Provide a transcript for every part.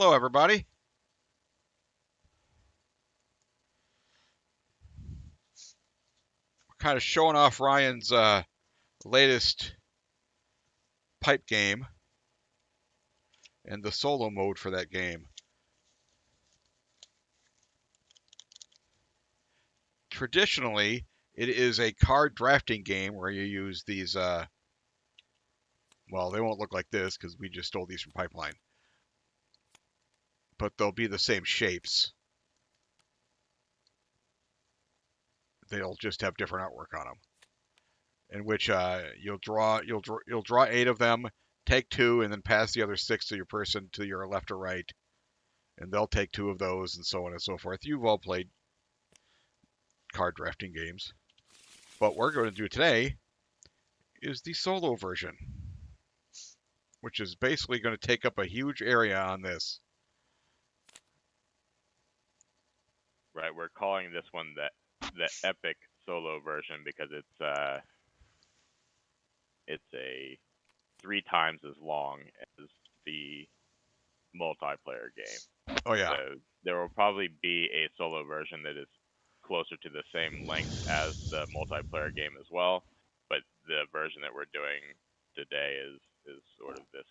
Hello, everybody. We're kind of showing off Ryan's latest pipe game and the solo mode for that game. Traditionally, it is a card drafting game where you use these, well, they won't look like this because we just stole these from Pipeline, but they'll be the same shapes. They'll just have different artwork on them. In which you'll draw 8 of them, take 2, and then pass the other 6 to your person to your left or right, and they'll take 2 of those, and so on and so forth. You've all played card drafting games. What we're going to do today is the solo version, which is basically going to take up a huge area on this. Right, we're calling this one the epic solo version because it's a 3 times as long as the multiplayer game. Oh yeah. So there will probably be a solo version that is closer to the same length as the multiplayer game as well, but the version that we're doing today is sort of this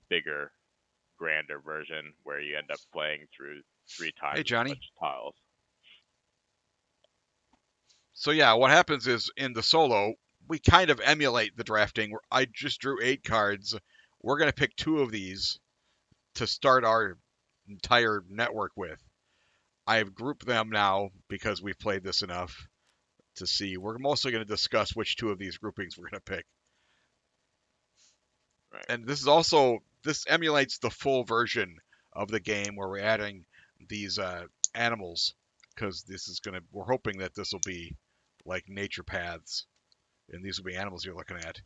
bigger, grander version where you end up playing through 3 times Hey, Johnny. as much tiles. So yeah, what happens is in the solo, we kind of emulate the drafting. I just drew 8 cards. We're going to pick 2 of these to start our entire network with. I've grouped them now because we've played this enough to see. We're mostly going to discuss which 2 of these groupings we're going to pick. Right. And this emulates the full version of the game where we're adding these animals because we're hoping that this will be like nature paths and these will be animals you're looking at.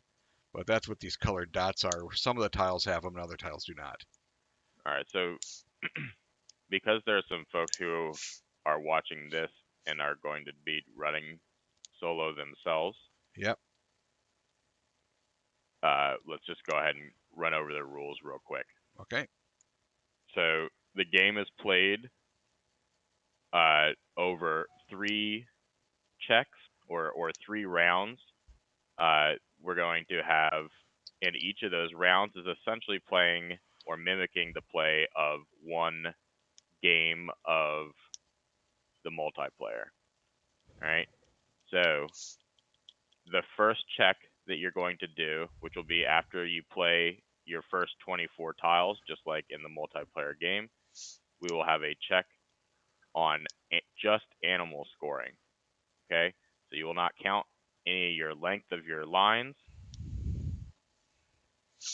But that's what these colored dots are. Some of the tiles have them and other tiles do not. All right, so because there are some folks who are watching this and are going to be running solo themselves, Yep. let's just go ahead and run over the rules real quick. Okay. So the game is played over 3 checks or 3 rounds. We're going to have, and each of those rounds is essentially playing or mimicking the play of one game of the multiplayer. All right. So the first check that you're going to do, which will be after you play your first 24 tiles, just like in the multiplayer game, we will have a check on just animal scoring. Okay. So you will not count any of your length of your lines.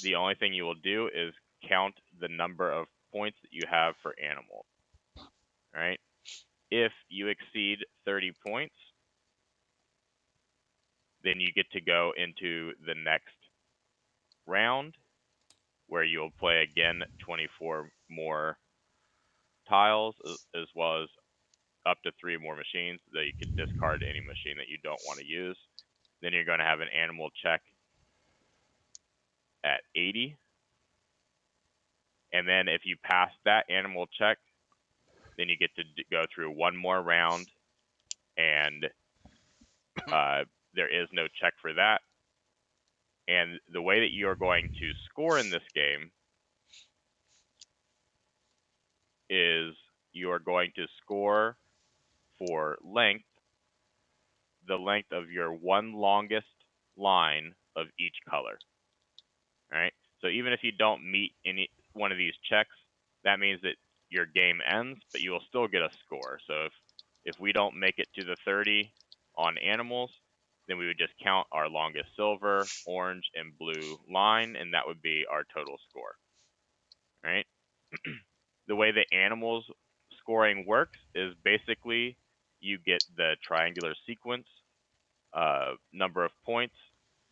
The only thing you will do is count the number of points that you have for animals. All right. If you exceed 30 points, then you get to go into the next round where you'll play again 24 more tiles as well as up to 3 more machines that you can discard any machine that you don't want to use. Then you're going to have an animal check at 80. And then if you pass that animal check, then you get to go through one more round and there is no check for that. And the way that you are going to score in this game is you are going to score for length, the length of your one longest line of each color. All right. So even if you don't meet any one of these checks, that means that your game ends, but you will still get a score. So if we don't make it to the 30 on animals, then we would just count our longest silver, orange, and blue line, and that would be our total score. All right. The way the animals scoring works is basically you get the triangular sequence number of points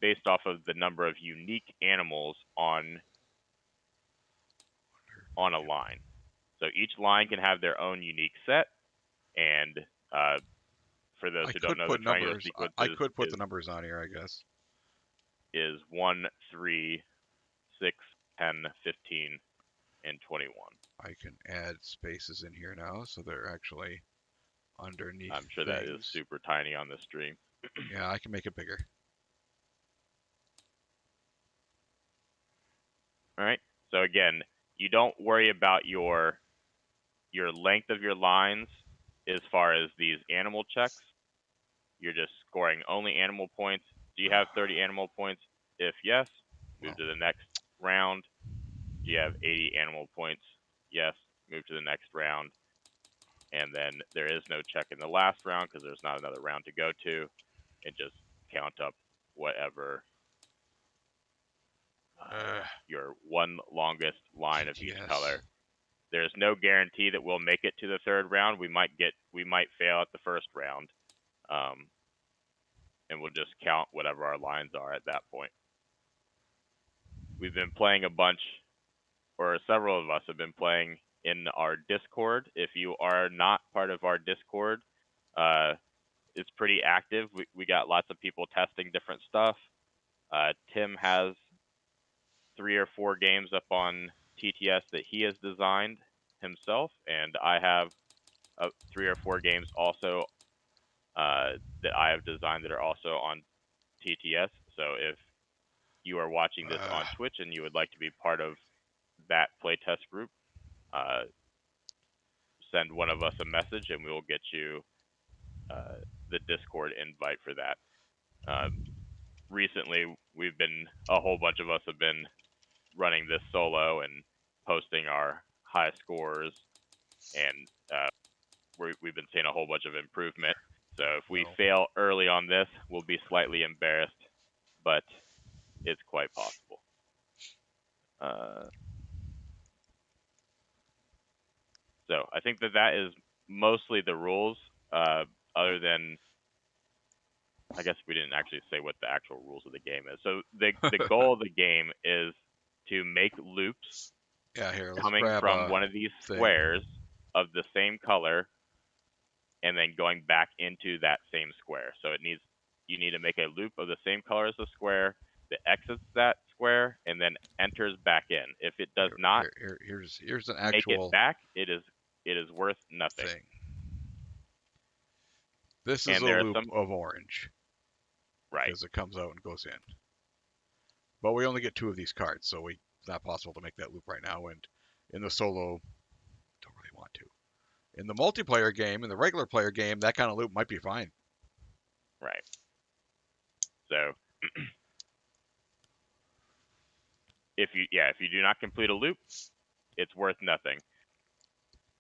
based off of the number of unique animals on a line. So each line can have their own unique set, and for those who don't know, the triangular sequence I could put the numbers on here, I guess. Is 1, 3, 6, 10, 15, and 21. I can add spaces in here now, so they're actually underneath I'm sure that is things. super tiny on the stream. Yeah, I can make it bigger. All right. So again, you don't worry about your length of your lines as far as these animal checks. You're just scoring only animal points. Do you have 30 animal points? If yes, move to the next round. Do you have 80 animal points? Yes, move to the next round. And then there is no check in the last round because there's not another round to go to. And just count up whatever your one longest line of each GTS. color. There's no guarantee that we'll make it to the third round. We might fail at the first round, and we'll just count whatever our lines are at that point. We've been playing a bunch, or several of us have been playing in our Discord. If you are not part of our Discord, it's pretty active. We got lots of people testing different stuff. Tim has 3 or 4 games up on TTS that he has designed himself, and I have 3 or 4 games also that I have designed that are also on TTS. So if you are watching this on Twitch and you would like to be part of that playtest group, send one of us a message and we will get you the Discord invite for that. Recently, a whole bunch of us have been running this solo and posting our high scores, and we've been seeing a whole bunch of improvement. So if we fail early on this, we'll be slightly embarrassed, but it's quite possible. So I think that is mostly the rules, other than, I guess we didn't actually say what the actual rules of the game is. So the goal of the game is to make loops coming from one of these squares of the same color and then going back into that same square. So you need to make a loop of the same color as the square that exits that square and then enters back in. If it does not here's an make actual it back, it is worth nothing. thing. This is a loop of orange. Right. Because it comes out and goes in. But we only get 2 of these cards, so it's not possible to make that loop right now. And in the solo, don't really want to. In the multiplayer game, in the regular player game, that kind of loop might be fine. Right. So if you do not complete a loop, it's worth nothing.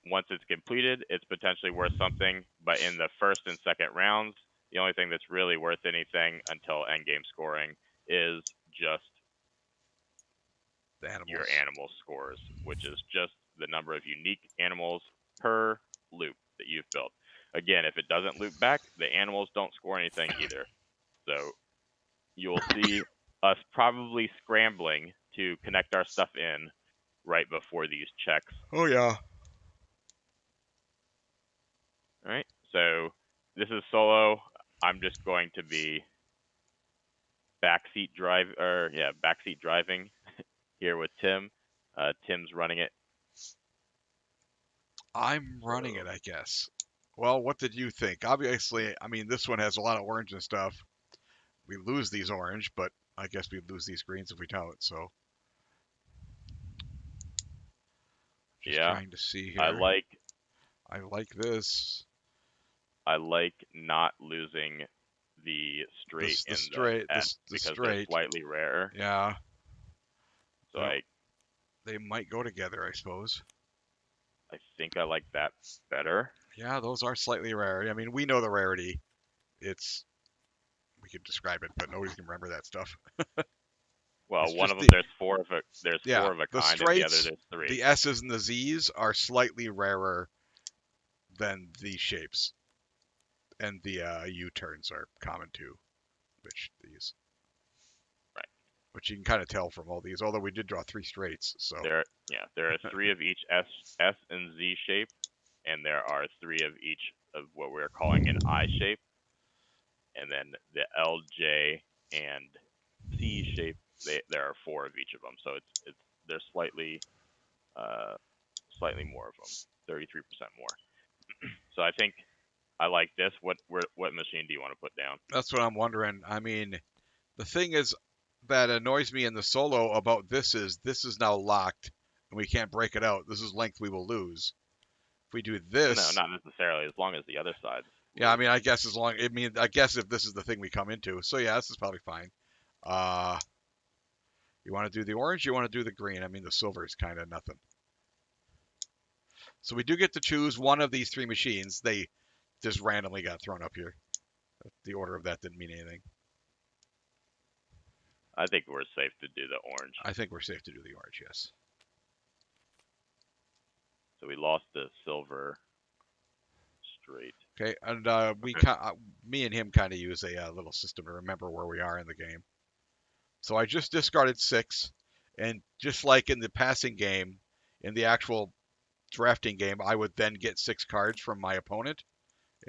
Once it's completed, it's potentially worth something, but in the first and second rounds, the only thing that's really worth anything until endgame scoring is just your animal scores, which is just the number of unique animals per loop that you've built. Again, if it doesn't loop back, the animals don't score anything either. So you'll see us probably scrambling to connect our stuff in right before these checks. Oh, yeah. All right, so this is solo. I'm just going to be backseat driving here with Tim. Tim's running it. I'm running it, I guess. Well, what did you think? Obviously, I mean, this one has a lot of orange and stuff. We lose these orange, but I guess we lose these greens if we don't, so. Just trying to see here. I like this. I like not losing the straight because they're slightly rarer. Yeah. So they might go together, I suppose. I think I like that better. Yeah, those are slightly rare. I mean, we know the rarity. We could describe it, but nobody can remember that stuff. Well, one of them there's four of a kind, and the other there's 3. The S's and the Z's are slightly rarer than these shapes, and the U-turns are common too. Which you can kind of tell from all these. Although we did draw 3 straights, so there are 3 of each S and Z shape, and there are 3 of each of what we're calling an I shape, and then the L, J, and C shape. There are 4 of each of them, so they're slightly slightly more of them, 33% more. So I think I like this. What machine do you want to put down? That's what I'm wondering. I mean, the thing is that annoys me in the solo about this is now locked and we can't break it out. This is length we will lose. If we do No, this, not necessarily. As long as the other side's yeah, I loose. mean, I guess as long, I mean, I guess if this is the thing we come into, so yeah, this is probably fine. Uh, you want to do the orange? You want to do the green? I mean, the silver is kind of nothing. So we do get to choose one of these three machines. They just randomly got thrown up here. The order of that didn't mean anything. I think we're safe to do the orange. I think we're safe to do the orange, yes. So we lost the silver straight. Okay, and me and him kind of use a little system to remember where we are in the game. So I just discarded 6, and just like in the passing game, in the actual drafting game, I would then get 6 cards from my opponent,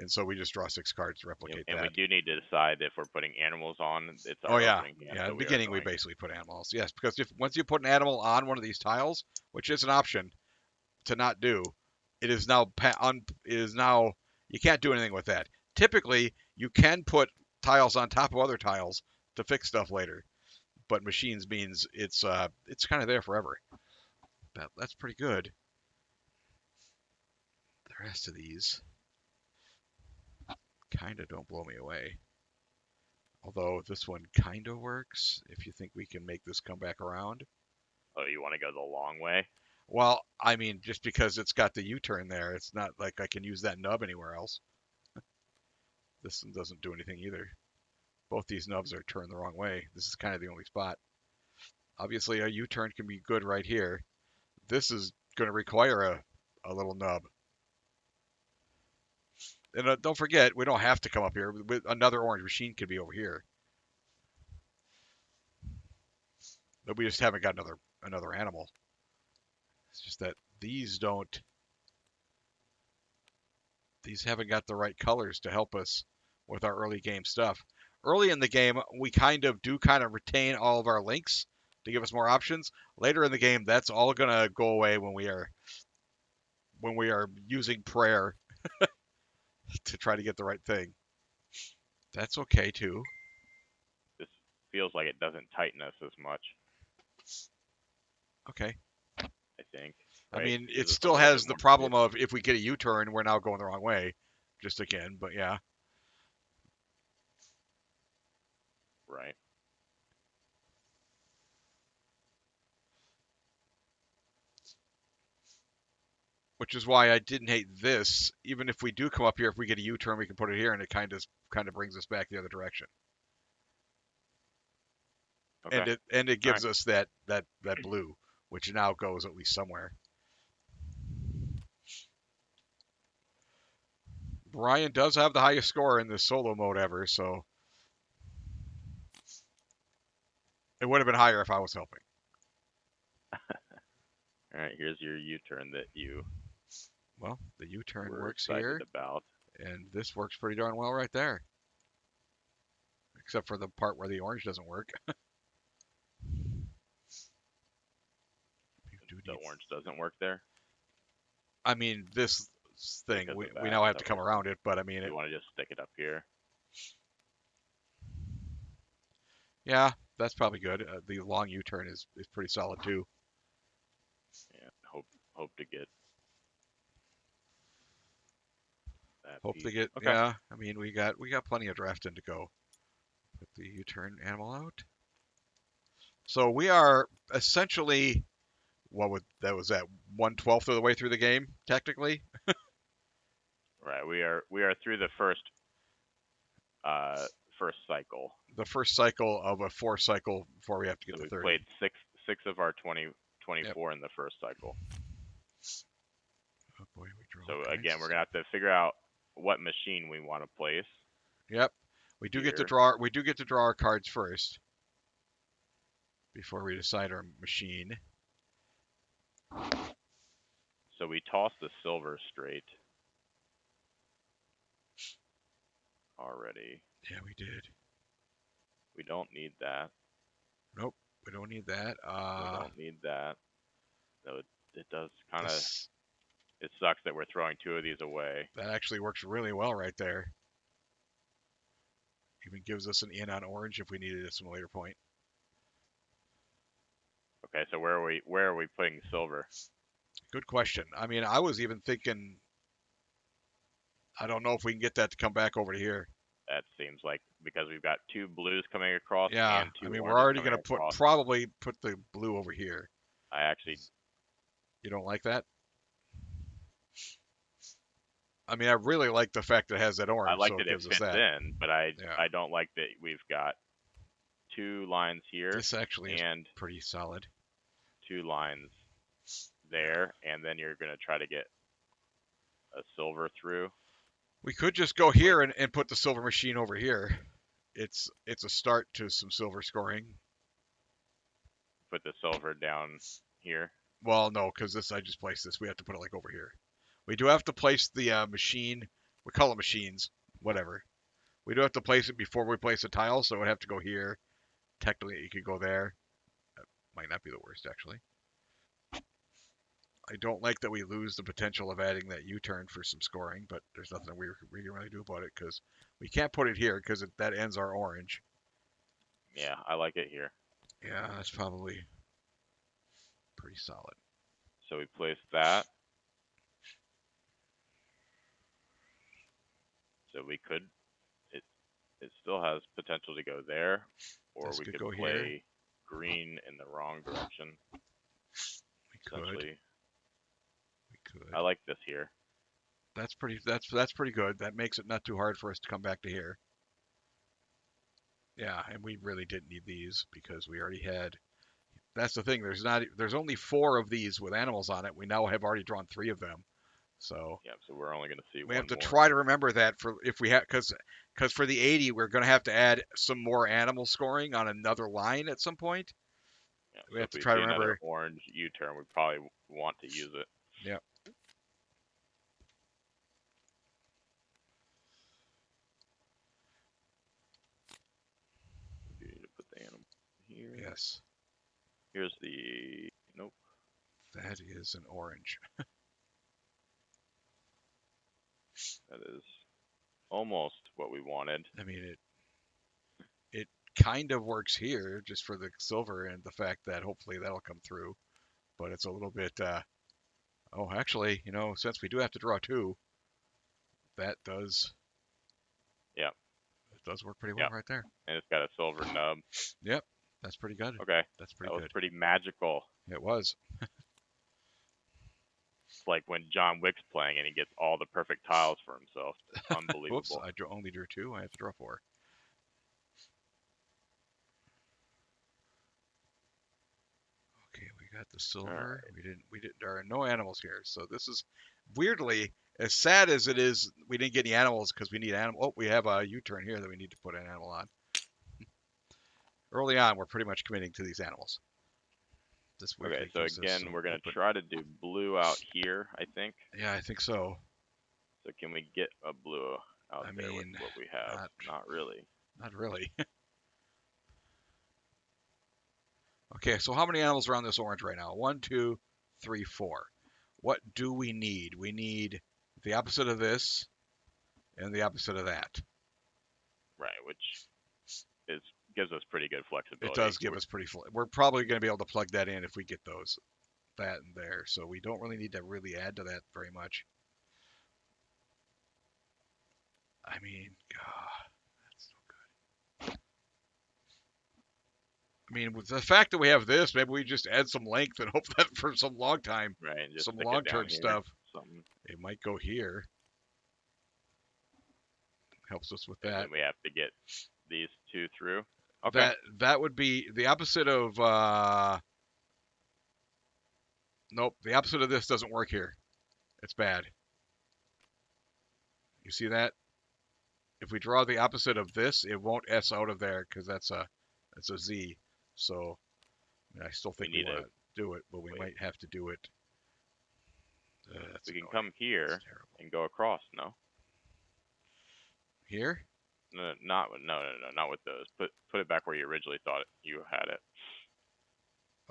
and so we just draw 6 cards to replicate And that. we do need to decide if we're putting animals on. It's Oh our yeah, opening hand. yeah. So In the beginning, we going... basically put animals. Yes, because if once you put an animal on one of these tiles, which is an option to not do, it is now you can't do anything with that. Typically, you can put tiles on top of other tiles to fix stuff later, but machines means it's kind of there forever. That's pretty good. The rest of these kind of don't blow me away. Although this one kind of works if you think we can make this come back around. Oh, you want to go the long way? Well, I mean, just because it's got the U-turn there, it's not like I can use that nub anywhere else. This one doesn't do anything either. Both these nubs are turned the wrong way. This is kind of the only spot. Obviously, a U-turn can be good right here. This is going to require a little nub. And don't forget, we don't have to come up here. Another orange machine could be over here. But we just haven't got another animal. It's just that these haven't got the right colors to help us with our early game stuff. Early in the game, we kind of retain all of our links to give us more options. Later in the game, that's all going to go away when we are using prayer to try to get the right thing. That's okay too. This feels like it doesn't tighten us as much. Okay. I think. I Right? mean, Gives it us a still little has bit the more problem space. of if we get a U-turn, we're now going the wrong way, just again. But yeah. Right. Which is why I didn't hate this. Even if we do come up here, if we get a U-turn, we can put it here, and it kind of brings us back the other direction. Okay. And it All gives us that blue, which now goes at least somewhere. Brian does have the highest score in this solo mode ever, so it would have been higher if I was helping. All right. Here's your U-turn that you Well, the U-turn were works excited here, about. and this works pretty darn well right there. Except for the part where the orange doesn't work. The orange doesn't work there. I mean, this thing, Because of we that, now is have that to what come you're around it, but I mean, saying? You want to just stick it up here? yeah, that's probably good. The long U-turn is pretty solid too. Yeah. Hope to get that Hope piece. to get, Okay. yeah. I mean, we got plenty of drafting to go. Put the U-turn animal out. So we are essentially, that was at 1/12 of the way through the game, technically. Right. We are through the first cycle. The first cycle of a 4 cycle before we have to get So to we 30. played six of our 24 in the first cycle. Oh boy, we draw. So again, we're gonna have to figure out what machine we want to place. Yep. We do get to here. draw. We do get to draw our cards first before we decide our machine. So we tossed the silver straight already. Yeah, we did. We don't need that. Nope, we don't need that. We don't need that. That would it does kind of. This, It sucks that we're throwing 2 of these away. that actually works really well right there. Even gives us an in on orange if we need it at some later point. Okay, so where are we putting silver? Good question. I mean, I was even thinking, I don't know if we can get that to come back over to here. That seems like because we've got 2 blues coming across Yeah, and 2 I mean, we're oranges already coming going to across. probably put the blue over here. I actually You don't like that? I mean, I really like the fact that it has that I orange, like so it that it gives us fits that. in, but I Yeah, don't like that we've got 2 lines here this actually is and pretty solid. 2 lines Yeah. there, and then you're gonna try to get a silver through. We could just go here and put the silver machine over here. It's a start to some silver scoring. Put the silver down here. Well, no, because this I just placed this. We have to put it like over here. We do have to place the machine. We call it machines, whatever. We do have to place it before we place a tile, so it would have to go here. Technically, it could go there. That might not be the worst, actually. I don't like that we lose the potential of adding that U-turn for some scoring, but there's nothing we can really do about it because we can't put it here because that ends our orange. Yeah, I like it here. Yeah, that's probably pretty solid. So we place that. So we could it still has potential to go there, or This we could could go here. play green in the wrong direction. We could. Essentially, We could. I like this here. That's pretty good. That makes it not too hard for us to come back to here. Yeah, and we really didn't need these because we already had. That's the thing. There's only 4 of these with animals on it. We now have already drawn 3 of them. So Yeah, so we're only going to see we one have to more. try to remember that for if we have because for the 80 we're going to have to add some more animal scoring on another line at some point. Yeah, We so have if to we try to see another remember. orange U-turn, we probably want to use it. Yeah. You need to put the animal here. Yes. Here's the nope. That is an orange. That is almost what we wanted. I mean it kind of works here just for the silver and the fact that hopefully that'll come through. But it's a little bit oh actually, since we do have to draw 2, that does Yeah. it does work pretty well Yeah. right there. And it's got a silver nub. Yep. That's pretty good. Okay. That's That pretty was good. pretty magical. It was. It's like when John Wick's playing and he gets all the perfect tiles for himself. It's unbelievable. Whoops, I only drew 2. I have to draw 4. Okay, we got the silver. Right. There are no animals here. So this is weirdly as sad as it is. We didn't get any animals because we need animal. Oh, we have a U-turn here that we need to put an animal on. Early on, we're pretty much committing to these animals. This Okay, so again, we're going to try to do blue out here, I think. Yeah, I think so. So can we get a blue out there with mean, what we have? Not really. Not really. Okay, so how many animals are on this orange right now? 1, 2, 3, 4. What do we need? We need the opposite of this and the opposite of that. Right, which gives us pretty good flexibility. It does give us pretty. We're probably going to be able to plug that in if we get those, that and there. So we don't really need to really add to that very much. I mean, God, that's so good. I mean, with the fact that we have this, maybe we just add some length and hope that for some long time, right, just some stick long it down term here, stuff, something. it might go here. Helps us with And that. then we have to get these 2 through. Okay. That would be the opposite of nope, the opposite of this doesn't work here. It's bad. You see that? If we draw the opposite of this, it won't S out of there because that's a Z. So I still think we want to do it, but we might have to do it. We can come here and go across. No. Here? No, not with those. Put it back where you originally thought you had it.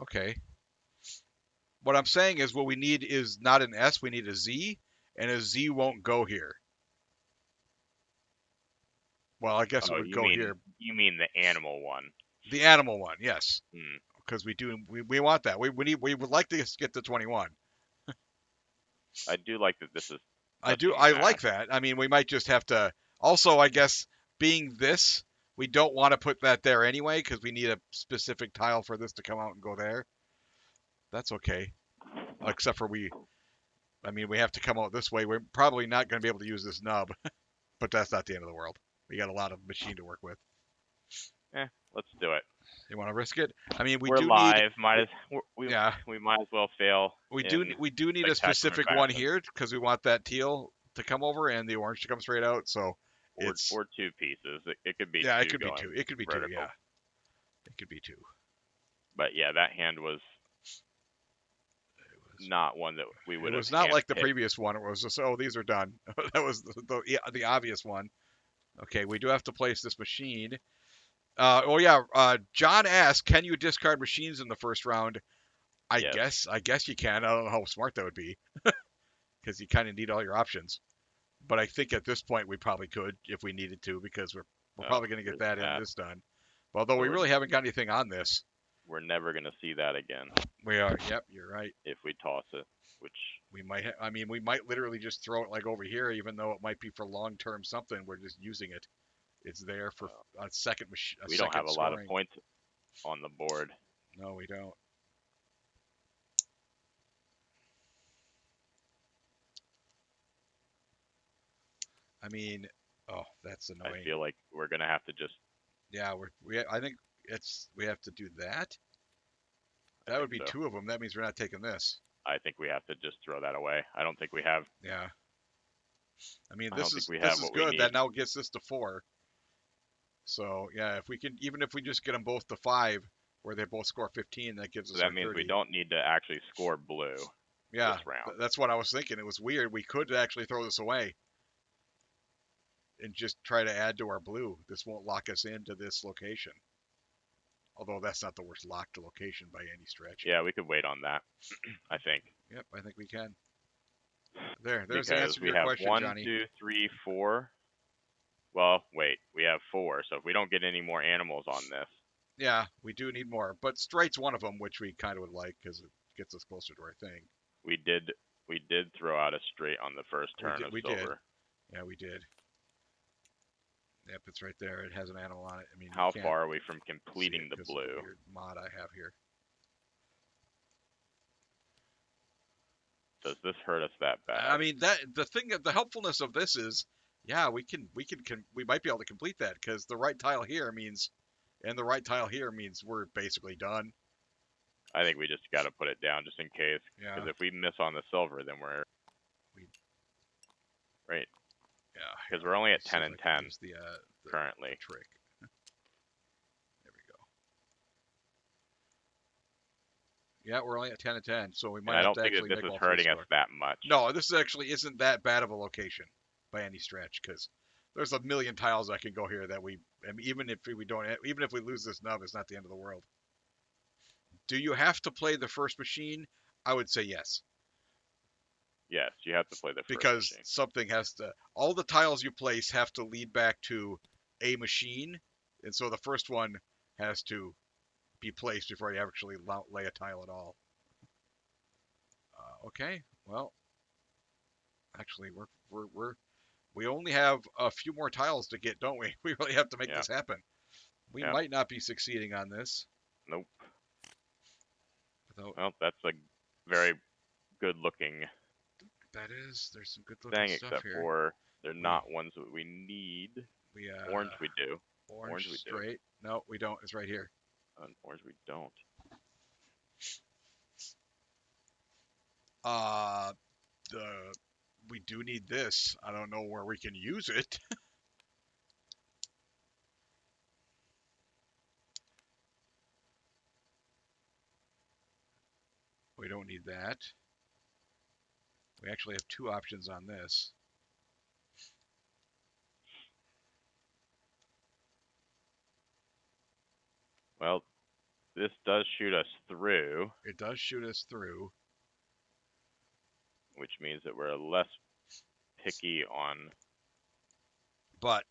Okay. What I'm saying is what we need is not an S, we need a Z, and a Z won't go here. Well, I guess it Oh, would go here. you mean the animal one? The animal one, yes, Hmm. because we want that. We would like to get to 21. I do like that this is I do. touching I that. like that. I mean, we might just have to. Also, I guess being this, we don't want to put that there anyway because we need a specific tile for this to come out and go there. That's okay. Except for I mean, we have to come out this way. We're probably not going to be able to use this nub, but that's not the end of the world. We got a lot of machine to work with. Let's do it. You want to risk it? I mean, we We're do need. live. Yeah, We might as well fail in we do need a spectacular specific one fashion. here because we want that teal to come over and the orange to come straight out. So Or it's or two pieces. It could be yeah, it two could be going two. It could be two. vertical. Yeah, it could be two. But yeah, that hand was not one that we would It have was not like the handpicked. previous one. It was just, oh, these are done. That was the obvious one. Okay, we do have to place this machine. Oh yeah, John asked, can you discard machines in the first round? Yes. I guess you can. I don't know how smart that would be because you kind of need all your options. But I think at this point we probably could if we needed to because we're Oh, probably going to get there's that and that. this done. Although So we really haven't got anything on this. we're never gonna see that again We are. Yep, you're right. if we toss it. Which We might. I mean, we might literally just throw it like over here, even though it might be for long-term something. We're just using it. It's there for a second a we don't have second a lot of scoring. points on the board. No, we don't. I mean, oh, that's I annoying. feel like we're gonna have to just. Yeah, I think we have to do that. I That would think be so. two of them. That means we're not taking this. I think we have to just throw that away. I don't think we have. Yeah. I mean, I don't think we this have is what we good. need. That now gets this to 4. So yeah, if we can, even if we just get them both to 5, where they both score 15, that gives So us that our means we 30. don't need to actually score blue Yeah, this round. that's what I was thinking. It was weird. We could actually throw this away and just try to add to our blue. This won't lock us into this location. Although that's not the worst locked location by any stretch. Yeah, we could wait on that. I think. Yep, I think we can. There's the Because answer to we your have question, 1, Johnny. 2, 3, 4. Well, wait, we have 4. So if we don't get any more animals on this, Yeah, we do need more, but straight's one of them, which we kind of would like because it gets us closer to our thing. we did throw out a straight on the first turn of We did. silver. Yeah, we did. Yep, it's right there. It has an animal on it. I mean, How far are we from completing the blue? The weird mod I have here. Does this hurt us that bad? I mean, the helpfulness of this is, yeah, we might be able to complete that because the right tile here means, and the right tile here means we're basically done. I think we just got to put it down just in case. Yeah. Because if we miss on the silver, then we're right. Yeah. Because we're only at See 10 if and I can 10 use the currently. trick. There we go. Yeah, we're only at 10 and 10, so we might And I have don't to think that actually this make is all three hurting us score. that much. No, this actually isn't that bad of a location by any stretch because there's a million tiles that can go here that even if we lose this nub, it's not the end of the world. Do you have to play the first machine? I would say yes. Yes, you have to play the first Because machine. something has to. All the tiles you place have to lead back to a machine, and so the first one has to be placed before you actually lay a tile at all. Okay, well, actually, we only have a few more tiles to get, don't we? We really have to make this happen. We might not be succeeding on this. Nope. Without... Well, that's a very good looking That is. There's some good looking thing, stuff except here. for they're not ones that we need. Orange we do. Orange we straight. do. No, we don't. It's right here. Orange we don't. We do need this. I don't know where we can use it. We don't need that. We actually have 2 options on this. Well, this does shoot us through. It does shoot us through. which means that we're less picky on. But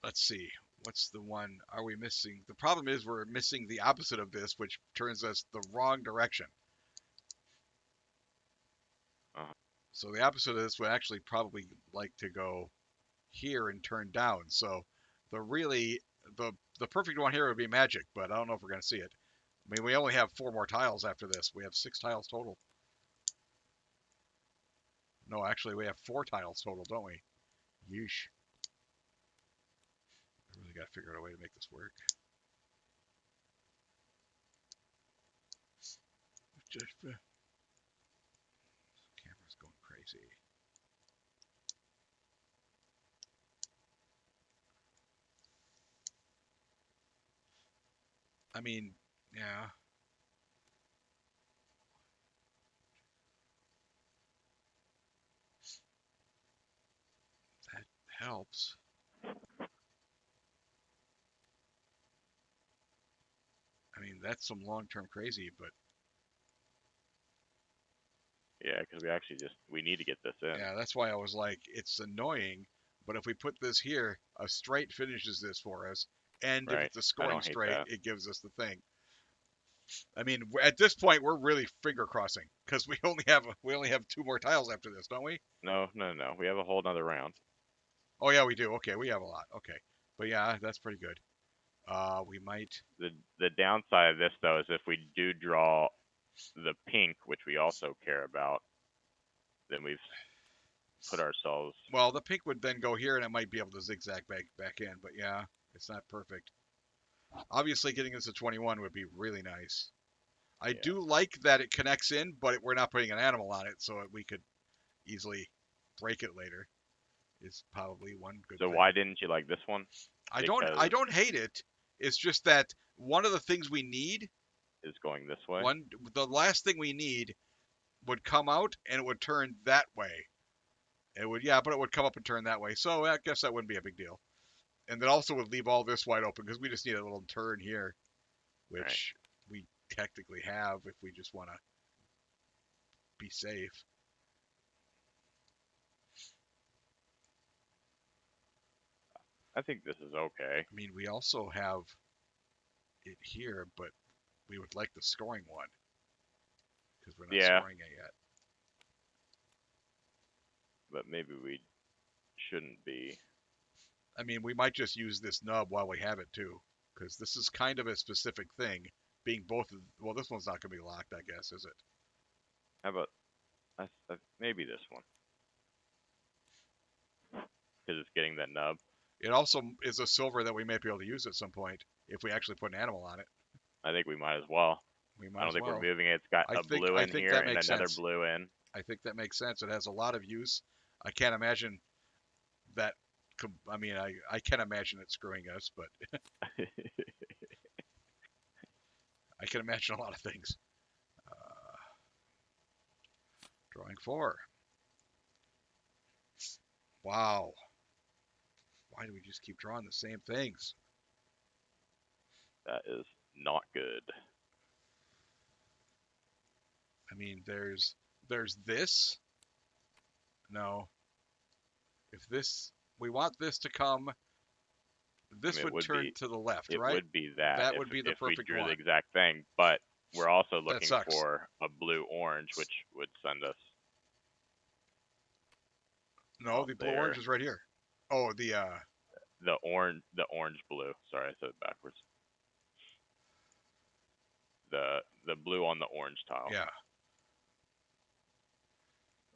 let's see. What's the one are we missing? The problem is we're missing the opposite of this, which turns us the wrong direction. Uh, So the opposite of this would actually probably like to go here and turn down. So the really the perfect one here would be magic, but I don't know if we're going to see it. I mean, we only have 4 more tiles after this. We have 6 tiles total. No, actually, we have 4 tiles total, don't we? Yeesh. I really got to figure out a way to make this work. Just, camera's going crazy. I mean, yeah. That helps. I mean, that's some long-term crazy, but yeah, because we need to get this in. yeah, that's why I was like, it's annoying, but if we put this here, a straight finishes this for us, and if Right. it's a I scoring don't hate straight, that. it gives us the thing. I mean, at this point, we're really finger crossing because we only have 2 more tiles after this, don't we? No, no, no. We have a whole nother round. Oh yeah, we do. Okay, we have a lot. Okay, but yeah, that's pretty good. We might. The downside of this though is if we do draw the pink, which we also care about, then we've put ourselves. Well, the pink would then go here, and it might be able to zigzag back in. But yeah, it's not perfect. Obviously, getting this to 21 would be really nice. I Yeah. do like that it connects in, but we're not putting an animal on it, so we could easily break it later. Is probably one good So thing. why didn't you like this one? I Because don't hate it. It's just that one of the things we need, is going this way. the last thing we need would come out and it would turn that way. It would, yeah, but it would come up and turn that way. So I guess that wouldn't be a big deal. And that also would leave all this wide open because we just need a little turn here, which we technically have if we just want to be safe. I think this is okay. I mean, we also have it here, but we would like the scoring one because we're not Yeah, scoring it yet. but maybe we shouldn't be. I mean, we might just use this nub while we have it too, because this is kind of a specific thing. Being both, well, this one's not going to be locked, I guess, is it? How about maybe this one? Because it's getting that nub. It also is a silver that we may be able to use at some point if we actually put an animal on it. I think we might as well. We I might don't as think well. we're moving it. It's got a blue I in think here that and makes another sense. blue in. I think that makes sense. It has a lot of use. I can't imagine that. I mean, I can imagine it screwing us, but I can imagine a lot of things. Drawing 4. Wow. Why do we just keep drawing the same things? That is not good. I mean, there's this. No. If this, we want this to come. This I mean, would turn to the left, it right? would be that That if would be the we perfect drew one. the exact thing. But we're also That looking sucks. for a blue orange, which would send us. No, the blue there. orange is right here. Oh, the orange blue. Sorry, I said it backwards. The blue on the orange tile. yeah.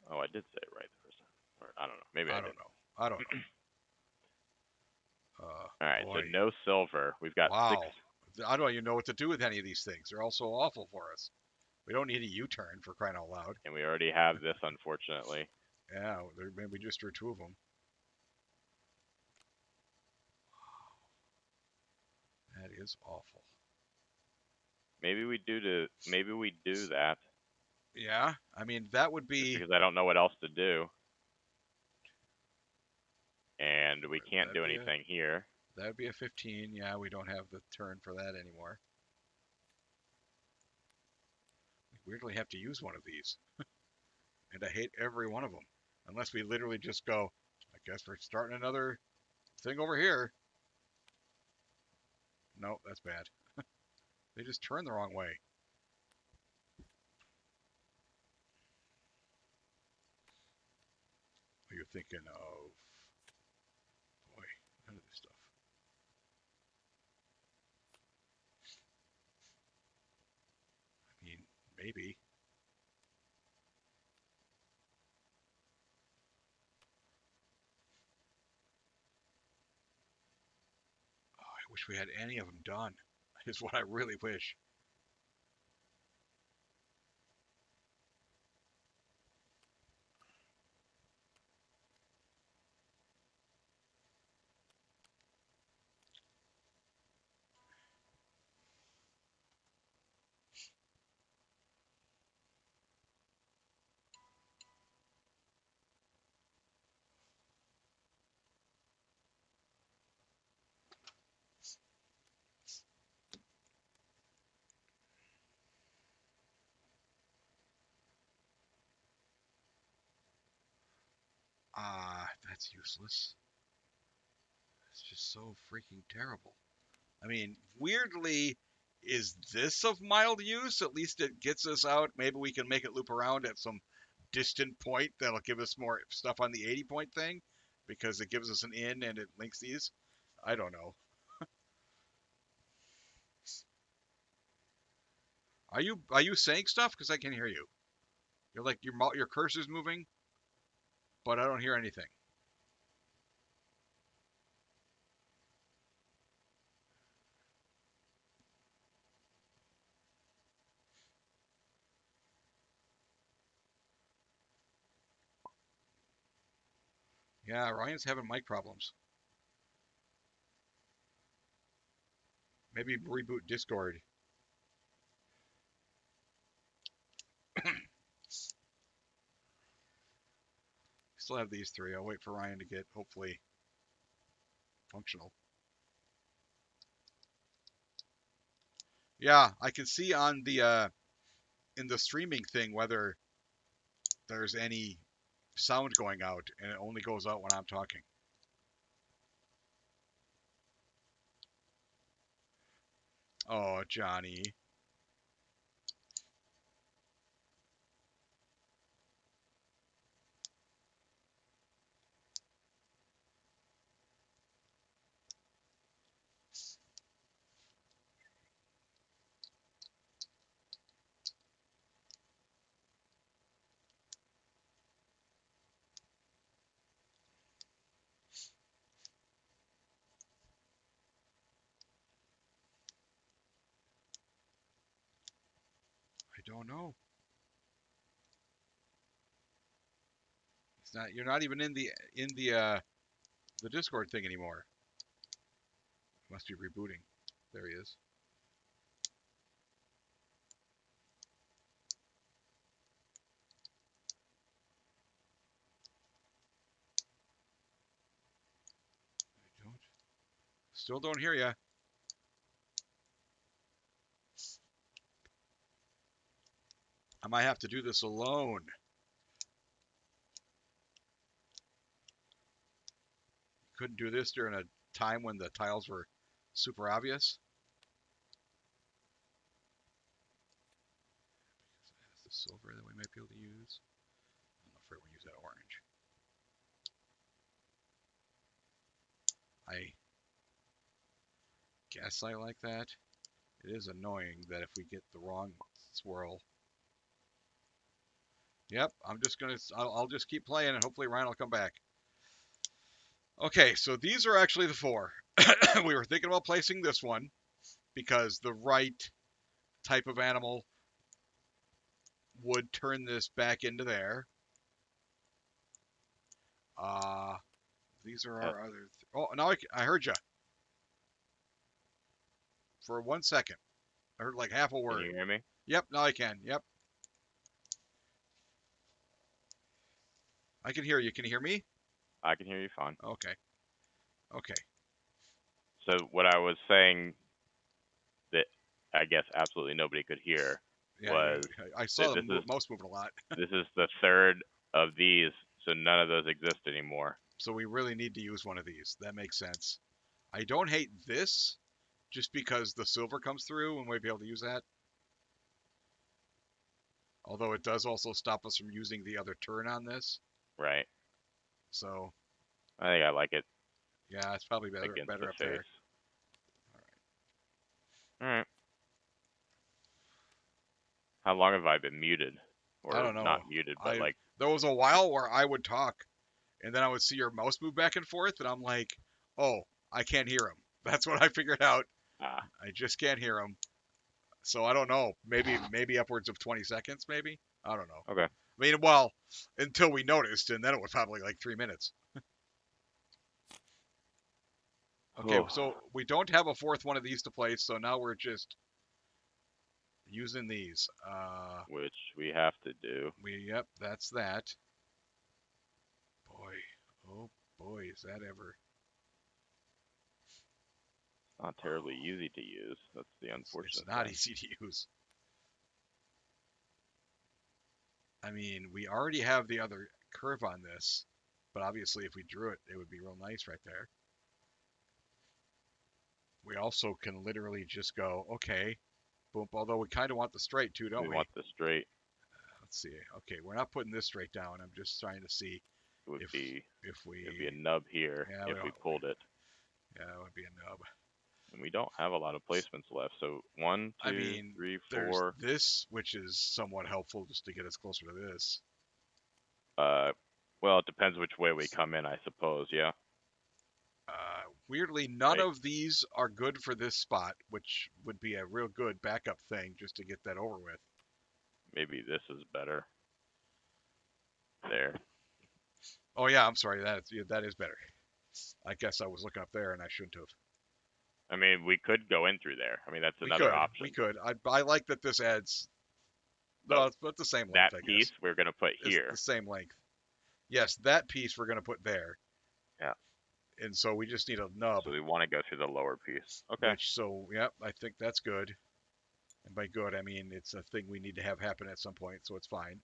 Oh, I did say it right the first time. Or I don't know. Maybe I didn't. I don't know. All right, boy. so no silver. We've got Wow. 6. I don't even know what to do with any of these things. They're all so awful for us. We don't need a U-turn for crying out loud. And we already have this, unfortunately. Yeah, maybe just drew 2 of them. That is awful. Maybe we do that. Yeah, I mean that would be Because I don't know what else to do. And we can't do anything here. That would be a 15. Yeah, we don't have the turn for that anymore. We weirdly have to use one of these. I hate every one of them. Unless we literally just go, I guess we're starting another thing over here. Nope, that's bad. They just turn the wrong way. Are you thinking of? Boy, none of this stuff. I mean, maybe. Oh, I wish we had any of them done. Is what I really wish. Ah, that's useless. It's just so freaking terrible. I mean, weirdly, is this of mild use? At least it gets us out. Maybe we can make it loop around at some distant point that'll give us more stuff on the 80 point thing because it gives us an in and it links these. I don't know. Are you saying stuff? Because I can hear you. You're like your cursor's moving, but I don't hear anything. Yeah, Ryan's having mic problems. Maybe reboot Discord. Still have these three. I'll wait for Ryan to get hopefully functional. Yeah, I can see on the in the streaming thing whether there's any sound going out, and it only goes out when I'm talking. Oh, Johnny. I don't know. It's not. You're not even in the Discord thing anymore. Must be rebooting. There he is. I don't. Still don't hear you. I might have to do this alone. Couldn't do this during a time when the tiles were super obvious. That's the silver that we might be able to use. I'm afraid we'll use that orange. I guess I like that. It is annoying that if we get the wrong swirl. Yep, I'm just gonna. I'll just keep playing and hopefully Ryan will come back. Okay, so these are actually the four. We were thinking about placing this one because the right type of animal would turn this back into there. These are our other. Oh, now I heard you for 1 second. I heard like half a Can word. you hear me? Yep, now I can. Yep, I can hear you. Can you hear me? I can hear you fine. Okay. Okay. So what I was saying that I guess absolutely nobody could hear Yeah, was I saw this the is mouse moving a lot. this is the third of these, so none of those exist anymore. So we really need to use one of these. That makes sense. I don't hate this, just because the silver comes through and we'd be able to use that. Although it does also stop us from using the other turn on this. Right. So I think I like it yeah, it's probably against the better up face. there. All right. How long have I been muted? I Or don't know. not muted, but like, There was a while where I would talk, and then I would see your mouse move back and forth, and I'm like, oh, I can't hear him. That's what I figured out. ah, I just can't hear him. So I don't know. Maybe upwards of 20 seconds, maybe. I don't know. okay. I mean, well, until we noticed, and then it was probably like 3 minutes. Okay, Oh, so we don't have a fourth one of these to place, so now we're just using these. which we have to do. Yep, that's that. Boy, oh boy, is that ever. Not terribly easy to use. That's the It's unfortunate not thing. easy to use. I mean, we already have the other curve on this, but obviously if we drew it, it would be real nice right there. We also can literally just go, okay, boom, although we kind of want the straight too, don't We we? want the straight. Let's see. Okay, we're not putting this straight down. I'm just trying to see It would if be if we it'd be a nub here yeah, if we pulled it. yeah, it would be a nub. And we don't have a lot of placements left. So one, I two, mean, three, there's 4. this, which is somewhat helpful just to get us closer to this. Well, it depends which way we come in, I suppose. Yeah. Weirdly, none Right. of these are good for this spot, which would be a real good backup thing just to get that over with. Maybe this is better. There. Oh yeah, I'm sorry. That is better. I guess I was looking up there and I shouldn't have. I mean, we could go in through there. I mean, that's We another could, option. we could. I like that this adds. But No, it's the same that length, I piece guess. we're gonna put It's here. the same length. Yes, that piece we're gonna put there. Yeah. And so we just need a nub, So we want to go through the lower piece. Okay. which so yep, I think that's good. And by good, I mean it's a thing we need to have happen at some point, so it's fine.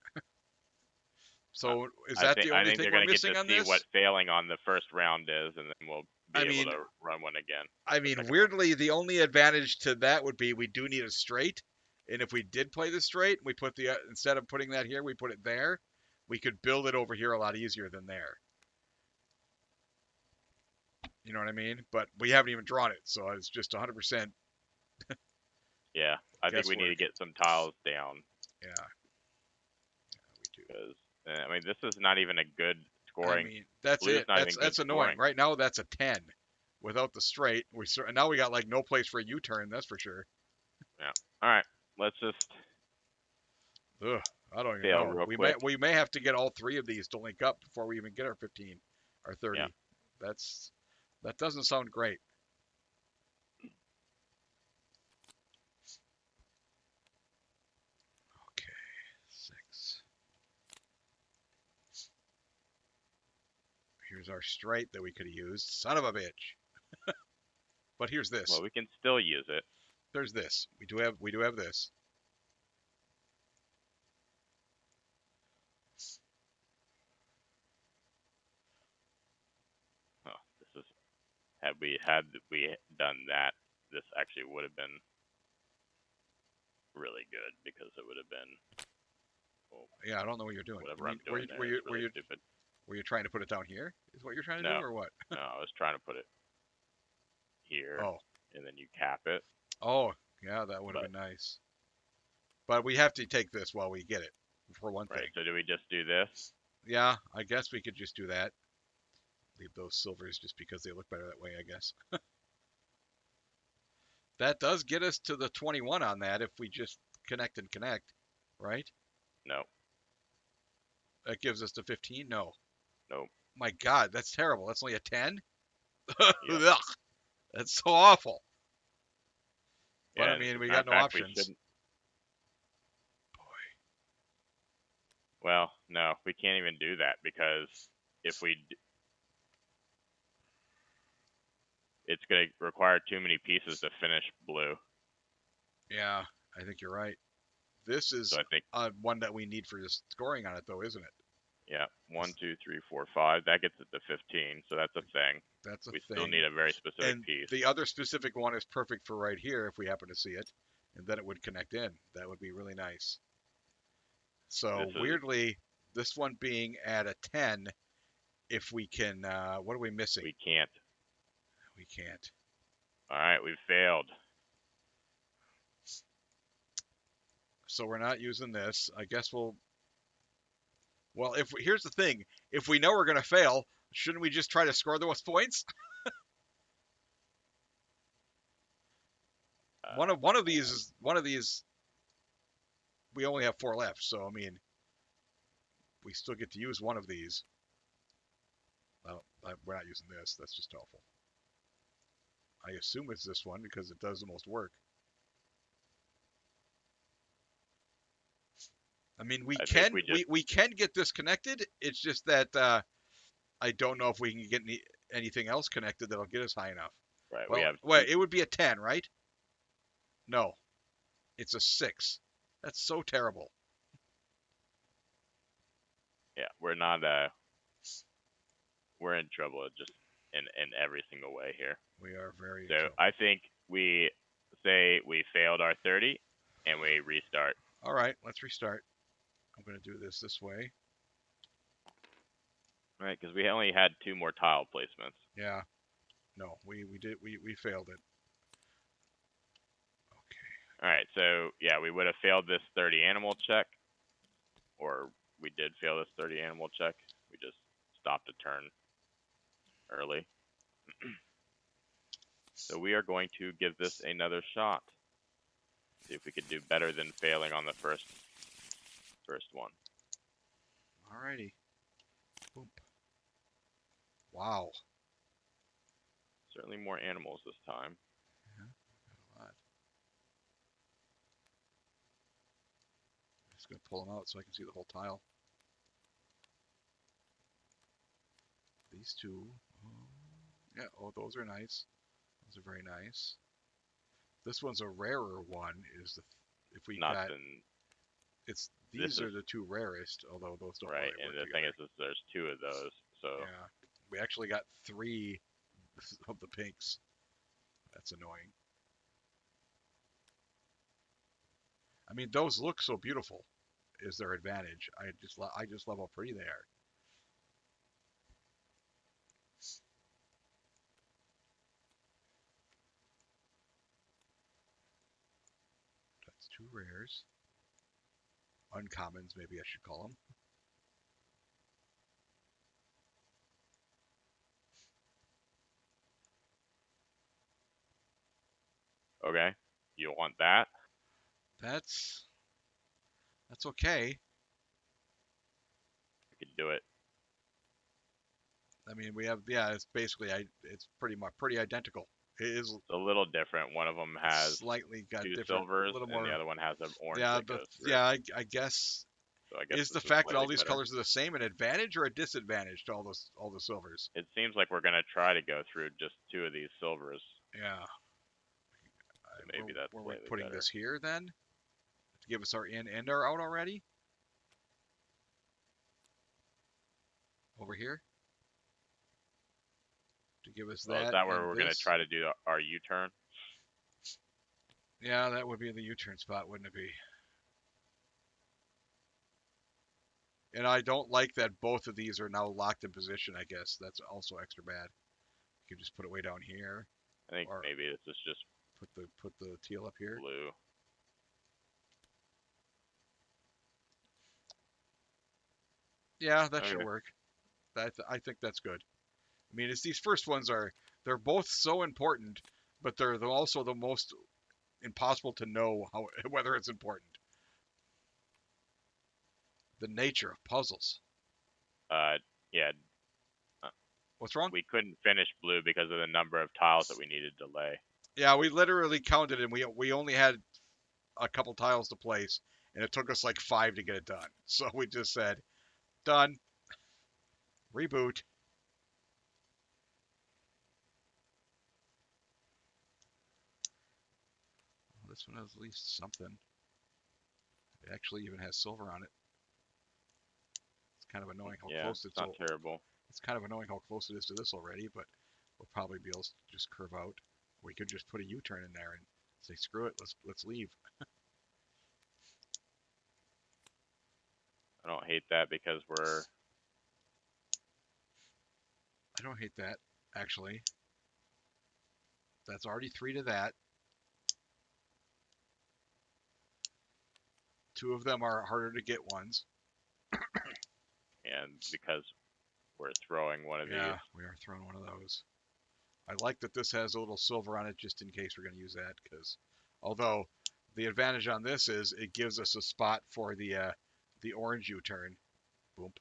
So is that the I only think thing they're we're gonna get missing to on see what this? failing on the first round is, and then we'll be I able mean, to run one again. weirdly, the only advantage to that would be we do need a straight, and if we did play the straight, we put the instead of putting that here, we put it there. We could build it over here a lot easier than there. You know what I mean? But we haven't even drawn it, so it's just 100% Yeah, I think we need to guesswork. get some tiles down Yeah, we do. because I mean this is not even a good I scoring. mean, that's Blue is it. not even good That's annoying. scoring. Right now, that's a 10 without the straight. And now we got like no place for a U-turn. That's for sure. Yeah. All right. Let's just Ugh, I don't even fail know. real quick. We may have to get all three of these to link up before we even get our 15 or 30. Yeah. That doesn't sound great. Okay, 6. Here's our straight that we could have used. Son of a bitch. But here's this. Well, we can still use it. There's this. We do have this. Oh, this is had we done that, this actually would have been really good because it would have been. Well, Yeah, I don't know what you're doing. whatever I'm doing there is really stupid. Were you trying to put it down here? Is what you're trying to do, No, or what? no, I was trying to put it here, Oh, and then you cap it. oh, yeah, that would have been nice. But we have to take this while we get it, for one Right. thing. So do we just do this? Yeah, I guess we could just do that. Leave those silvers just because they look better that way, I guess. That does get us to the 21 on that if we just connect and connect, right? No. That gives us the 15? No. Nope. My God, that's terrible. That's only a 10? Yep. Ugh, that's so awful. But Yeah. I mean, As a we matter got of no fact, we options. shouldn't. Well, no, we can't even do that because if we, it's going to require too many pieces to finish blue. Yeah, I think you're right. This is So I think, one that we need for just scoring on it, though, isn't it? yeah, 1, 2, 3, 4, 5. That gets it to 15. So that's a thing. That's a We thing. still need a very specific And piece. the other specific one is perfect for right here if we happen to see it, and then it would connect in. That would be really nice. So This is weirdly, this one being at a 10, if we can, what are we missing? we can't. We can't. All right, we failed. So we're not using this. I guess we'll. Well, here's the thing: if we know we're gonna fail, shouldn't we just try to score those points? One of these is one of these. We only have 4 left, so I mean, we still get to use one of these. Well, we're not using this. That's just awful. I assume it's this one because it does the most work. I mean, I think we can get this connected. It's just that I don't know if we can get anything else connected that'll get us high enough. right. Well, We have wait, it would be a 10, right? No, it's a 6. That's so terrible. yeah. We're in trouble just in every single way here. We are very. So I think we say we failed our 30 and we restart. All right, let's restart. I'm going to do this way. Right, because we only had 2 more tile placements. Yeah. No, we failed it. All right, so yeah, we would have failed this 30 animal check, or we did fail this 30 animal check. We just stopped a turn early. So we are going to give this another shot. See if we could do better than failing on the first one. Alrighty. Boom. Wow. Certainly more animals this time. Yeah, a lot. I'm just going to pull them out so I can see the whole tile. These two. Yeah, oh, those are nice. Those are very nice. This one's a rarer one. If we Not got in, it's these this are is, the 2 rarest, although those don't right. really And work the thing together. is there's 2 of those. So Yeah, we actually got 3 of the pinks. That's annoying. I mean, those look so beautiful. Is their advantage? I just love how pretty they are. That's 2 rares. Uncommons, maybe I should call them. okay, you want that? That's okay. I could do it. I mean, we have it's basically it's pretty identical. It is It's a little different. One of them has slightly got 2 different, a silvers, little and the more. other one has an orange Yeah, that goes through. I guess So I guess is the this is fact that all slightly these better. colors are the same an advantage or a disadvantage to all the silvers? It seems like we're gonna try to go through just 2 of these silvers. Yeah. So maybe that's Were we slightly putting better. this here then to give us our in and our out already? Over here to give us Well, that. is that where and we're gonna this? try to do our U-turn? Yeah, that would be the U-turn spot, wouldn't it be? And I don't like that both of these are now locked in position, I guess. That's also extra bad. You can just put it way down here. I think Or maybe this is just put the teal up here. blue. Yeah, that Okay. should work. I think that's good. I mean, it's these first ones they're both so important, but they're also the most impossible to know whether it's important. The nature of puzzles. Yeah, What's wrong? we couldn't finish blue because of the number of tiles that we needed to lay. Yeah, we literally counted and we only had a couple tiles to place, and it took us like 5 to get it done. So we just said, done. Reboot. This one has at least something. It actually even has silver on it. It's kind of annoying how Yeah, close it's not terrible. It's kind of annoying how close it is to this already, but we'll probably be able to just curve out. We could just put a U-turn in there and say, screw it, let's leave. I don't hate that because we're I don't hate that, actually. That's already 3 to that. 2 of them are harder to get ones. and because we're throwing one of Yeah, these. we are throwing one of those. I like that this has a little silver on it just in case we're going to use that, because although the advantage on this is it gives us a spot for the orange U-turn. Boom.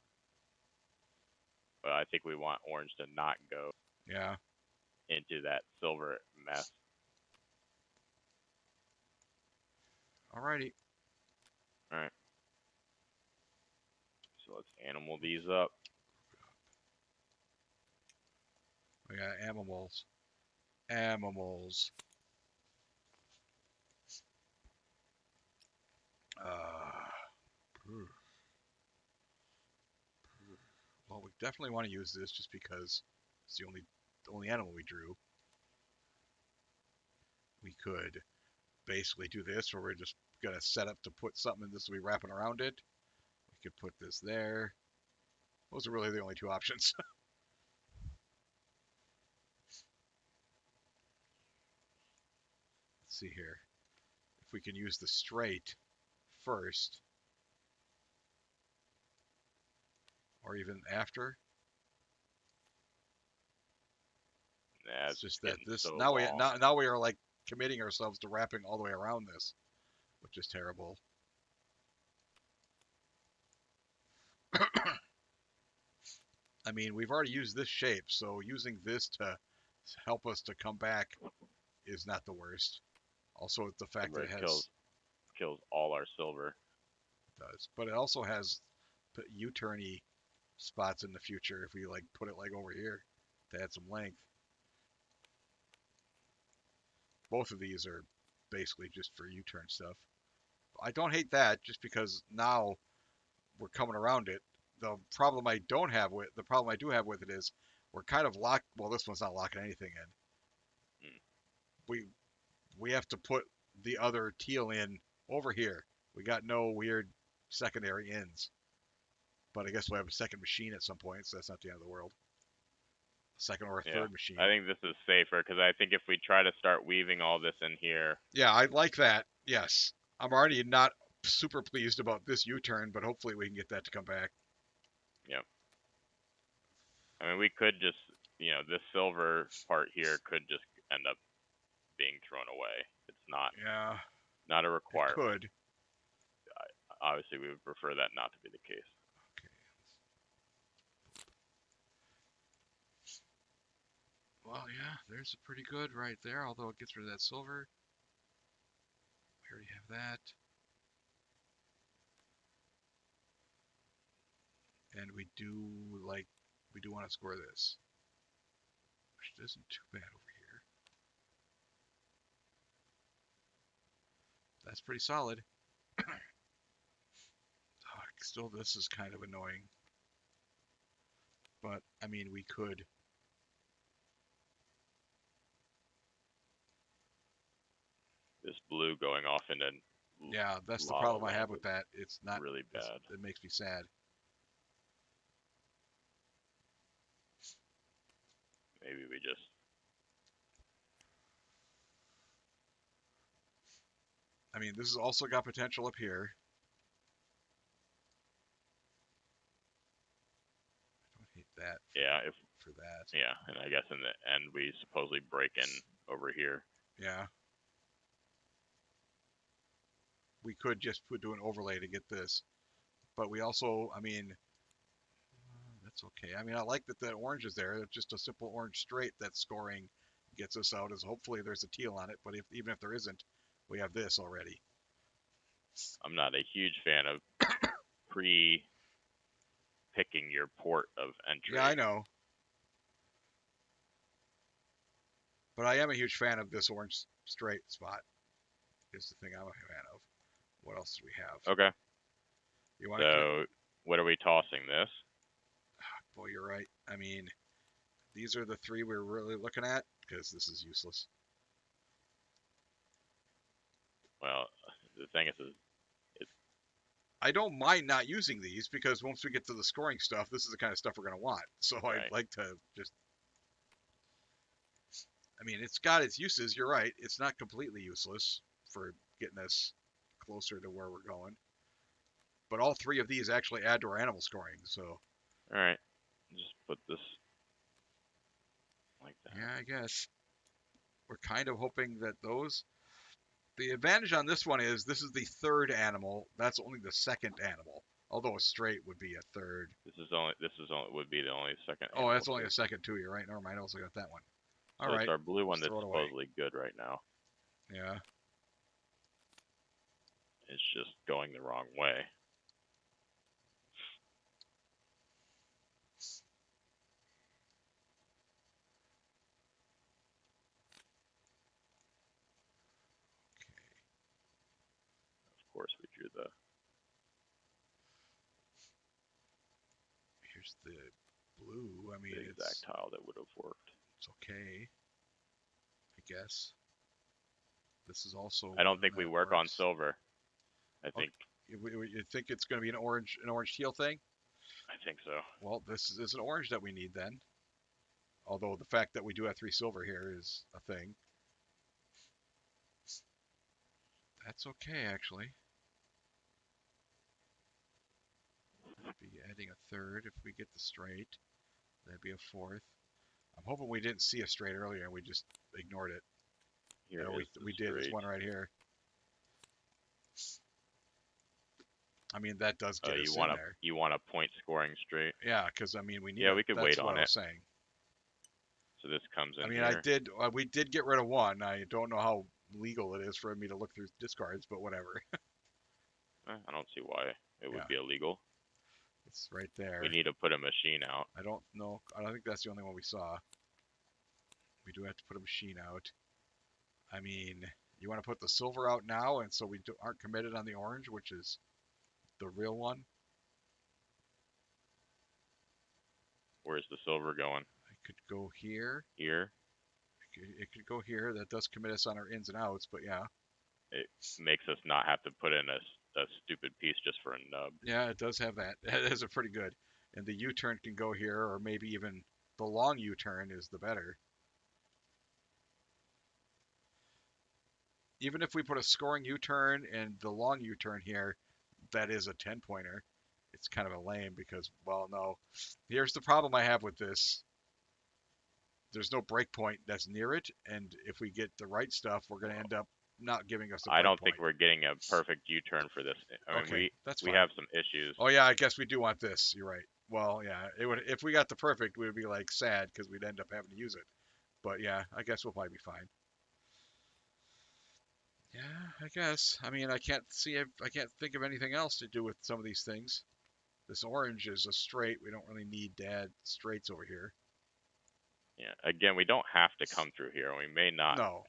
But I think we want orange to not go Yeah. into that silver mess. Alrighty. All right. So let's animal these up. We got animals. Animals. Uh, well, we definitely want to use this just because it's the only animal we drew. We could basically do this where we're just gonna set up to put something in this will be wrapping around it. We could put this there. Those are really the only 2 options. Let's see here. If we can use the straight first, or even after. Nah, It's just that getting this so now long. now we are like committing ourselves to wrapping all the way around this, which is terrible. I mean, we've already used this shape, so using this to help us to come back is not the worst. Also, the fact that But it it has kills all our silver. does, but it also has U-turny spots in the future if we like put it like over here to add some length. Both of these are basically just for U-turn stuff. I don't hate that just because now we're coming around it. The problem I do have with it is we're kind of locked. Well, this one's not locking anything in. Mm. We have to put the other teal in over here. We got no weird secondary ins. But I guess we'll have a second machine at some point, so that's not the end of the world. Second or a Yeah, third machine. I think this is safer because I think if we try to start weaving all this in here, Yeah, I like that. Yes. I'm already not super pleased about this U-turn, but hopefully we can get that to come back. yeah. I mean, we could just, this silver part here could just end up being thrown away. It's Yeah, not a it requirement. could. Obviously, we would prefer that not to be the case. Okay. Well, yeah, there's a pretty good right there, although it gets rid of that silver. We already have that. And we do want to score this. Which isn't too bad over here. That's pretty solid. Still, this is kind of annoying. But, I mean, we could. This blue going off into Yeah, that's the lava problem I land have with that. It's not really bad. It makes me sad. Maybe we just I mean, this has also got potential up here. I don't hate that for that. Yeah, and I guess in the end we supposedly break in over here. Yeah. We could just do an overlay to get this. But we also, I mean, that's okay. I mean, I like that the orange is there. It's just a simple orange straight that scoring gets us out. Is hopefully there's a teal on it, but even if there isn't, we have this already. I'm not a huge fan of pre-picking your port of entry. Yeah, I know. But I am a huge fan of this orange straight spot. Is the thing I'm a fan of. What else do we have? Okay. You want to? So, what are we tossing this? Boy, you're right. I mean, these are the three we're really looking at because this is useless. Well, the thing is, I don't mind not using these because once we get to the scoring stuff, this is the kind of stuff we're going to want. So Right. I'd like to just. I mean, it's got its uses. You're right. It's not completely useless for getting us closer to where we're going. But all three of these actually add to our animal scoring. So all right, just put this like that. yeah, I guess we're kind of hoping that those. The advantage on this one is this is the third animal. That's only the second animal. Although a straight would be a third. This is only would be the only second. Oh, that's only too. a second too. You're right. Never mind. I also got that one. All So right. it's our blue one Let's that's throw it away. supposedly good right now. Yeah. It's just going the wrong way. Of course, we drew the. Here's the blue. I mean, The exact tile that would have worked. It's okay. I guess. This is also. I don't think we work on silver. I think. You think it's going to be an orange teal thing? I think so. Well, this is an orange that we need then. Although the fact that we do have 3 silver here is a thing. That's okay, actually. That'd be adding a third if we get the straight. That'd be a fourth. I'm hoping we didn't see a straight earlier and we just ignored it. Here we did. This one right here. I mean, that does get us in there. You want a point scoring straight? Yeah, because I mean, we need. Yeah, we could that's wait what on I it. was saying. So this comes in. I mean, here. we did get rid of one. I don't know how legal it is for me to look through discards, but whatever. I don't see why it would be illegal. It's right there. We need to put a machine out. I don't know. I don't think that's the only one we saw. We do have to put a machine out. I mean, you want to put the silver out now, and so we aren't committed on the orange, which is the real one. Where's the silver going? It could go here. Here. It could go here. That does commit us on our ins and outs, but yeah. It makes us not have to put in a stupid piece just for a nub. Yeah, it does have that. That is a pretty good. And the U-turn can go here, or maybe even the long U-turn is the better. Even if we put a scoring U-turn and the long U-turn here, that is a 10-pointer. It's kind of a lame because, well, no. Here's the problem I have with this. There's no breakpoint that's near it, and if we get the right stuff, we're going to end up not giving us a breakpoint. I don't think we're getting a perfect U-turn for this. I mean, we have some issues. Oh yeah, I guess we do want this. You're right. Well, yeah, it would if we got the perfect, we would be like sad because we'd end up having to use it. But yeah, I guess we'll probably be fine. Yeah, I guess. I mean, I can't think of anything else to do with some of these things. This orange is a straight. We don't really need to add straights over here. Yeah. Again, we don't have to come through here. We may not. No,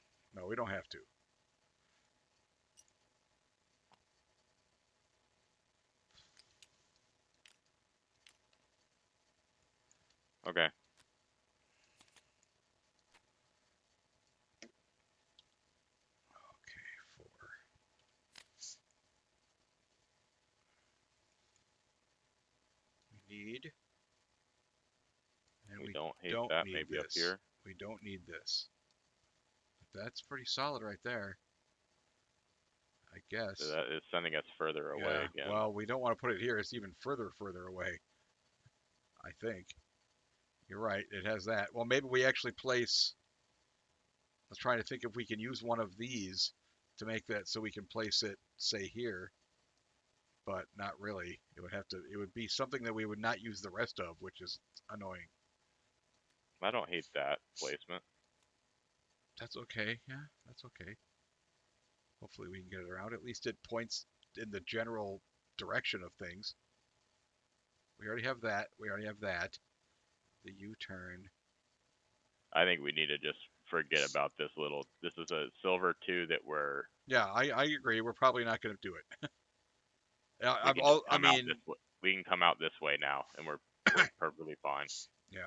we don't have to. Okay. Need. And we don't hate don't that. need Maybe this. up here. We don't need this. But that's pretty solid right there. I guess. So that is sending us further away again. Well, we don't want to put it here. It's even further away. I think. You're right. It has that. Well, maybe we actually place. I was trying to think if we can use one of these to make that so we can place it, say, here. But not really. It would be something that we would not use the rest of, which is annoying. I don't hate that placement. That's okay. Yeah, that's okay. Hopefully we can get it around. At least it points in the general direction of things. We already have that. The U-turn. I think we need to just forget about this little. This is a silver 2 that Yeah, I agree. We're probably not going to do it. we can just I come out mean, this way. We can come out this way now, and we're perfectly fine. yeah.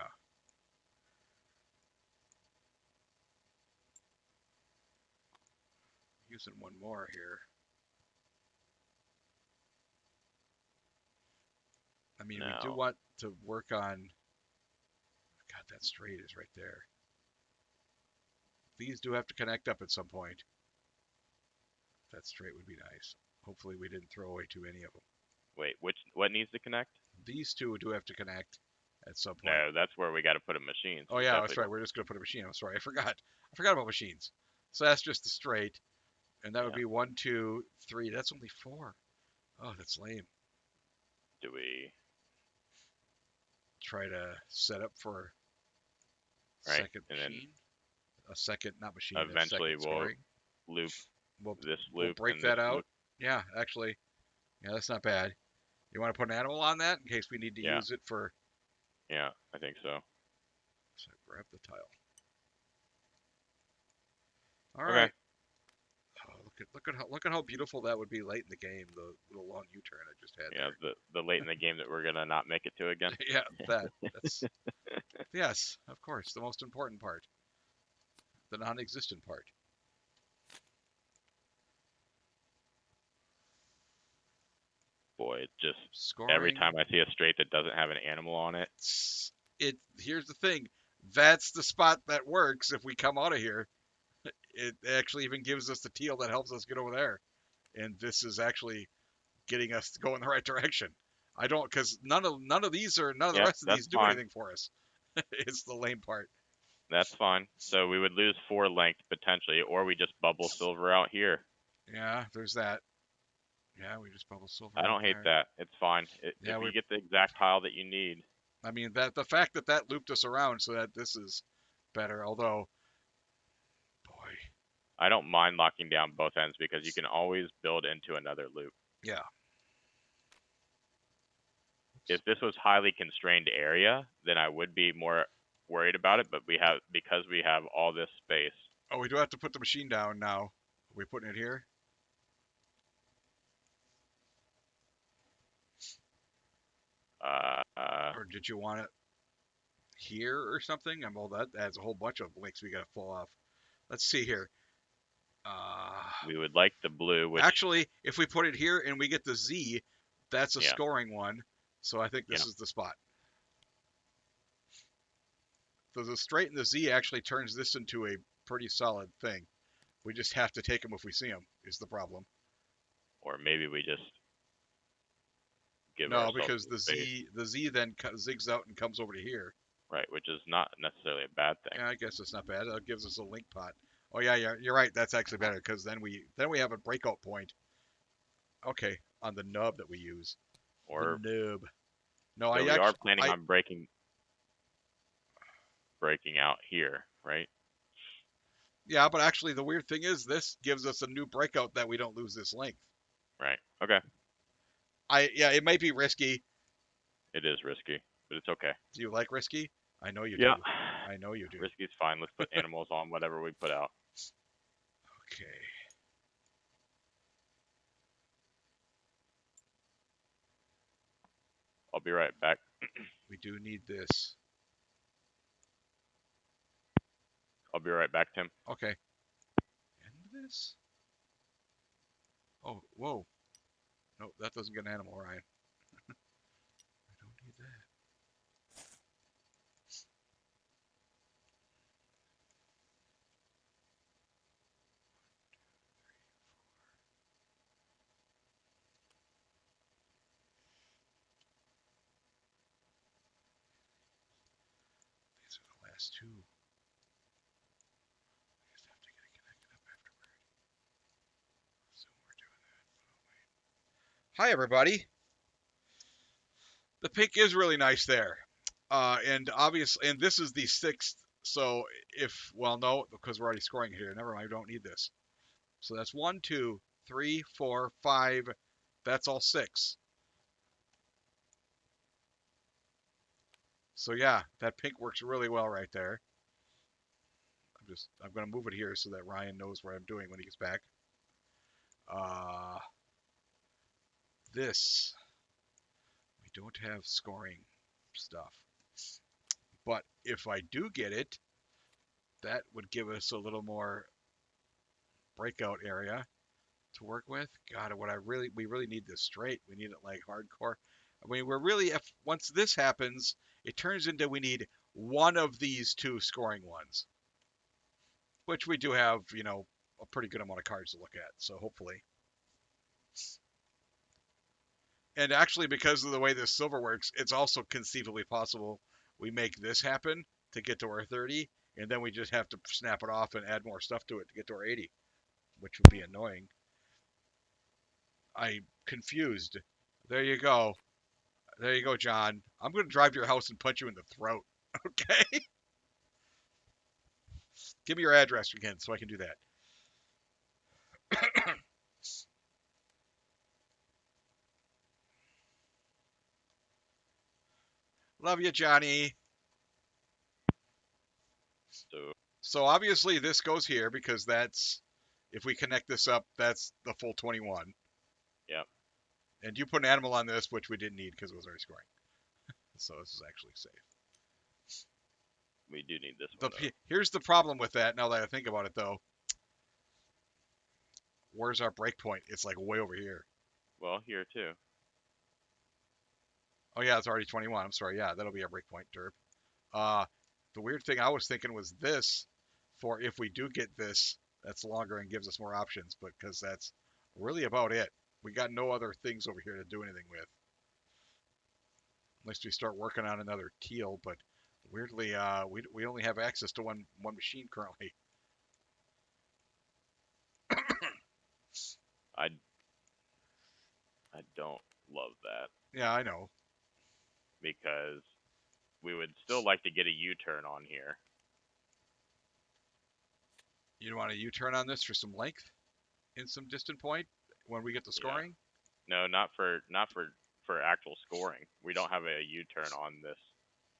Using one more here. I mean, we do Now want to work on. God, that straight is right there. These do have to connect up at some point. That straight would be nice. Hopefully, we didn't throw away too many of them. wait, what needs to connect? These two do have to connect at some point. No, that's where we got to put a machine. Oh yeah, that's right. We're just gonna put a machine. I'm sorry, I forgot. I forgot about machines. So that's just the straight, and that would Yeah. be 1, 2, 3. That's only 4. Oh, that's lame. Do we? Try to set up for Right, second and then machine. A second, not machine. eventually a second we'll scoring. loop We'll this we'll loop break and that this out. loop. Yeah, actually, yeah, that's not bad. You want to put an animal on that in case we need to Yeah. use it for. Yeah, I think so. So grab the tile. All Okay. right. Oh, look at how beautiful that would be late in the game. The little long U-turn I just had Yeah, there. the late in the game that we're gonna not make it to again. Yeah, that's yes, of course, the most important part, the non-existent part. Boy, it just every Scoring. time I see a straight that doesn't have an animal on it, It here's the thing. That's the spot that works if we come out of here. It actually even gives us the teal that helps us get over there. And this is actually getting us to go in the right direction. I don't because none of the yeah, rest of that's these do fine. anything for us. It's the lame part. That's fine. So we would lose 4 length potentially, or we just bubble silver out here. Yeah, there's that. Yeah, we just bubble silver. I don't hate that. It's fine. Yeah, If you get the exact tile that you need, I mean that the fact that looped us around so that this is better. Although, boy, I don't mind locking down both ends because you can always build into another loop. yeah. If this was highly constrained area, then I would be more worried about it. But because we have all this space. Oh, we do have to put the machine down now. Are we putting it here? Or did you want it here or something? I'm all that adds a whole bunch of links we gotta pull off. Let's see here. We would like the blue, which Actually, if we put it here and we get the Z, that's a yeah, scoring one. So I think this yeah. is the spot. So the straight and the Z actually turns this into a pretty solid thing. We just have to take them if we see them. Is the problem? Or maybe we just give No, ourselves because some space. the Z then zigs out and comes over to here. Right, which is not necessarily a bad thing. Yeah, I guess it's not bad. That gives us a link pot. Oh yeah, you're right. That's actually better because then we have a breakout point. Okay, on the nub that we use. Or The nub. No, so I we actually are planning on breaking out here, right? yeah, but actually the weird thing is this gives us a new breakout that we don't lose this length. Right. Okay. Yeah, it might be risky. It is risky, but it's okay. Do you like risky? I know you Yeah. do. I know you do. Risky's fine. Let's put animals on whatever we put out. Okay. I'll be right back. We do need this. I'll be right back, Tim. Okay. End this? Oh, whoa. No, that doesn't get an animal, Ryan. I don't need that. These are the last two. I just have to get it connected up afterward. So we're doing that. Hi, everybody. The pink is really nice there. And obviously, and this is the 6th. So if, well, no, because we're already scoring here. Never mind, we don't need this. So that's 1, 2, 3, 4, 5. That's all 6. So yeah, that pink works really well right there. I'm going to move it here so that Ryan knows what I'm doing when he gets back. This, we don't have scoring stuff. But if I do get it, that would give us a little more breakout area to work with. God, we really need this straight. We need it like hardcore. I mean, we're really, if once this happens, it turns into we need one of these two scoring ones, which we do have, a pretty good amount of cards to look at. So hopefully. And actually, because of the way this silver works, it's also conceivably possible we make this happen to get to our 30, and then we just have to snap it off and add more stuff to it to get to our 80, which would be annoying. I'm confused. There you go. There you go, John. I'm going to drive to your house and punch you in the throat. Okay? Give me your address again so I can do that. Love you, Johnny. So obviously this goes here because that's, if we connect this up, that's the full 21. Yep. And you put an animal on this, which we didn't need because it was already scoring. So this is actually safe. We do need this one. Here's the problem with that, now that I think about it, though. Where's our breakpoint? It's like way over here. Well, here too. Oh, yeah, it's already 21. I'm sorry. Yeah, that'll be our breakpoint, derp. The weird thing I was thinking was this, for if we do get this, that's longer and gives us more options, but because that's really about it. We got no other things over here to do anything with. Unless we start working on another teal, but weirdly, we only have access to one machine currently. I don't love that. Yeah, I know. Because we would still like to get a U-turn on here. You want a U-turn on this for some length in some distant point when we get the scoring? Yeah. No, not for actual scoring. We don't have a U-turn on this.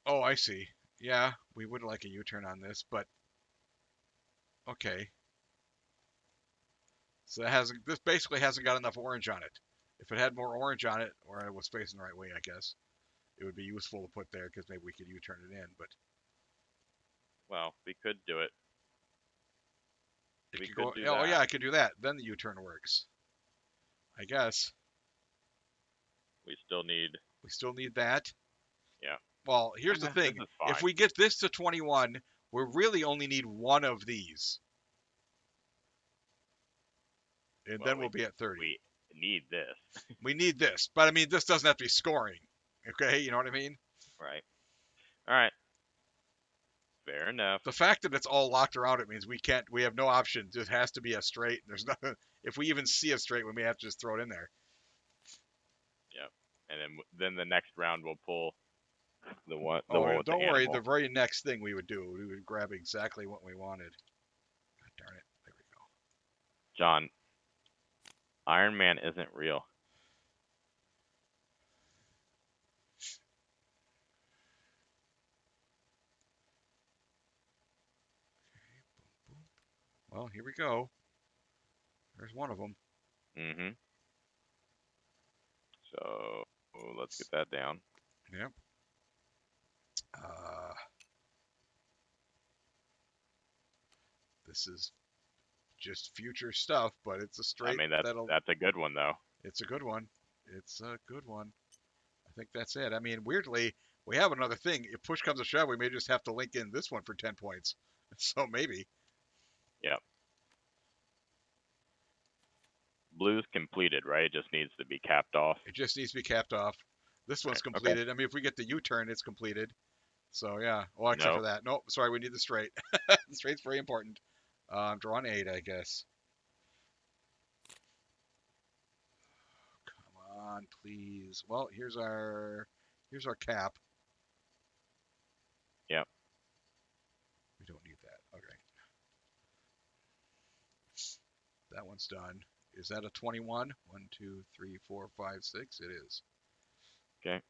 Oh, I see. Yeah, we would like a U-turn on this, but okay. So this basically hasn't got enough orange on it. If it had more orange on it, or it was facing the right way, I guess, it would be useful to put there because maybe we could U-turn it in. But well, we could do it. We could do that. Oh yeah, I could do that. Then the U-turn works. I guess. We still need that. Yeah. Well, here's the thing. If we get this to 21, we really only need one of these. And then we'll be at 30. We need this. We need this. But I mean, this doesn't have to be scoring. Okay? You know what I mean? Right. All right. Fair enough. The fact that it's all locked around it means we have no option. It has to be a straight. There's nothing. If we even see a straight, we may have to just throw it in there. Yep. And then the next round we'll pull the one. Don't worry. The very next thing we would do, we would grab exactly what we wanted. God darn it. There we go. John, Iron Man isn't real. Well, here we go. There's one of them. Mm-hmm. So let's get that down. Yep. This is just future stuff, but it's a straight. I mean, that's a good one, though. It's a good one. It's a good one. I think that's it. I mean, weirdly, we have another thing. If push comes to shove, we may just have to link in this one for 10 points. So maybe. Yep. Blue's completed, right? It just needs to be capped off. It just needs to be capped off. This one's completed. Okay. I mean, if we get the U-turn, it's completed. So, yeah. Well, except for that. Nope. Sorry, we need the straight. The straight's very important. I'm drawing 8, I guess. Come on, please. Well, here's our cap. Yep. We don't need that. Okay. That one's done. Is that a 21? 1, 2, 3, 4, 5, 6? It is. Okay.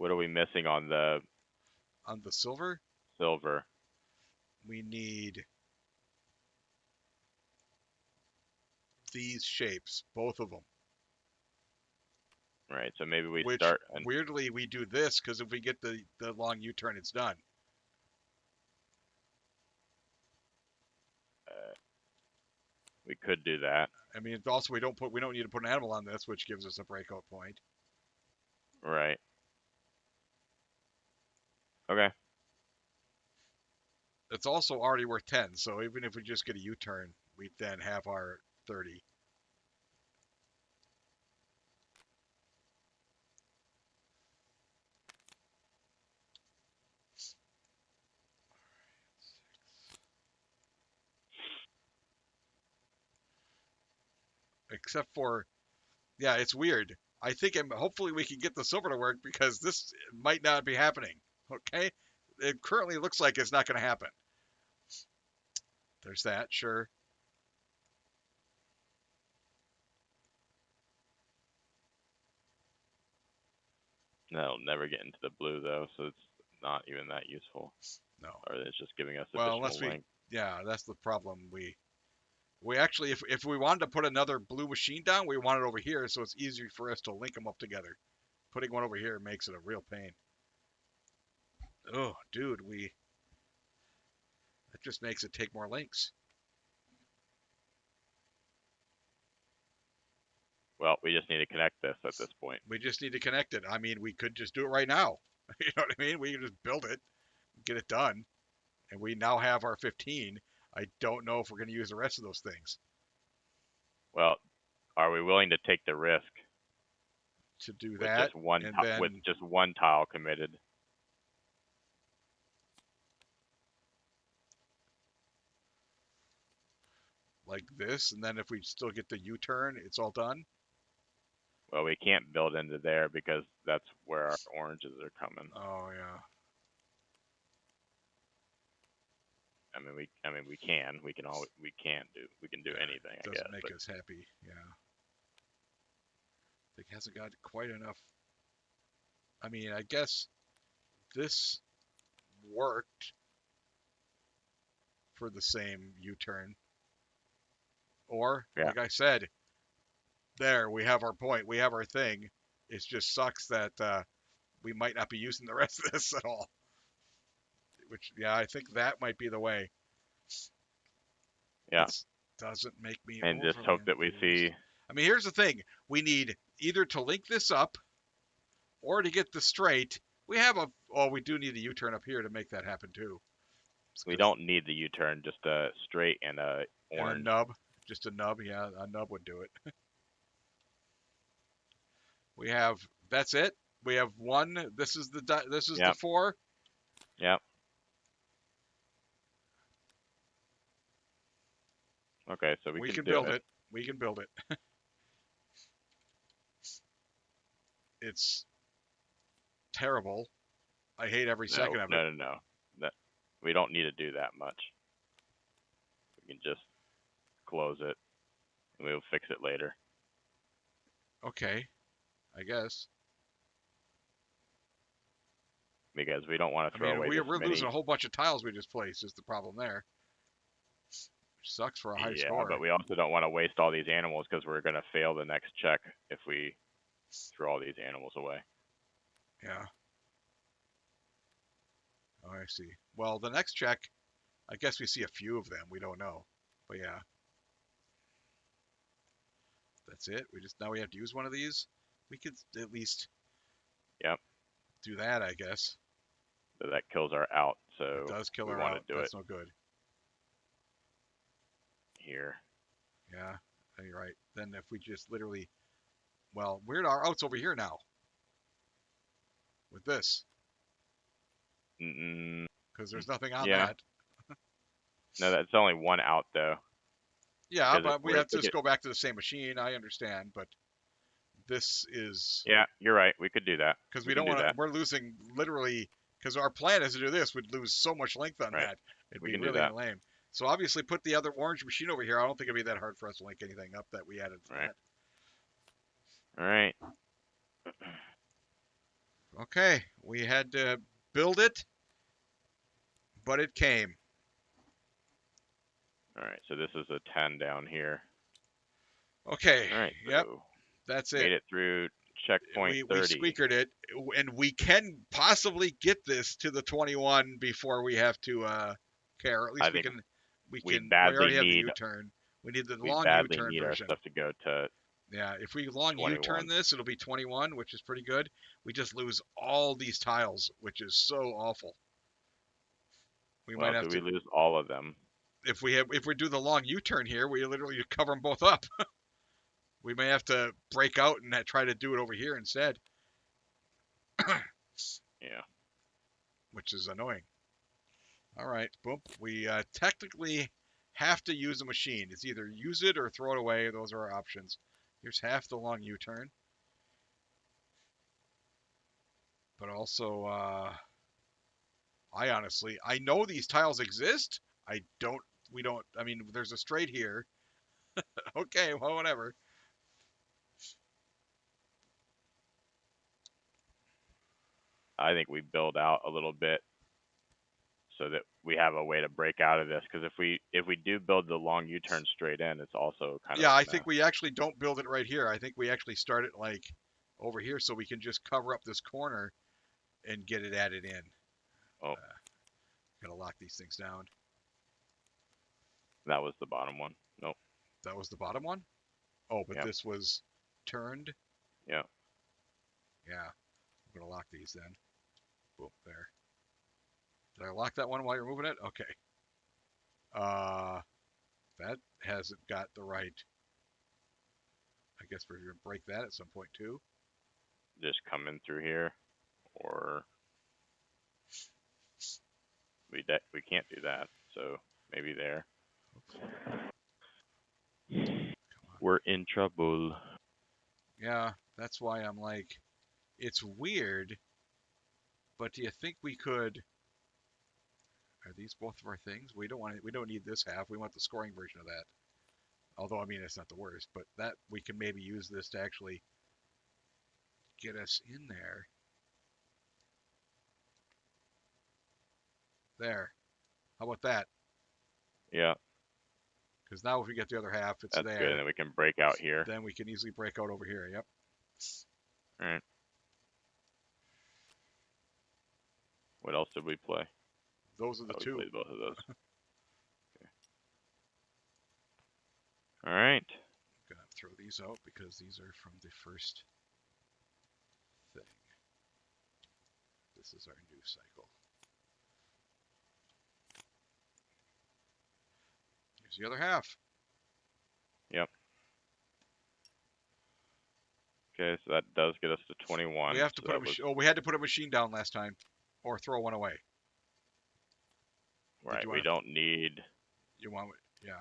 What are we missing on the On the silver, silver? we need these shapes, both of them. Right. So maybe we Which start. And weirdly we do this because if we get the long U-turn, it's done. we could do that. I mean, also we don't need to put an animal on this, which gives us a breakout point. Right. Okay. It's also already worth 10, so even if we just get a U-turn, we then have our 30. Except for, yeah, it's weird. I think hopefully we can get the silver to work because this might not be happening. Okay, it currently looks like it's not going to happen. There's that, sure. That'll never get into the blue though, so it's not even that useful. No. Or it's just giving us Well, additional unless we, length. yeah, that's the problem. We actually, if we wanted to put another blue machine down, we want it over here, so it's easier for us to link them up together. Putting one over here makes it a real pain. Oh, dude, that just makes it take more links. Well, we just need to connect this at this point. We just need to connect it. I mean, we could just do it right now. You know what I mean? We can just build it, get it done, and we now have our 15. I don't know if we're going to use the rest of those things Well, are we willing to take the risk to do with that. just one And with then, just one tile committed? like this, and then if we still get the U-turn, it's all done. Well, we can't build into there because that's where our oranges are coming. Oh yeah. I mean, we can do Yeah, anything, I doesn't guess. make But us happy. Yeah. It hasn't got quite enough. I mean, I guess this worked for the same U-turn. Or, yeah, like I said, there we have our point. We have our thing. It just sucks that we might not be using the rest of this at all. Which, yeah, I think that might be the way. yeah, This doesn't make me and just overly hope that we enthused. see. I mean, here's the thing: we need either to link this up or to get this straight. We have a. Oh, we do need a U-turn up here to make that happen too. We don't need the U-turn, just a straight and a And a orange. nub, just a nub. Yeah, a nub would do it. We have. That's it. We have one. This is the. This is the Yep, 4. yep. Okay, so we can do build it. it. We can build it. It's terrible. I hate every No, second of it. no, no, no. That we don't need to do that much. We can just close it, and we'll fix it later. Okay, I guess. Because we don't want to I throw mean, away we're this losing many. a whole bunch of tiles we just placed. Is the problem there? Which sucks for a high Yeah, score. but we also don't want to waste all these animals because we're gonna fail the next check if we throw all these animals away. Yeah. Oh, I see. Well, the next check, I guess we see a few of them. We don't know, but yeah. That's it. Now we have to use one of these. We could at least Yep. do that, I guess. So that kills our out. So It does kill we her want out. to do That's it no good. here. Yeah, you're right. Then if we just literally, well, weird, our out's over here now with this Mm, because there's nothing on yeah. that. No, that's only one out though. Yeah, Because but we have to just go back to the same machine. I understand, but this is Yeah, you're right. We could do that. because We we can don't do want to. that. We're losing literally because our plan is to do this. We'd lose so much length on Right. that. It'd We be can do really that. lame. So obviously, put the other orange machine over here. I don't think it'd be that hard for us to link anything up that we added to Right. that. All right. Okay. We had to build it, but it came. All right, so this is a 10 down here. Okay. All right, Yep. so That's made it. it through checkpoint We 30. squeakered it, and we can possibly get this to the 21 before we have to care. At least I think we we can. We badly already have the need U-turn. We need the we long badly U-turn need our version. stuff to go to Yeah, if we long 21. U-turn this, it'll be 21, which is pretty good. We just lose all these tiles, which is so awful. We Well, might have do we to, lose all of them? if we do the long U-turn here, we literally cover them both up. We may have to break out and try to do it over here instead, Yeah. which is annoying. All right, boom. We technically have to use a machine. It's either use it or throw it away. Those are our options. Here's half the long U-turn. But also, I know these tiles exist. I mean, there's a straight here. Okay, well, whatever. I think we build out a little bit so that we have a way to break out of this. Because if we do build the long U-turn straight in, it's also kind of Yeah, a I mess. think we actually don't build it right here. I think we actually start it like over here so we can just cover up this corner and get it added in. Oh, Gotta lock these things down. that was the bottom one. Nope. That was the bottom one? Oh, but Yep. this was turned? Yeah. Yeah. I'm gonna lock these then. Boom, there. Did I lock that one while you're moving it? Okay. That hasn't got the right. I guess we're gonna break that at some point too. Just come in through here, or we can't do that. So maybe there. We're in trouble. Yeah, that's why I'm like, it's weird. But do you think we could? Are these both of our things? We don't want. We don't need this half. We want the scoring version of that. Although I mean, it's not the worst. But that we can maybe use this to actually get us in there. There. How about that? Yeah, Because now if we get the other half, it's that's there. good. And then we can break out here. Then we can easily break out over here. Yep. All right. What else did we play? Those are the We two. played both of those. Okay. All right. I'm gonna throw these out because these are from the first thing. This is our new cycle. Here's the other half. Yep. Okay, so that does get us to 21. We have to so put we had to put a machine down last time, or throw one away. Right. We don't need. You want? Yeah.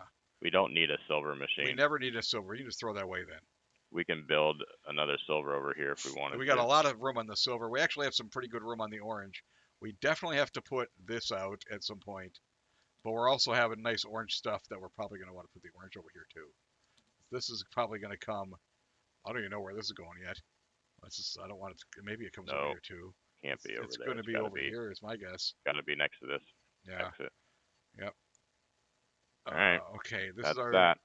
We don't need a silver We machine. never need a silver. You can just throw that away then. We can build another silver over here if we wanted. We got a lot of room on the silver. We actually have some pretty good room on the orange. We definitely have to put this out at some point, but we're also having nice orange stuff that we're probably going to want to put the orange over here too. This is probably going to come. I don't even know where this is going yet. I don't want it to. Maybe it comes over here too. Can't be over It's there. going to be over here, is my guess. Got to be next to this Yeah. exit. Yep. All right. Okay. That's that.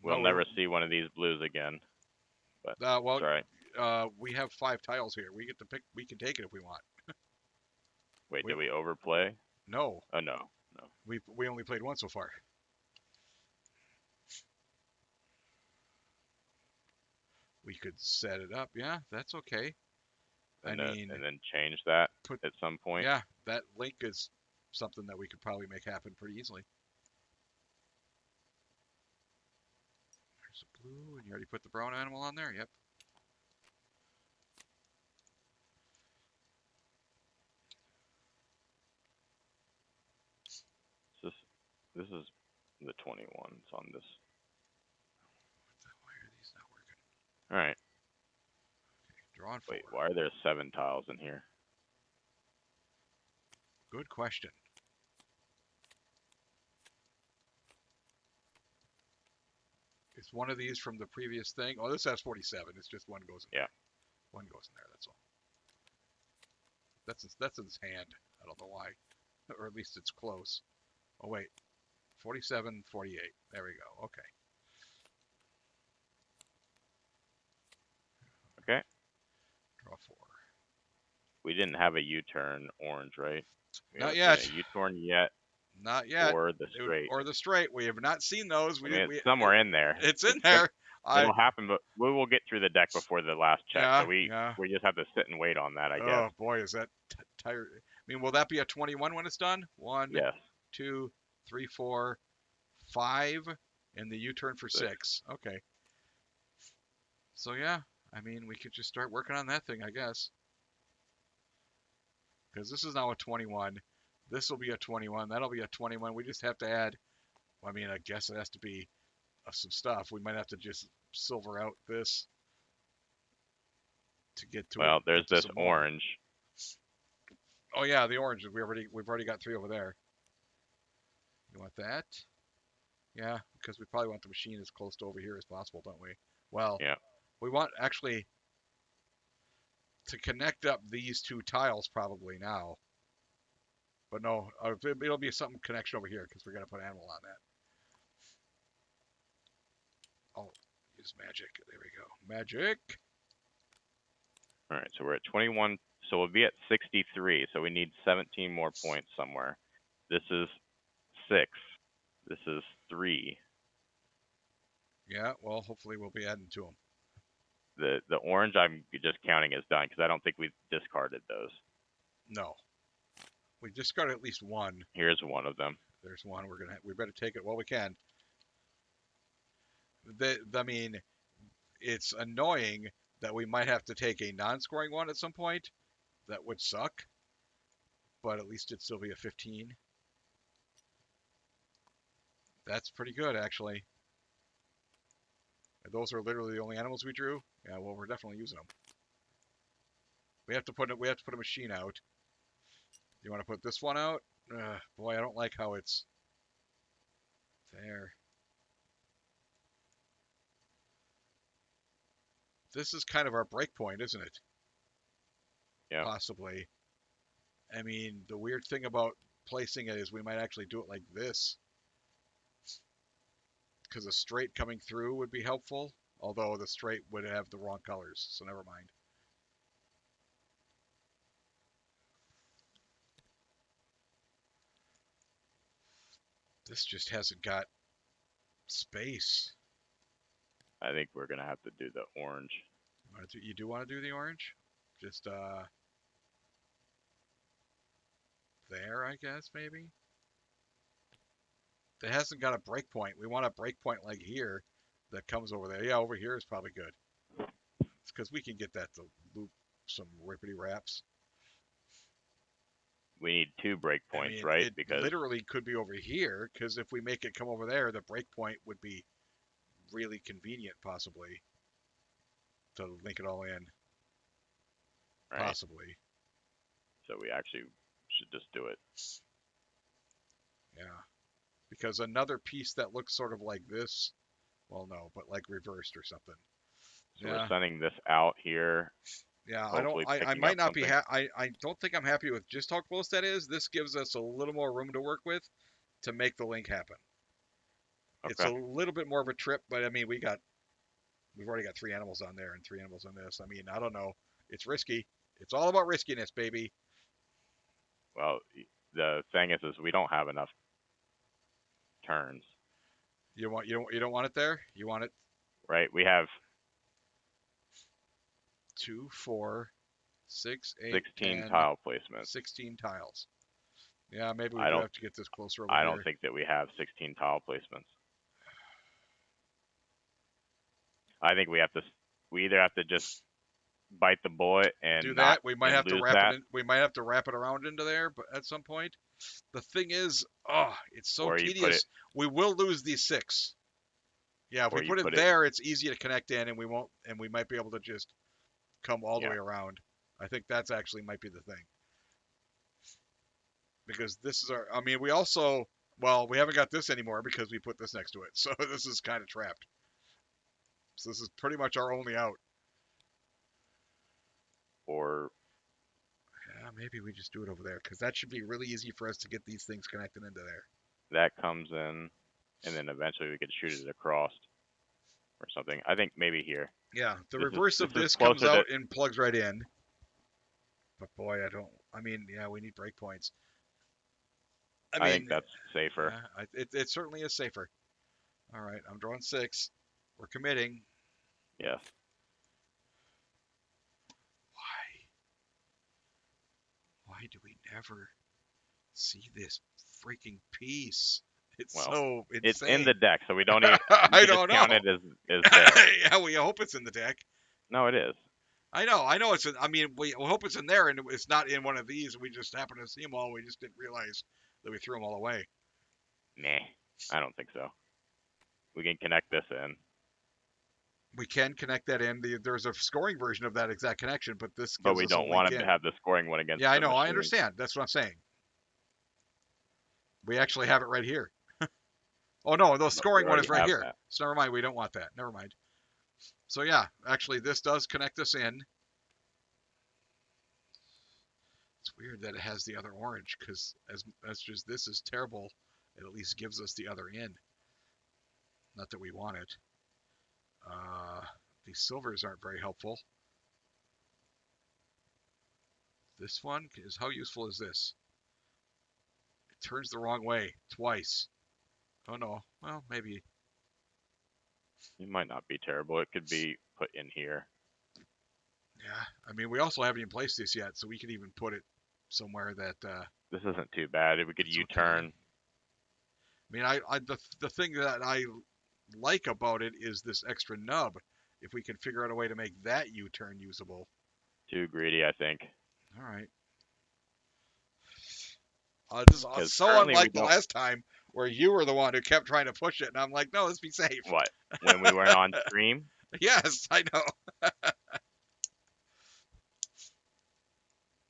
We'll no, never see one of these blues again. But well, that's right. we have 5 tiles here. We get to pick. We can take it if we want. Wait, did we overplay? No. Oh no. We only played one so far. We could set it up. Yeah, that's okay. And I mean, and then change that at some point. Yeah, that link is something that we could probably make happen pretty easily. There's a blue, and you already put the brown animal on there? Yep. This is the 21s on this. Why are these not working? All right. Okay, draw on 4. Wait, why are there 7 tiles in here? Good question. It's one of these from the previous thing. Oh, this has 47. It's just one goes in there. One goes in there, that's all. That's in his hand. I don't know why, or at least it's close. Oh wait, 47, 48. There we go. Okay. Okay. Draw 4. We didn't have a U-turn orange, right? We Not haven't seen a yet. U-turn yet, Not yet. or the straight. Or the straight. We have not seen those. I mean, it's somewhere in there. It's in there. It'll happen, but we will get through the deck before the last check. Yeah, So we yeah. just have to sit and wait on that, I guess. Oh boy, is that tired? I mean, will that be a 21 when it's done? One, Yes. 2, 3, 4, 5, and the U-turn for 6. 6. Okay. So yeah, I mean, we could just start working on that thing, I guess. Because this is now a 21. This will be a 21. That'll be a 21. We just have to add. I mean, I guess it has to be some stuff. We might have to just silver out this to get to. Well, there's this some orange. Oh yeah, the orange. We've already got 3 over there. You want that? Yeah, because we probably want the machine as close to over here as possible, don't we? Well, Yeah. we want actually to connect up these 2 tiles probably now. But no, it'll be some connection over here because we're gonna put animal on that. Oh, use magic. There we go. Magic. All right, so we're at 21. So we'll be at 63. So we need 17 more points somewhere. This is 6. This is 3. Yeah, well, hopefully we'll be adding to them. The orange I'm just counting as done because I don't think we've discarded those. No, we discarded at least 1. Here's one of them. There's 1. We better take it while we can. I mean, it's annoying that we might have to take a non-scoring one at some point. That would suck, but at least it'd still be a 15. That's pretty good, actually. Those are literally the only animals we drew. Yeah, well, we're definitely using them. We have to put a machine out. You want to put this one out? Boy, I don't like how it's there. This is kind of our break point, isn't it? Yeah. Possibly. I mean, the weird thing about placing it is we might actually do it like this. Because a straight coming through would be helpful. Although the straight would have the wrong colors, so never mind. This just hasn't got space. I think we're gonna have to do the orange. You do want to do the orange? Just there, I guess, maybe? It hasn't got a breakpoint. We want a breakpoint like here that comes over there. Yeah, over here is probably good. It's because we can get that to loop some rippity wraps. We need 2 breakpoints, right? It because literally could be over here, because if we make it come over there, the breakpoint would be really convenient, possibly, to link it all in. right? Possibly. So we actually should just do it. Yeah. Because another piece that looks sort of like this, well, no, but like reversed or something. So we're sending this out here. Yeah, I might not be I don't think I'm happy with just how close that is. This gives us a little more room to work with to make the link happen. Okay. It's a little bit more of a trip, but I mean, we've already got 3 animals on there and 3 animals on this. I mean, I don't know. It's risky. It's all about riskiness, baby. Well, the thing is we don't have enough turns. You don't want it there? You want it? Right. We have 2, 4, 6, 8, 16 10, tile placements. 16 tiles. Yeah, maybe we have to get this closer over I here. don't think that we have 16 tile placements. I think we either have to just bite the bullet and do that. We might have to wrap it. We might have to wrap it around into there, but at some point, the thing is, it's so tedious. We will lose these 6. Yeah, if we put it there, it's easy to connect in, and we might be able to just come all the way around. I think that's actually might be the thing. Because this is I mean, we haven't got this anymore because we put this next to it. So this is kind of trapped. So this is pretty much our only out. Or Maybe we just do it over there because that should be really easy for us to get these things connected into there. That comes in, and then eventually we could shoot it across or something. I think maybe here. Yeah, the This is reverse this of is this comes closer to. out and plugs right in. But boy, I mean, yeah, we need breakpoints. I think that's safer. Yeah, it certainly is safer. All right, I'm drawing 6. We're committing. Yes. Why do we never see this freaking piece? It's Well, so insane. it's in the deck, so we don't even. I We don't just count know. it as there. Yeah, we hope it's in the deck. No, it is. I know it's in. I mean, we hope it's in there, and it's not in one of these. We just happen to see them all. We just didn't realize that we threw them all away. Nah, I don't think so. We can connect this in. We can connect that in. There's a scoring version of that exact connection, but this gives But we us don't a want link him to in. have the scoring one against. Yeah, I the know. I machine. understand. That's what I'm saying. We actually have it right here. Oh no, the scoring one is right here. That. So never mind. We don't want that. Never mind. So yeah, actually, this does connect us in. It's weird that it has the other orange because as much as this is terrible, it at least gives us the other in. Not that we want it. These silvers aren't very helpful. This one is, how useful is this? It turns the wrong way twice. Oh no. Well, maybe. It might not be terrible. It could be put in here. Yeah. I mean, we also haven't even placed this yet, so we could even put it somewhere that. This isn't too bad. We could U-turn. Okay. I mean, the thing that I like about it is this extra nub. If we can figure out a way to make that U-turn usable. Too greedy, I think. All right. This is so unlike the last time where you were the one who kept trying to push it, and I'm like, no, let's be safe. What? When we weren't on stream? Yes, I know.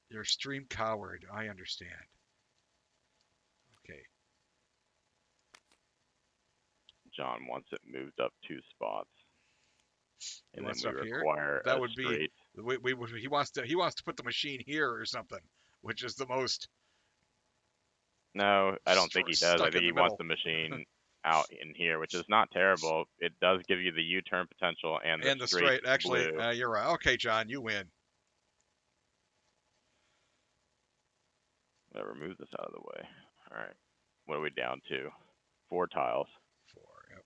You're a stream coward. I understand. Okay. John wants it moved up 2 spots. And then we Here? require That a would straight. be. He wants to put the machine here or something, which is the most. No, I don't think he does. I think he wants middle. the machine out in here, which is not terrible. It does give you the U-turn potential and the straight. Actually, blue. you're right. Okay, John, you win. Remove this out of the way. All right. What are we down to? 4 tiles. 4. Yep.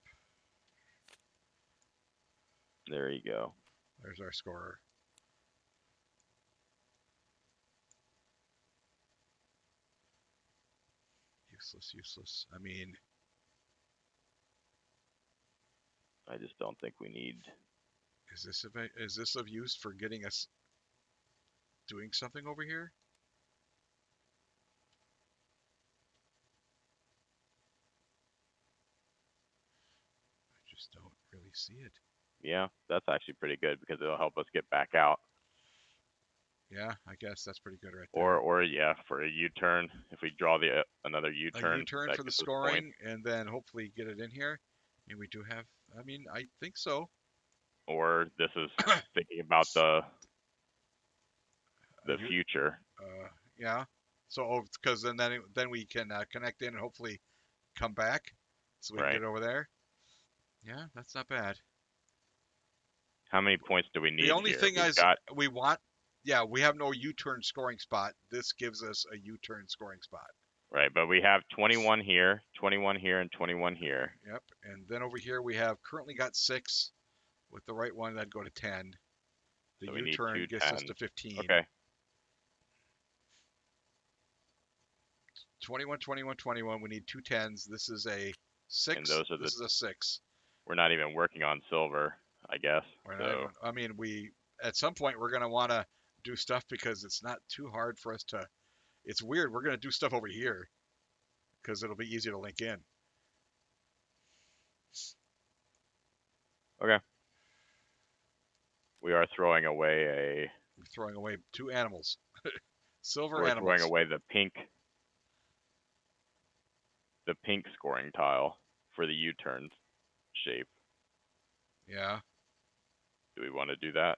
There you go. There's our scorer. Useless. I mean, I just don't think we need. Is this of use for getting us doing something over here? I just don't really see it. Yeah, that's actually pretty good because it'll help us get back out. Yeah, I guess that's pretty good right there. Or yeah, for a U-turn, if we draw another U-turn. A U-turn for the scoring, and then hopefully get it in here. And we do have. I mean, I think so. Or this is thinking about the future. Yeah. So because then we can connect in and hopefully come back, so we can get over there. Yeah, that's not bad. How many points do we need? The only here? thing we want. Yeah, we have no U-turn scoring spot. This gives us a U-turn scoring spot. Right, but we have 21 here, 21 here, and 21 here. Yep, and then over here we have currently got 6. With the right one, that'd go to 10. The so U-turn gets us to 15. Okay. 21, 21, 21. We need 2 10s. This is a 6. And those are this is a 6. We're not even working on silver, I guess. I mean, at some point we're gonna want to do stuff because it's not too hard for us to. It's weird. We're gonna do stuff over here because it'll be easier to link in. Okay. We are throwing away We're throwing away 2 animals. Silver we're animals. throwing away the pink scoring tile for the U-turn shape. Yeah. Do we want to do that?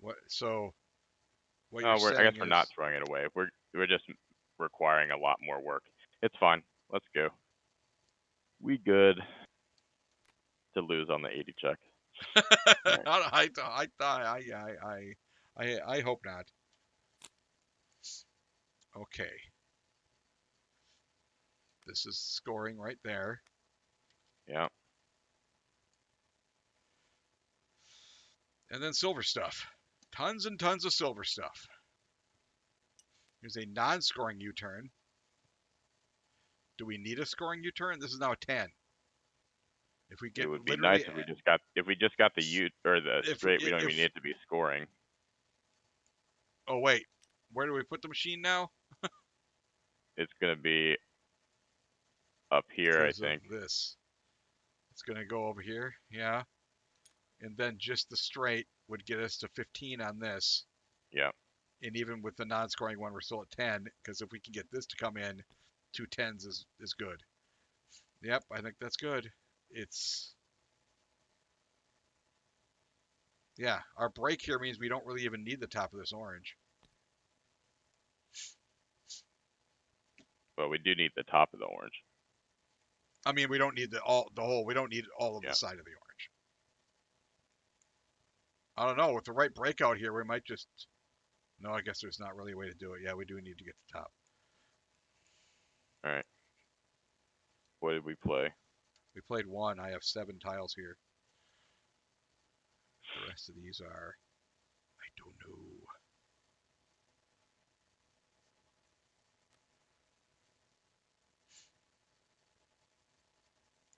What? So What No, you're I guess saying we're not is, throwing it away. We're just requiring a lot more work. It's fine. Let's go. We good to lose on the 80 check. Alright. I hope not. Okay. This is scoring right there. Yeah. And then silver stuff. Tons and tons of silver stuff. Here's a non-scoring U-turn. Do we need a scoring U-turn? This is now a 10. If we It get would be nice literally, if we just got the U or the if straight. We don't even if need it to be scoring. oh wait, where do we put the machine now? It's gonna be up here, I Because of think. this, it's gonna go over here, yeah, and then just the straight would get us to 15 on this. Yeah. And even with the non-scoring one, we're still at 10 because if we can get this to come in, 2 10s is good. Yep, I think that's good. It's yeah, our break here means we don't really even need the top of this orange. But we do need the top of the orange. I mean, we don't need the whole. We don't need all of the Yeah. side of the orange. I don't know. With the right breakout here, we might just. No, I guess there's not really a way to do it. Yeah, we do need to get the top. All right. What did we play? We played one. I have 7 tiles here. The rest of these are. I don't know.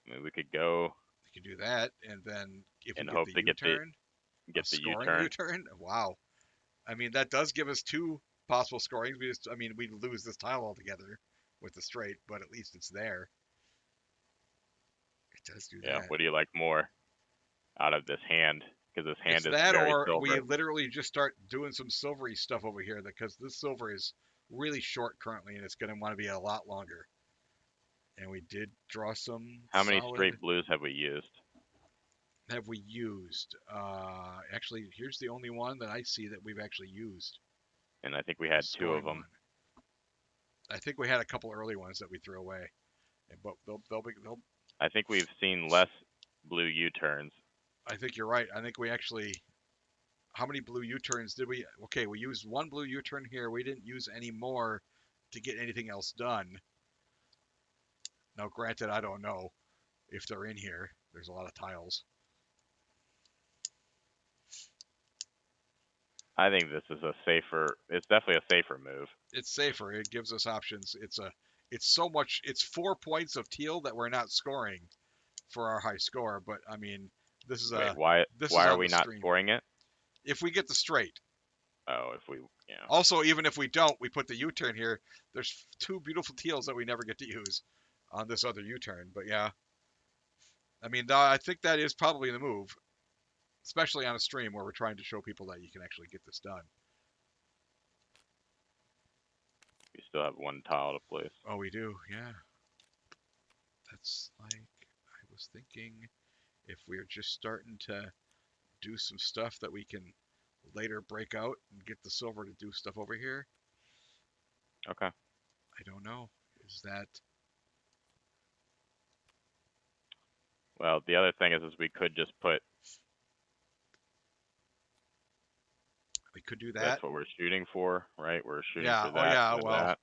I mean, we could go We can do that, and then if we and get hope the to U-turn, a get the scoring U-turn. U-turn. Wow. I mean, that does give us 2 possible scorings. We just, I mean, we lose this tile altogether with the straight, but at least it's there. It does do Yeah. that. What do you like more out of this hand? Because this hand It's is that, very or we silver. literally just start doing some silvery stuff over here because this silver is really short currently, and it's going to want to be a lot longer. And we did draw some How many solid. straight blues have we used? Have we used? Actually, here's the only one that I see that we've actually used. And I think we The had 2 of scoring them. one. I think we had a couple early ones that we threw away, but they'll. I think we've seen less blue U-turns. I think you're right. I think we actually. How many blue U-turns did we? Okay, we used 1 blue U-turn here. We didn't use any more to get anything else done. Now, granted, I don't know if they're in here. There's a lot of tiles. I think this is a safer. It's definitely a safer move. It's safer. It gives us options. It's so much. It's 4 points of teal that we're not scoring for our high score. But I mean, this is Wait, a why this is why are on we the not stream. scoring it? If we get the straight. Oh, if we yeah. Also, even if we don't, we put the U-turn here. There's 2 beautiful teals that we never get to use on this other U-turn. But yeah, I mean, I think that is probably the move, especially on a stream where we're trying to show people that you can actually get this done. We still have 1 tile to place. Oh, we do, yeah. That's like I was thinking if we're just starting to do some stuff that we can later break out and get the silver to do stuff over here. Okay. I don't know. Is that Well, the other thing is we could just put. we could do that? That's what we're shooting for, right? We're shooting Yeah. for that. Oh yeah. And Well, that.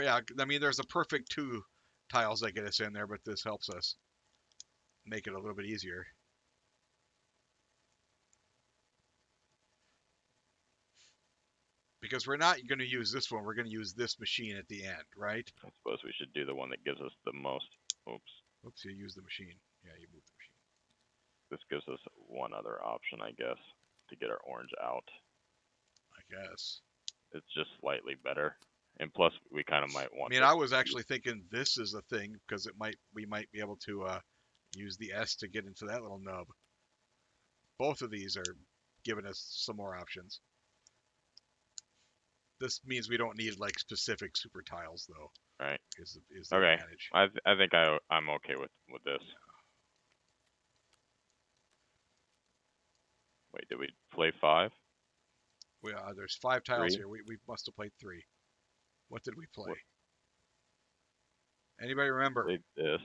yeah. I mean, there's a perfect 2 tiles that get us in there, but this helps us make it a little bit easier. Because we're not going to use this one. We're going to use this machine at the end, right? I suppose we should do the one that gives us the most. Oops. Oops, you use the machine. Yeah, you move the machine. This gives us one other option, I guess, to get our orange out. I guess. It's just slightly better. And plus, we kind of might want. I mean, I was actually thinking this is a thing because we might be able to use the S to get into that little nub. Both of these are giving us some more options. This means we don't need like specific super tiles though. Right. Is the Okay. advantage. I think I'm okay with this. Wait, did we play 5? There's 5 tiles 3. here. We must have played 3. What did we play? What- Anybody remember? Played this.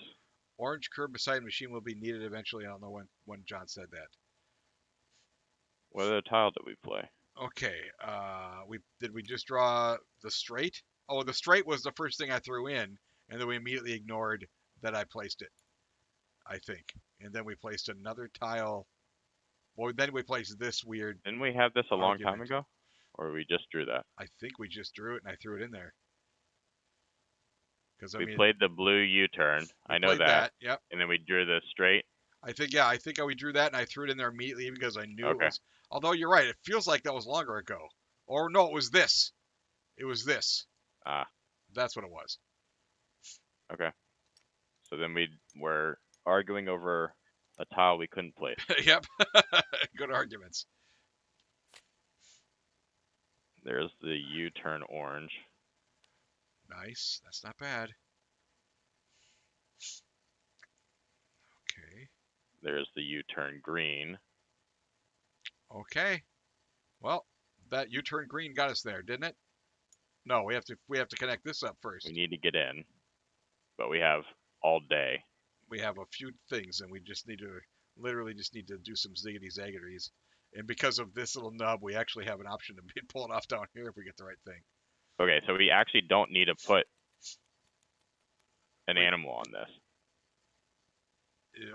Orange curb beside machine will be needed eventually. I don't know when John said that. What other tile did we play? Okay. Did we just draw the straight? Oh, the straight was the first thing I threw in, and then we immediately ignored that I placed it, I think. And then we placed another tile. Well, then we placed this weird. Didn't we have this a long time Argument. ago? Or we just drew that? I think we just drew it and I threw it in there. Because We played the blue U-turn. I know that. Yep. And then we drew the straight. I think we drew that and I threw it in there immediately because I knew Okay. it was. Although you're right, it feels like that was longer ago. Or no, it was this. It was this. Ah, That's what it was. okay. So then we were arguing over a tile we couldn't place. Yep. Good arguments. There's the U-turn orange. Nice. That's not bad. Okay. There's the U-turn green. Okay. Well, that U-turn green got us there, didn't it? No, we have to connect this up first. We need to get in, but we have all day. We have a few things, and we just need to literally just need to do some ziggity zaggaries. And because of this little nub, we actually have an option to pull it off down here if we get the right thing. Okay, so we actually don't need to put an Wait. animal on this.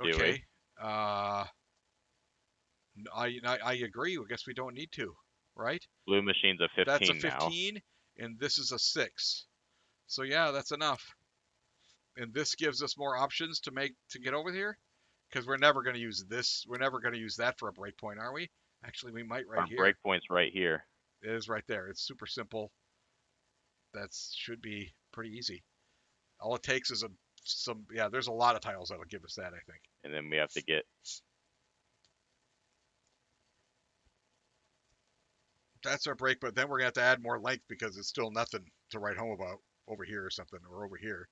Do Okay. I agree. I guess we don't need to, right? Blue machine's a 15 That's a now. 15, and this is a 6. So yeah, that's enough. And this gives us more options to get over here, because we're never going to use this. We're never going to use that for a breakpoint, are we? Actually, we might right Our here. breakpoint's right here. It is right there. It's super simple. That should be pretty easy. All it takes is there's a lot of tiles that'll give us that, I think. And then we have to get That's our break, but then we're going to have to add more length because it's still nothing to write home about over here or something, or over here.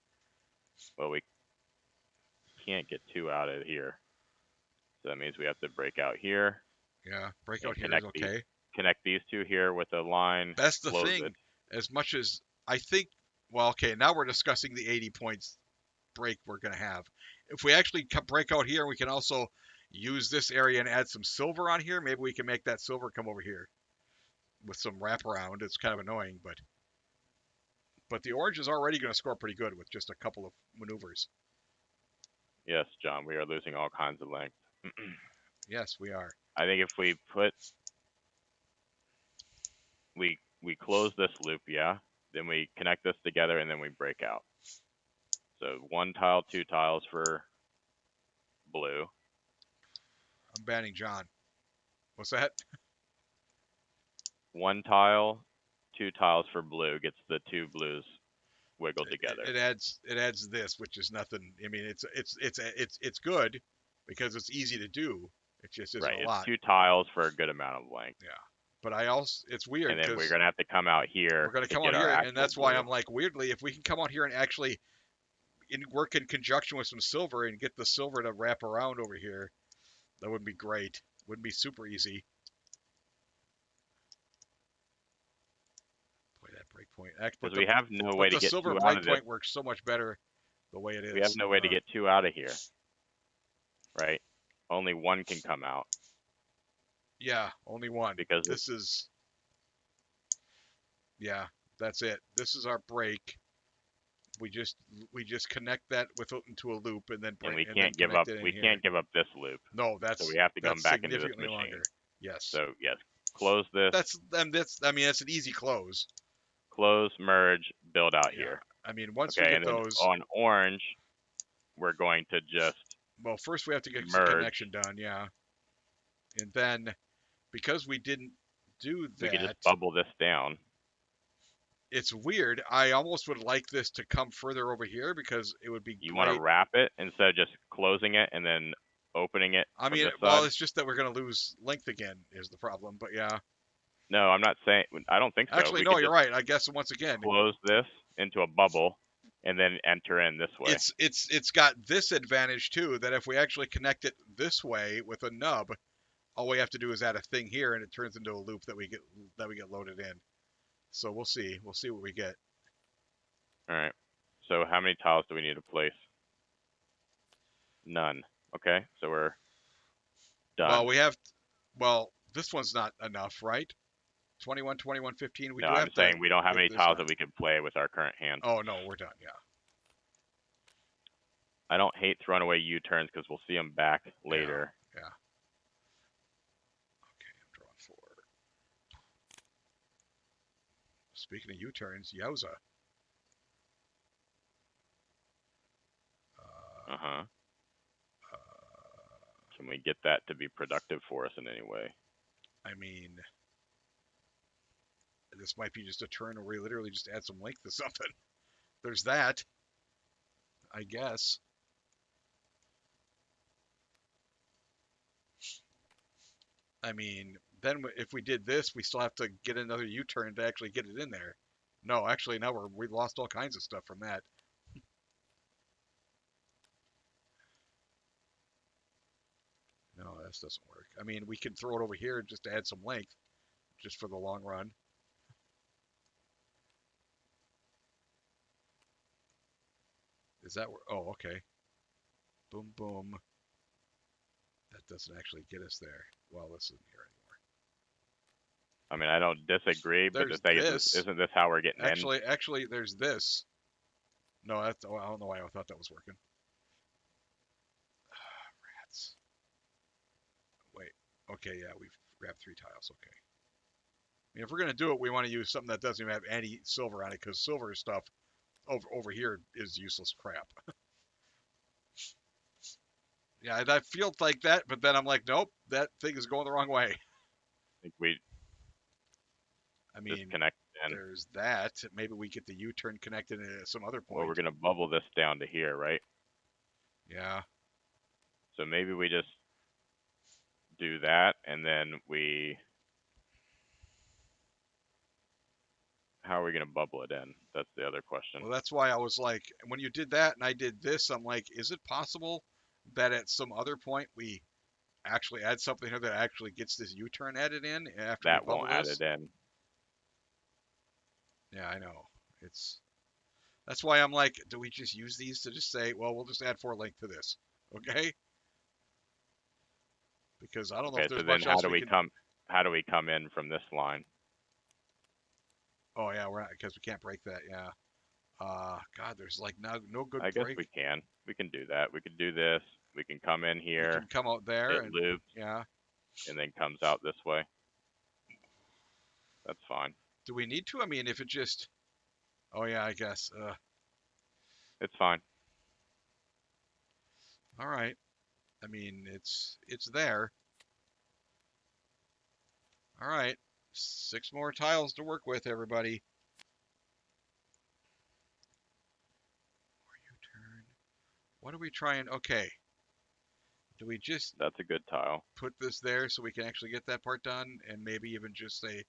well, we can't get 2 out of here. So that means we have to break out here. Yeah, breakout And here is connect these. okay. Connect these 2 here with a line. That's the close thing. it. As much as I think, well, okay, now we're discussing the 80 points break we're going to have. If we actually break out here, we can also use this area and add some silver on here. Maybe we can make that silver come over here with some wraparound. It's kind of annoying, but the orange is already going to score pretty good with just a couple of maneuvers. Yes, John, we are losing all kinds of length. Yes, we are. I think if we put we close this loop, yeah, then we connect this together and then we break out. So 1 tile, 2 tiles for blue. I'm banning John. What's that? 1 tile, 2 tiles for blue gets the 2 blues wiggled together. It adds this, which is nothing. I mean, it's good because it's easy to do. It just isn't Right, a lot. it's 2 tiles for a good amount of length. Yeah, but it's weird. And then we're because gonna have to come out here. We're going to to come get out our here, actual and that's why blue. I'm like, weirdly, if we can come out here and actually work in conjunction with some silver and get the silver to wrap around over here, that would be great. Would be super easy. Play that breakpoint. Because we have no way to the get silver 2 out of this. breakpoint works so much better the way it is. We have no way to get 2 out of here. Right? Only 1 can come out. Yeah, only one. Because this is. Yeah, that's it. This is our break. We just connect that into a loop and then and we and can't then give up. connect it in We here. can't give up this loop. No, that's So we have to come that's back into this significantly machine. longer. Yes. So yes, close this. That's an easy close. Close, merge, build out Yeah. here. I mean, once Okay, we and get then those, on orange, we're going to just well, first we have to get the merge. connection done, yeah. And then, because we didn't do we that, can just bubble this down. it's weird. I almost would like this to come further over here because it would be You great. want to wrap it instead of just closing it and then opening it. I from mean, this well, side. it's just that we're going to lose length again is the problem. But yeah, No, I'm not saying. I don't think so. actually, We no, could you're just right. I guess once again, close this into a bubble and then enter in this way. it's got this advantage too that if we actually connect it this way with a nub, all we have to do is add a thing here, and it turns into a loop that we get loaded in. So we'll see. We'll see what we get. All right. So how many tiles do we need to place? None. Okay, so we're done. Well, we have. Well, this one's not enough, right? 21, 21, 15. We no, do I'm have to saying we don't have get any this tiles done. that we can play with our current hand. Oh no, we're done. Yeah. I don't hate throwing away U-turns because we'll see them back later. Yeah. Okay, I'm drawing 4. Speaking of U-turns, Yowza. Uh-huh. Can we get that to be productive for us in any way? I mean, this might be just a turn where we literally just add some length to something. There's that, I guess. I mean, then if we did this, we still have to get another U-turn to actually get it in there. No, actually, now we lost all kinds of stuff from that. No, this doesn't work. I mean, we can throw it over here just to add some length, just for the long run. Is that where? Oh, okay. Boom, boom. That doesn't actually get us there. Well, this isn't here anymore. I mean, I don't disagree, but the There's thing this. isn't this how we're getting in? Actually, there's this. No, that's. Oh, I don't know why I thought that was working. Rats. Wait. Okay, yeah, we've grabbed 3 tiles. Okay. I mean, if we're gonna do it, we want to use something that doesn't even have any silver on it, because silver stuff over here is useless crap. Yeah, I feel like that, but then I'm like, nope, that thing is going the wrong way. I think we I mean, disconnect in. there's that. Maybe we get the U-turn connected at some other point. Well, we're gonna bubble this down to here, right? Yeah. So maybe we just do that, and then how are we gonna bubble it in? That's the other question. Well, that's why I was like, when you did that and I did this, I'm like, is it possible that at some other point we actually add something here that actually gets this U-turn added in after That we bubble won't add this? it in. Yeah, I know. That's why I'm like, do we just use these to just say, well, we'll just add 4 length to this, okay? Because I don't know Okay, if there's so then much else we can. how do we come in from this line? Oh yeah, we're not, because we can't break that. Yeah. God, there's like no good I guess break. we can. We can do that. We could do this. We can come in We here. can come out there It and loops yeah. and then comes out this way. That's fine. Do we need to? I mean, if it just. Oh yeah, I guess. It's fine. All right. I mean, it's there. All right. 6 more tiles to work with, everybody. Or U-turn. What are we trying? Okay. Do we just That's a good tile. put this there so we can actually get that part done, and maybe even just say,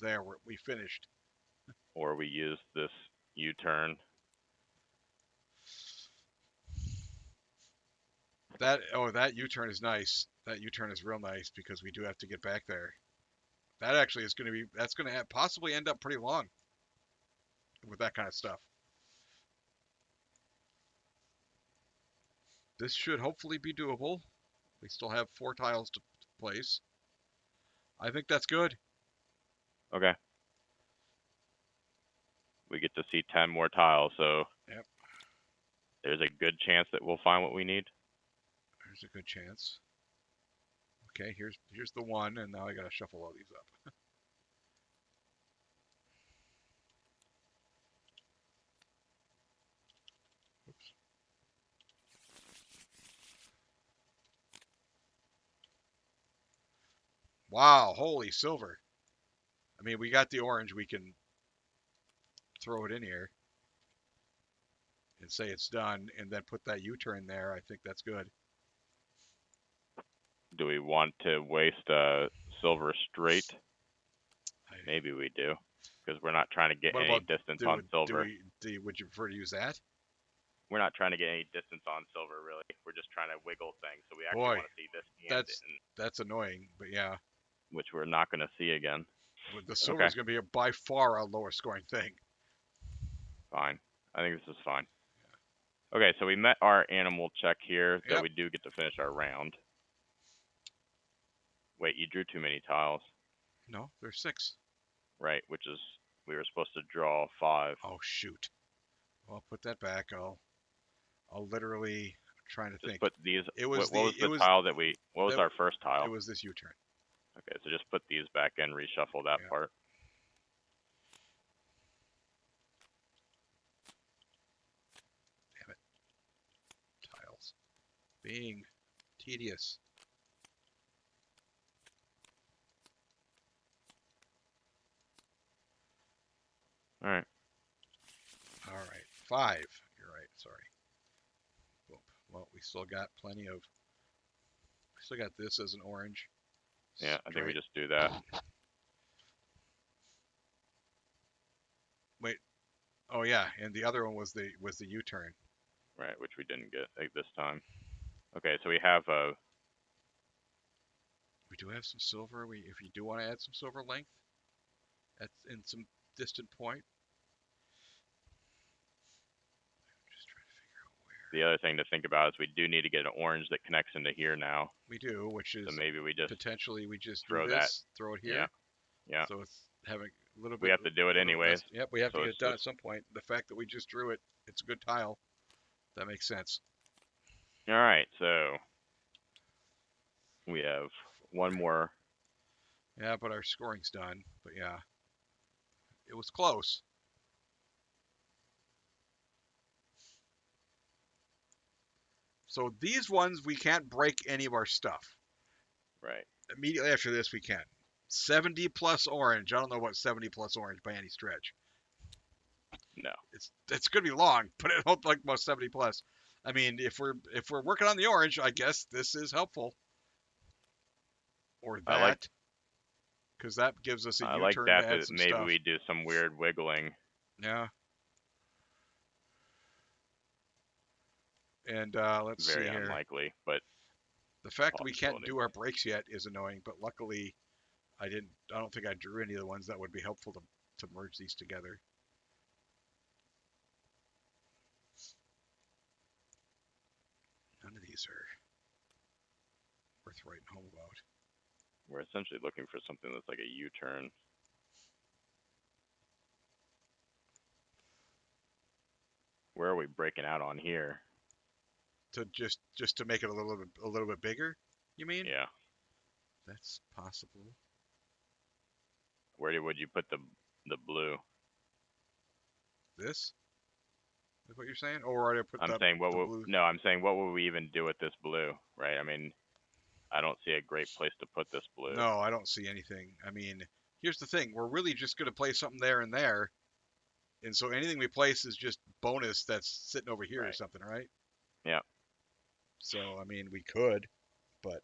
there, we finished. Or we use this U-turn. That U-turn is nice. That U-turn is real nice because we do have to get back there. That actually is going to be. That's going to possibly end up pretty long with that kind of stuff. This should hopefully be doable. We still have 4 tiles to place. I think that's good. Okay. We get to see 10 more tiles, so Yep. there's a good chance that we'll find what we need. There's a good chance. Okay, here's the one, and now I gotta shuffle all these up. Oops. Wow, holy silver. I mean, we got the orange. We can throw it in here and say it's done, and then put that U-turn there. I think that's good. Do we want to waste a silver straight? I, Maybe we do, because we're not trying to get what any about distance on silver. would you prefer to use that? we're not trying to get any distance on silver really. We're just trying to wiggle things. So we actually Boy, want to see this hand, that's annoying, but yeah. which we're not going to see again. But the silver Okay, is going to be by far our lowest scoring thing. fine. I think this is fine. Okay, so we met our animal check here, so Yep. we do get to finish our round. Wait, you drew too many tiles. No, there's 6. Right, which is, we were supposed to draw 5. Oh shoot. Well, put that back. I'll literally trying to Just think. put these, It was what was it the was tile that we, what was that, our first tile? it was this U-turn. Okay, so just put these back in, reshuffle that Yeah. part. Damn it. Tiles. Being tedious. Alright. All right. 5. You're right. Sorry. Boom. Well, we still got plenty of. We still got this as an orange. Yeah, I think we Straight. just do that. Wait. Oh yeah, and the other one was the U-turn. Right, which we didn't get this time. Okay, so we have a, We do have some silver. If you do want to add some silver length, at in some distant point. Just trying to figure out where the other thing to think about is we do need to get an orange that connects into here now. we do, which is So maybe we just potentially we just throw do that. this, throw it here. Yeah. Yeah. So it's having a little bit. We have to do it little anyways. less- Yep, we have So to get it's it done at just- some point. The fact that we just drew it, it's a good tile. That makes sense. Alright, so we have one more. Yeah, but our scoring's done. But yeah, it was close. So these ones we can't break any of our stuff. Right. Immediately after this we can. 70 plus orange. I don't know about 70 plus orange by any stretch. No. It's gonna be long, but it don't like most 70 plus. I mean, if we're working on the orange, I guess this is helpful. Or I like- that, because that gives us a I U-turn like to that, add but some maybe stuff. we do some weird wiggling. Yeah. And let's Very see here. unlikely, but The fact that we can't possibility. do our breaks yet is annoying, but luckily I don't think I drew any of the ones that would be helpful to merge these together. None of these are worth writing home about. we're essentially looking for something that's like a U-turn. Where are we breaking out on here? To just to make it a little bit bigger, you mean? Yeah. That's possible. Where would you put the blue? This? Is what you're saying? Or would I put I'm the, saying what the would blue? no, I'm saying what would we even do with this blue, right? I mean, I don't see a great place to put this blue. No, I don't see anything. I mean, here's the thing: we're really just gonna place something there and there, and so anything we place is just bonus that's sitting over here or Right. something, right? Yeah. So I mean, we could, but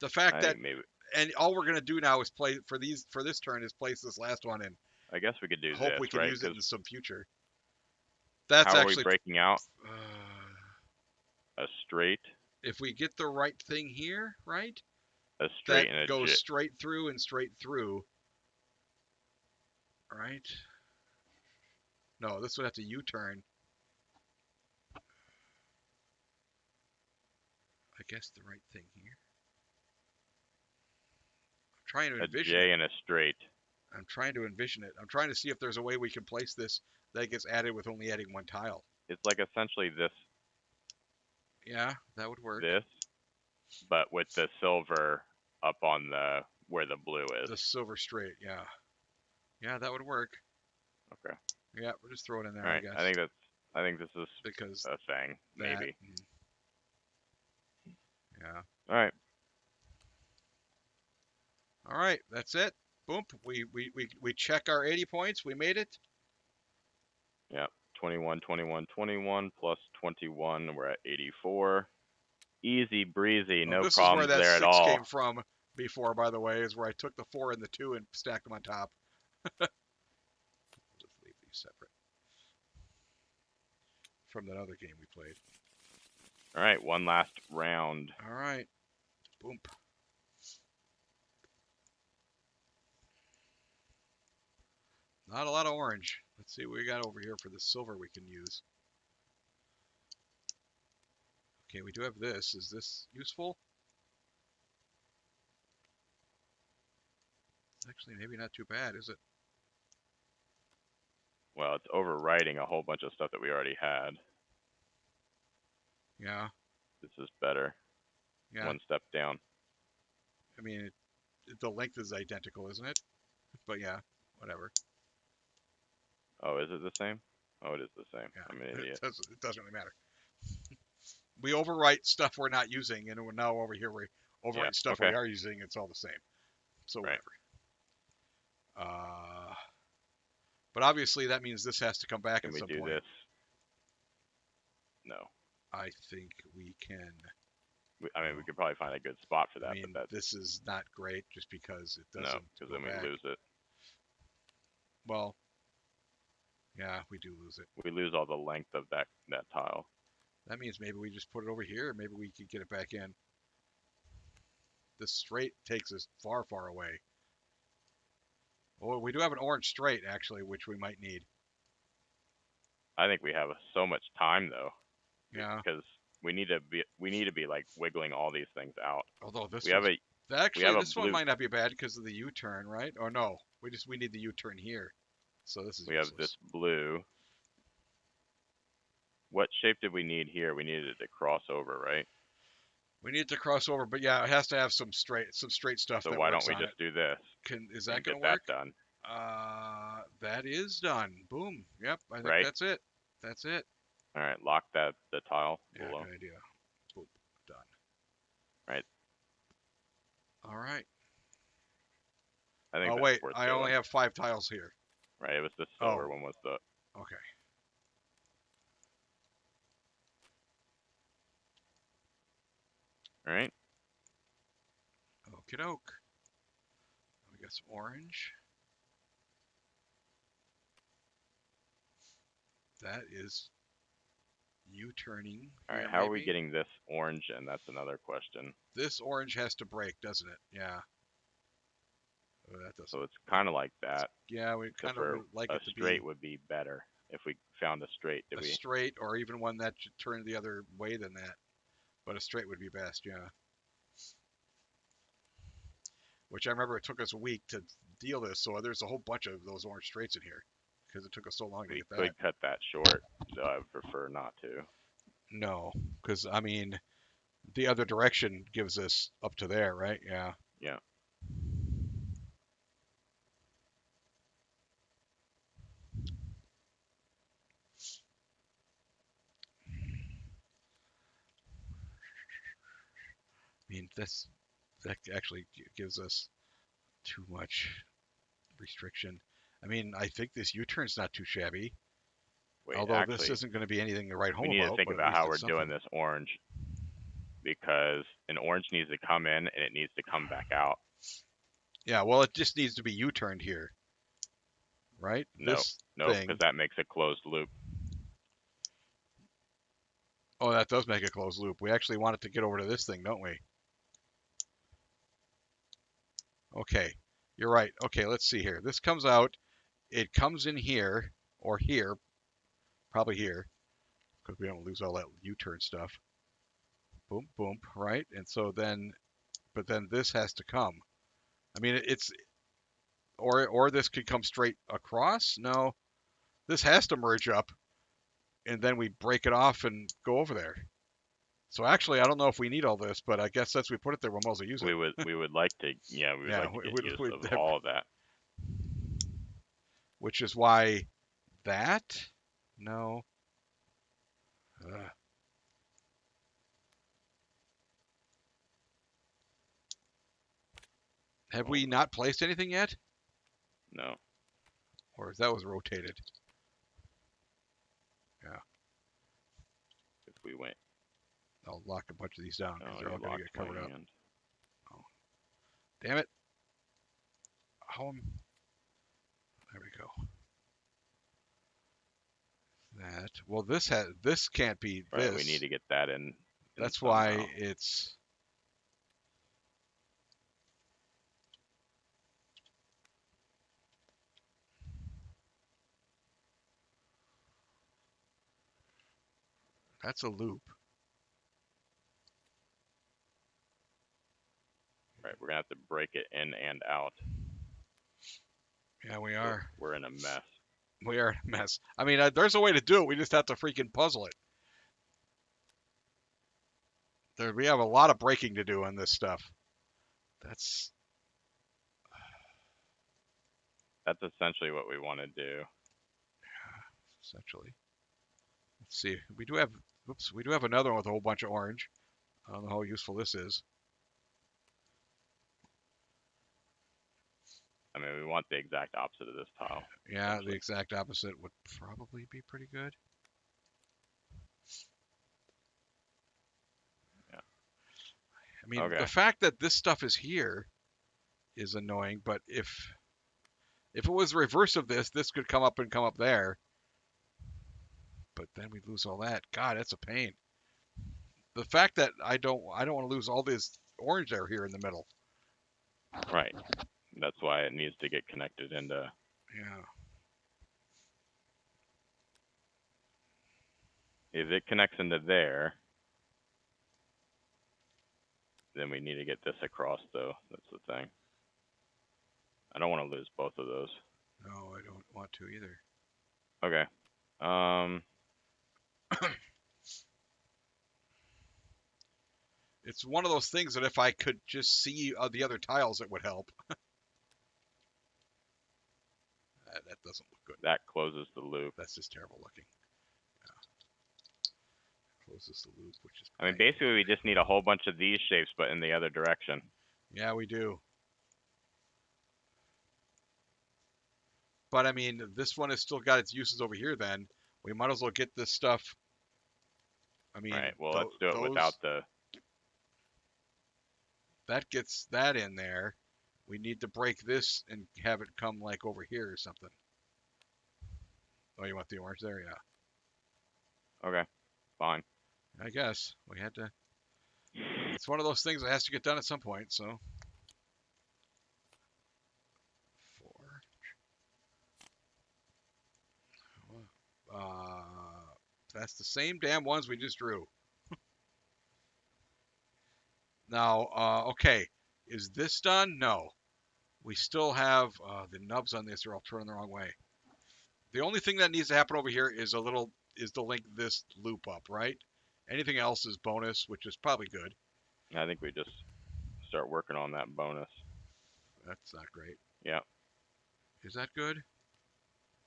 the I fact that think maybe and all we're gonna do now is play for this turn is place this last one and I guess we could do hope this, we can right? use it 'Cause in some future. That's how are actually we breaking out uh, a straight, if we get the right thing here, right? a straight, That and a goes jit? straight through and straight through. Right? No, this would have to U-turn. I guess the right thing here. I'm trying to A envision J it. and a straight. I'm trying to envision it. I'm trying to see if there's a way we can place this that gets added with only adding one tile. It's like essentially this, Yeah, that would work. but with the silver up on the where the blue is. The silver straight, yeah. Yeah, that would work. Okay. Yeah, we'll just throw it in there, All right. I guess. I think this is because a thing. that, Maybe. Yeah. All right. All right, that's it. Boom. We check our 80 points. We made it. Yeah. 21, 21, 21 plus 21. We're at 84. Easy breezy. Oh, No this problems is where that there at 6 all. came from before, by the way, is where I took the 4 and the 2 and stacked them on top. Just leave these separate. from that other game we played. All right, one last round. All right. Boom. Not a lot of orange. Let's see what we got over here for the silver we can use. Okay, we do have this. Is this useful? Actually, maybe not too bad, is it? Well, it's overwriting a whole bunch of stuff that we already had. Yeah. This is better. Yeah. One step down. I mean, the length is identical, isn't it? But yeah, whatever. Oh, is it the same? Oh, it is the same. Yeah. I'm an idiot. It doesn't really matter. We overwrite stuff we're not using, and we're now over here we overwrite Yeah, stuff okay. we are using. It's all the same. So Right. whatever. But obviously that means this has to come back Can at we some do point. this? No. I think we can. I mean, we could probably find a good spot for that, I mean, but that's this is not great just because it no, doesn't because go then back. we lose it. Well, yeah, we do lose it. We lose all the length of that tile. That means maybe we just put it over here. Maybe we could get it back in. This straight takes us far, far away. Oh, we do have an orange straight, actually, which we might need. I think we have so much time though, Yeah. because we need to be like wiggling all these things out. Although this We have one's, a actually, this one blue. might not be bad because of the U-turn, right? Or no, we need the U-turn here. So this is We useless. have this blue. What shape did we need here? We needed it to cross over, right? We need to cross over, but yeah, it has to have some straight stuff So that why works don't we on just it. do this Is and that get going to that work? done? That is done. Boom. Yep, I think Right? that's it. That's it. All right, lock the tile Yeah, below. good idea. Boom. Done. Right. All right. I think Oh that's wait, worth I doing. only have 5 tiles here. Right, it was the silver one was the. Okay. All right. Okie doke. We got some orange. That is U-turning. All right. Here, How are we maybe? getting this orange in? That's another question. This orange has to break, doesn't it? Yeah. Oh, that doesn't. So it's kind of like that. Yeah, we kind of would like it to be a straight would be better if we found a straight. a straight, or even one that should turn the other way than that. But a straight would be best, yeah. Which I remember it took us a week to deal this, so there's a whole bunch of those orange straights in here because it took us so long to We get that. could cut that short, though I would prefer not to. No, because I mean, the other direction gives us up to there, right? Yeah. Yeah. I mean, that actually gives us too much restriction. I mean, I think this U-turn's not too shabby. Wait, Although actually, this isn't going to be anything to write home we need about. to think but about how we're it's something. doing this orange, because an orange needs to come in and it needs to come back out. Yeah, well, it just needs to be U-turned here, right? No, This no, thing. because that makes a closed loop. Oh, that does make a closed loop. We actually want it to get over to this thing, don't we? Okay, you're right. Okay, let's see here. This comes out. It comes in here, or here, probably here, because we don't lose all that U-turn stuff. Boom, boom, right? And so then, but then this has to come. I mean, it's, or this could come straight across. No, this has to merge up, and then we break it off and go over there. So actually, I don't know if we need all this, but I guess since we put it there, we'll mostly use it. We would like to, yeah, we would like to get use of all of that. Which is why that, no. Have we not placed anything yet? No. Or if that was rotated? Yeah. If we went. I'll lock a bunch of these down because Oh, they're all going to get covered up. Oh. Damn it. There we go. That. that. Well, this can't be Right, this. we need to get that in That's somehow. why it's. That's a loop. Right, we're gonna have to break it in and out. Yeah, we So are. we're in a mess. We are in a mess. I mean, there's a way to do it. We just have to freaking puzzle it. We have a lot of breaking to do on this stuff. That's That's essentially what we want to do. essentially. Let's see. We do have. Oops. We do have another one with a whole bunch of orange. I don't know how useful this is. I mean, we want the exact opposite of this tile. Yeah, the essentially. exact opposite would probably be pretty good. Yeah. I mean, Okay. the fact that this stuff is here is annoying, but if it was the reverse of this, this could come up and come up there. But then we lose all that. God, that's a pain. The fact that I don't want to lose all this orange there here in the middle. Right. That's why it needs to get connected into. Yeah. If it connects into there, then we need to get this across, though. That's the thing. I don't want to lose both of those. No, I don't want to either. Okay. It's one of those things that if I could just see the other tiles, it would help. That doesn't look good. That closes the loop. That's just terrible looking. Yeah. Closes the loop, which is. I mean, basically, we just need a whole bunch of these shapes, but in the other direction. Yeah, we do. But I mean, this one has still got its uses over here. Then we might as well get this stuff. I mean, Right. Well, let's do it without the. That gets that in there. We need to break this and have it come like over here or something. Oh, you want the orange there? Yeah. Okay. Fine. I guess we had to. It's one of those things that has to get done at some point. So. 4. That's the same damn ones we just drew. Now, okay, is this done? No. We still have the nubs on this are all turning the wrong way. The only thing that needs to happen over here is to link this loop up, right? Anything else is bonus, which is probably good. I think we just start working on that bonus. That's not great. Yeah. Is that good?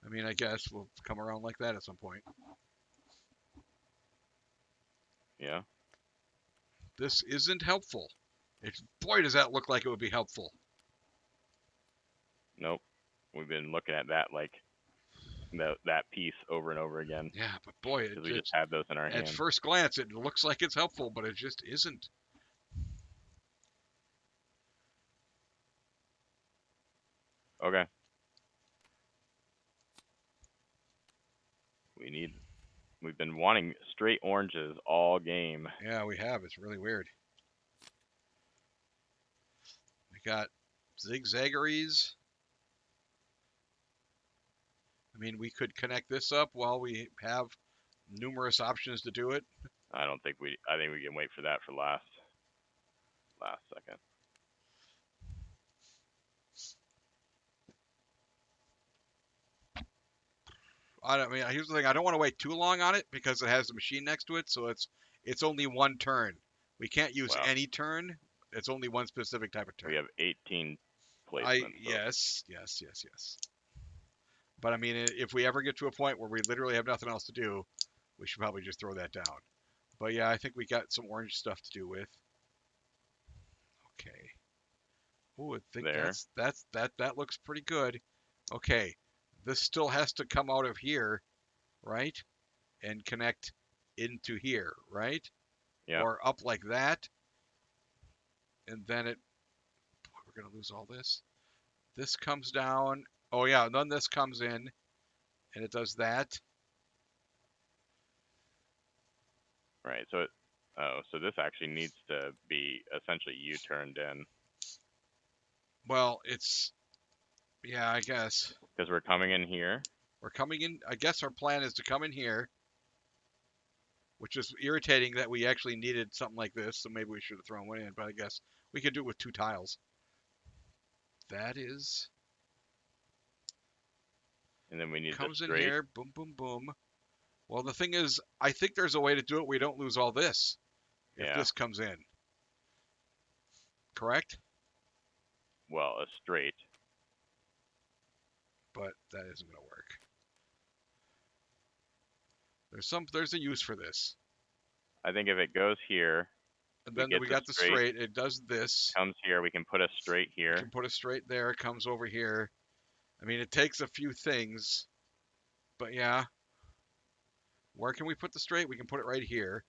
I mean, I guess we'll come around like that at some point. Yeah. This isn't helpful. Boy, does that look like it would be helpful. Nope. We've been looking at that like that piece over and over again. Yeah, but boy, we just have those in our hand. At first glance, it looks like it's helpful, but it just isn't. Okay. We've been wanting straight oranges all game. Yeah, we have. It's really weird. We got zigzaggeries. I mean, we could connect this up while we have numerous options to do it. I think we can wait for that for last second. Here's the thing. I don't want to wait too long on it because it has the machine next to it, so it's only one turn. We can't use any turn. It's only one specific type of turn. We have 18 placements. Yes. But I mean, if we ever get to a point where we literally have nothing else to do, we should probably just throw that down. But yeah, I think we got some orange stuff to do with. Okay. Oh, I think that looks pretty good. Okay. This still has to come out of here, right? And connect into here, right? Yeah. Or up like that. And then we're going to lose all this. This comes down. Oh, yeah. And then this comes in and it does that. Right. So so this actually needs to be essentially U-turned in Well, yeah, I guess. because we're coming in here. We're coming in. I guess our plan is to come in here, which is irritating that we actually needed something like this. So maybe we should have thrown one in, but I guess we could do it with 2 tiles. That is And then we need the comes in straight. here. Boom, boom, boom. Well, the thing is, I think there's a way to do it. We don't lose all this if Yeah. this comes in. Correct? Well, a straight. But that isn't going to work. There's a use for this. I think if it goes here, And we then get we the got the straight. straight. It does this. Comes here, we can put a straight We here. can put a straight there. It comes over here. I mean, it takes a few things, but yeah. Where can we put the straight? We can put it right here,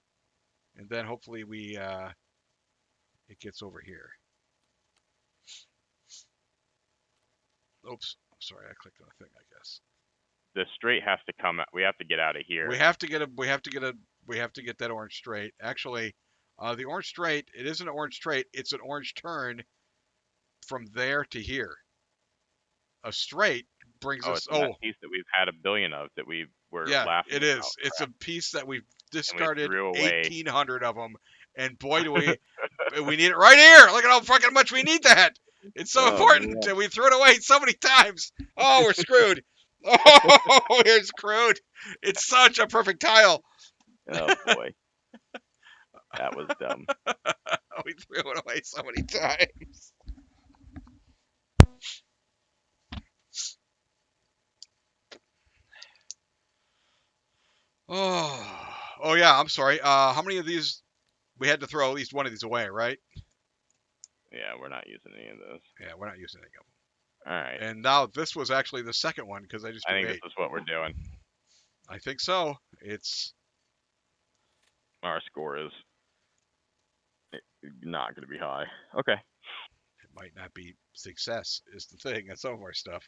and then hopefully it gets over here. Oops, I'm sorry, I clicked on a thing. I guess The straight has to come out. We have to get out of here. we have to get that orange straight. Actually, the orange straight. It isn't an orange straight. It's an orange turn from there to here. A straight brings Oh, us. it's that piece that we've had a billion of that we were Yeah, laughing it about. is. It's a piece that we've And we discarded threw away. 1,800 of them, and boy, do we need it right here. Look at how fucking much we need that. It's so important, man. and we threw it away so many times. Oh, we're screwed. Oh, we're screwed. It's such a perfect tile. Oh boy, that was dumb. We threw it away so many times. Oh yeah. I'm sorry. How many of these? We had to throw at least one of these away, right? Yeah, we're not using any of those. Yeah, we're not using any of them. All right. And now this was actually the second one because I just I drew think 8. this is what we're doing. I think so. It's Our score is not going to be high. Okay. it might not be success is the thing at some of our stuff.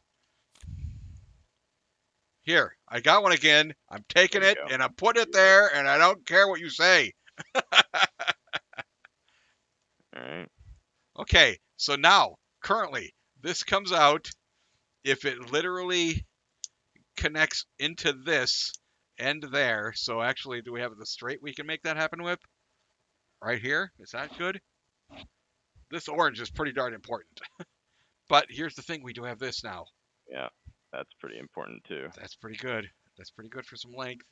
Here, I got one again. I'm taking There you it go. and I'm putting it there, and I don't care what you say. All right. Okay, so now currently this comes out if it literally connects into this end there. So actually, do we have the straight we can make that happen with? Right here? Is that good? This orange is pretty darn important. But here's the thing, we do have this now. Yeah, that's pretty important too. That's pretty good. That's pretty good for some length.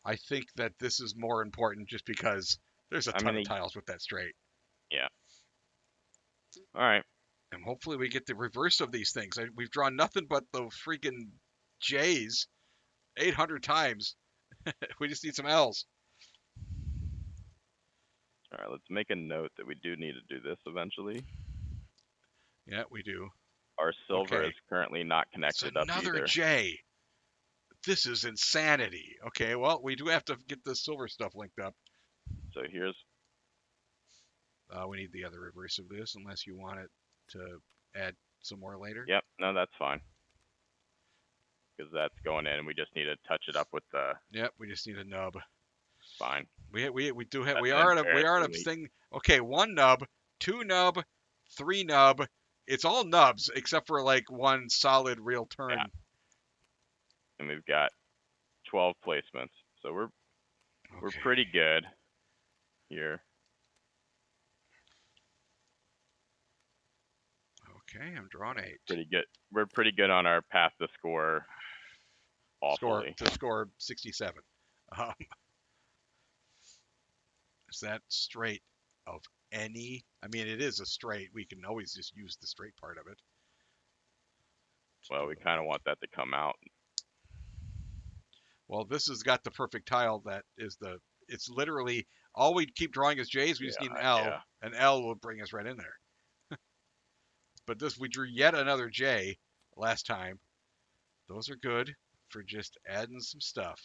I think that this is more important just because there's a ton of tiles with that straight. Yeah. All right. And hopefully we get the reverse of these things. We've drawn nothing but the freaking J's 800 times. We just need some L's. All right. Let's make a note that we do need to do this eventually. Yeah, we do. Our silver Okay. is currently not connected up either. Another J. This is insanity. Okay, well, we do have to get the silver stuff linked up. So here's. We need the other reverse of this, unless you want it to add some more later. Yep. No, that's fine. Because that's going in, and we just need to touch it up with the. Yep, we just need a nub. Fine. We do have. That's We are at a embarrassingly- thing. Okay, 1 nub, 2 nub, 3 nub. It's all nubs except for like 1 solid real turn. Yeah. And we've got 12 placements, so we're Okay. pretty good here. Okay, I'm drawing 8. Pretty good. We're pretty good on our path to score. Awfully. Score 67. Is that straight of any? I mean, it is a straight. We can always just use the straight part of it. Well, we kind of want that to come out. Well, this has got the perfect tile that is the. It's literally all we keep drawing is J's. We just need an L. Yeah. An L will bring us right in there. But we drew yet another J last time. Those are good for just adding some stuff.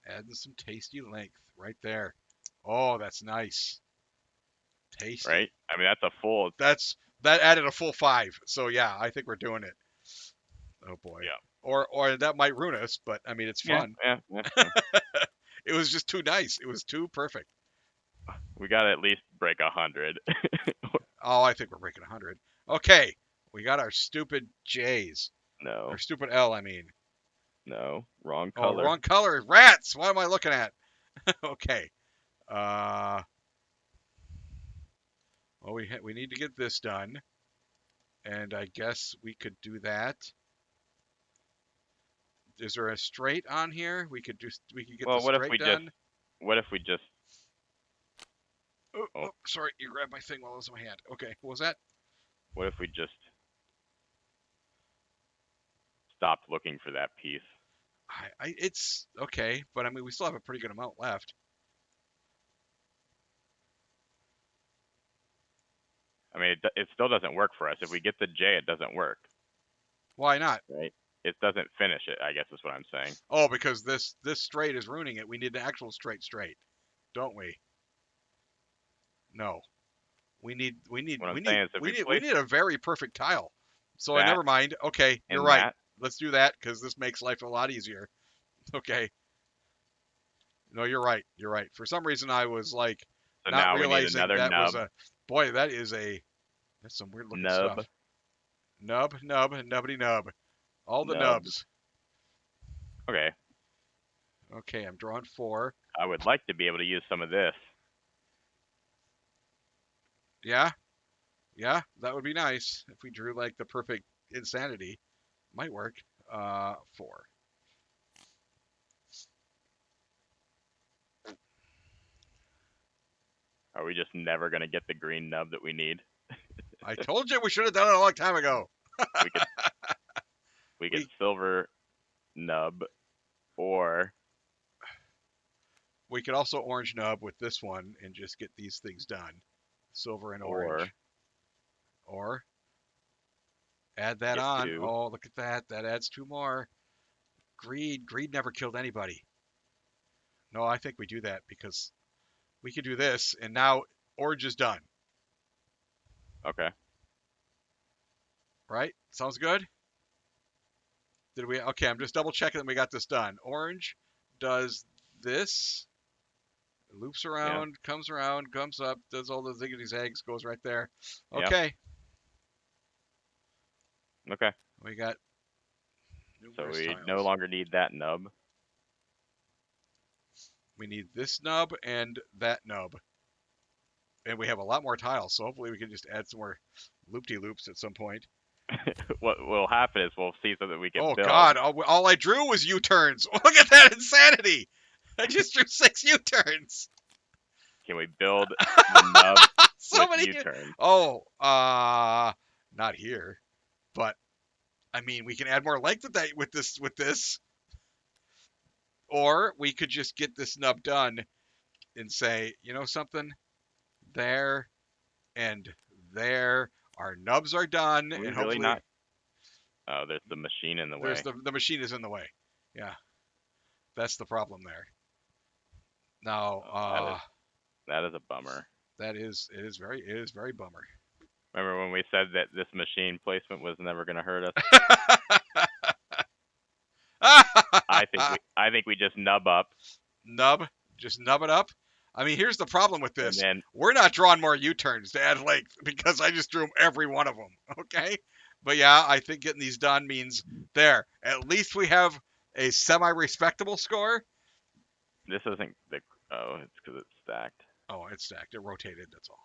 Adding some tasty length right there. Oh, that's nice. Tasty. Right? I mean, that's a full. That added a full 5. So yeah, I think we're doing it. Oh boy. Yeah. Or that might ruin us, but I mean it's Yeah, fun. yeah. It was just too nice. It was too perfect. We gotta at least break 100. Oh, I think we're breaking 100. Okay, we got our stupid J's. Or No, stupid L, I mean. no, wrong Oh, color. wrong color. Rats. What am I looking at? Okay. Uh. Well, we need to get this done, and I guess we could do that. Is there a straight on here? We could get the Well, straight done. what if we just, Oh, oh, oh, sorry, you grabbed my thing while it was in my hand. Okay, what was that? what if we just stopped looking for that piece? It's okay, but I mean we still have a pretty good amount left. I mean, it still doesn't work for us. If we get the J, it doesn't work, Why not? right? It doesn't finish it, I guess is what I'm saying. Oh, because this straight is ruining it. We need an actual straight, don't we? No. We need we need What I'm we need saying is if we we need we place need a very perfect tile. So that never mind. Okay, you're and right. that, Let's do that because this makes life a lot easier. Okay. No, you're right. You're right. For some reason, I was like so not now we need realizing another that was nub, a boy. That's some weird looking nub, stuff. Nub, nub, nubbity nub. All the nub. nubs. Okay, Okay, I'm drawing 4. I would like to be able to use some of this. Yeah, yeah, that would be nice if we drew like the perfect insanity. Might work. 4. Are we just never gonna get the green nub that we need? I told you we should have done it a long time ago. We could we could We silver nub, or we could also orange nub with this one and just get these things done. Silver and or orange. Or add that get on. 2. Oh, look at that. That adds 2 more. Greed. Greed never killed anybody. No, I think we do that because we could do this and now orange is done. Okay. Right? Sounds good? Did we? Okay, I'm just double checking that we got this done. Orange does this, loops Yeah. around, comes up, does all the ziggity zags, goes right there. Yeah. Okay, Okay. we got So numerous we no tiles. longer need that nub. We need this nub and that nub. And we have a lot more tiles, so hopefully we can just add some more loop-de-loops at some point. What will happen is we'll see something we can Oh build. God! All I drew was U-turns. Look at that insanity! I just drew 6 U-turns. Can we build the nub So with many. U-turns? Oh, not here, but I mean we can add more length with that with this, or we could just get this nub done and say, you know something, there and there, our nubs are done, Can we and really hopefully not? Oh, there's the machine in the there's way. the machine is in the way. Yeah, that's the problem there. Now, Oh, that is a bummer. it is very bummer. Remember when we said that this machine placement was never going to hurt us? I think we just nub up, Nub, just nub it up. I mean, here's the problem with and this. then We're not drawing more U-turns to add length because I just drew them every one of them. Okay, but yeah, I think getting these done means there. At least we have a semi-respectable score. this isn't the. Oh, it's because it's stacked. Oh, it's stacked. It rotated. That's all.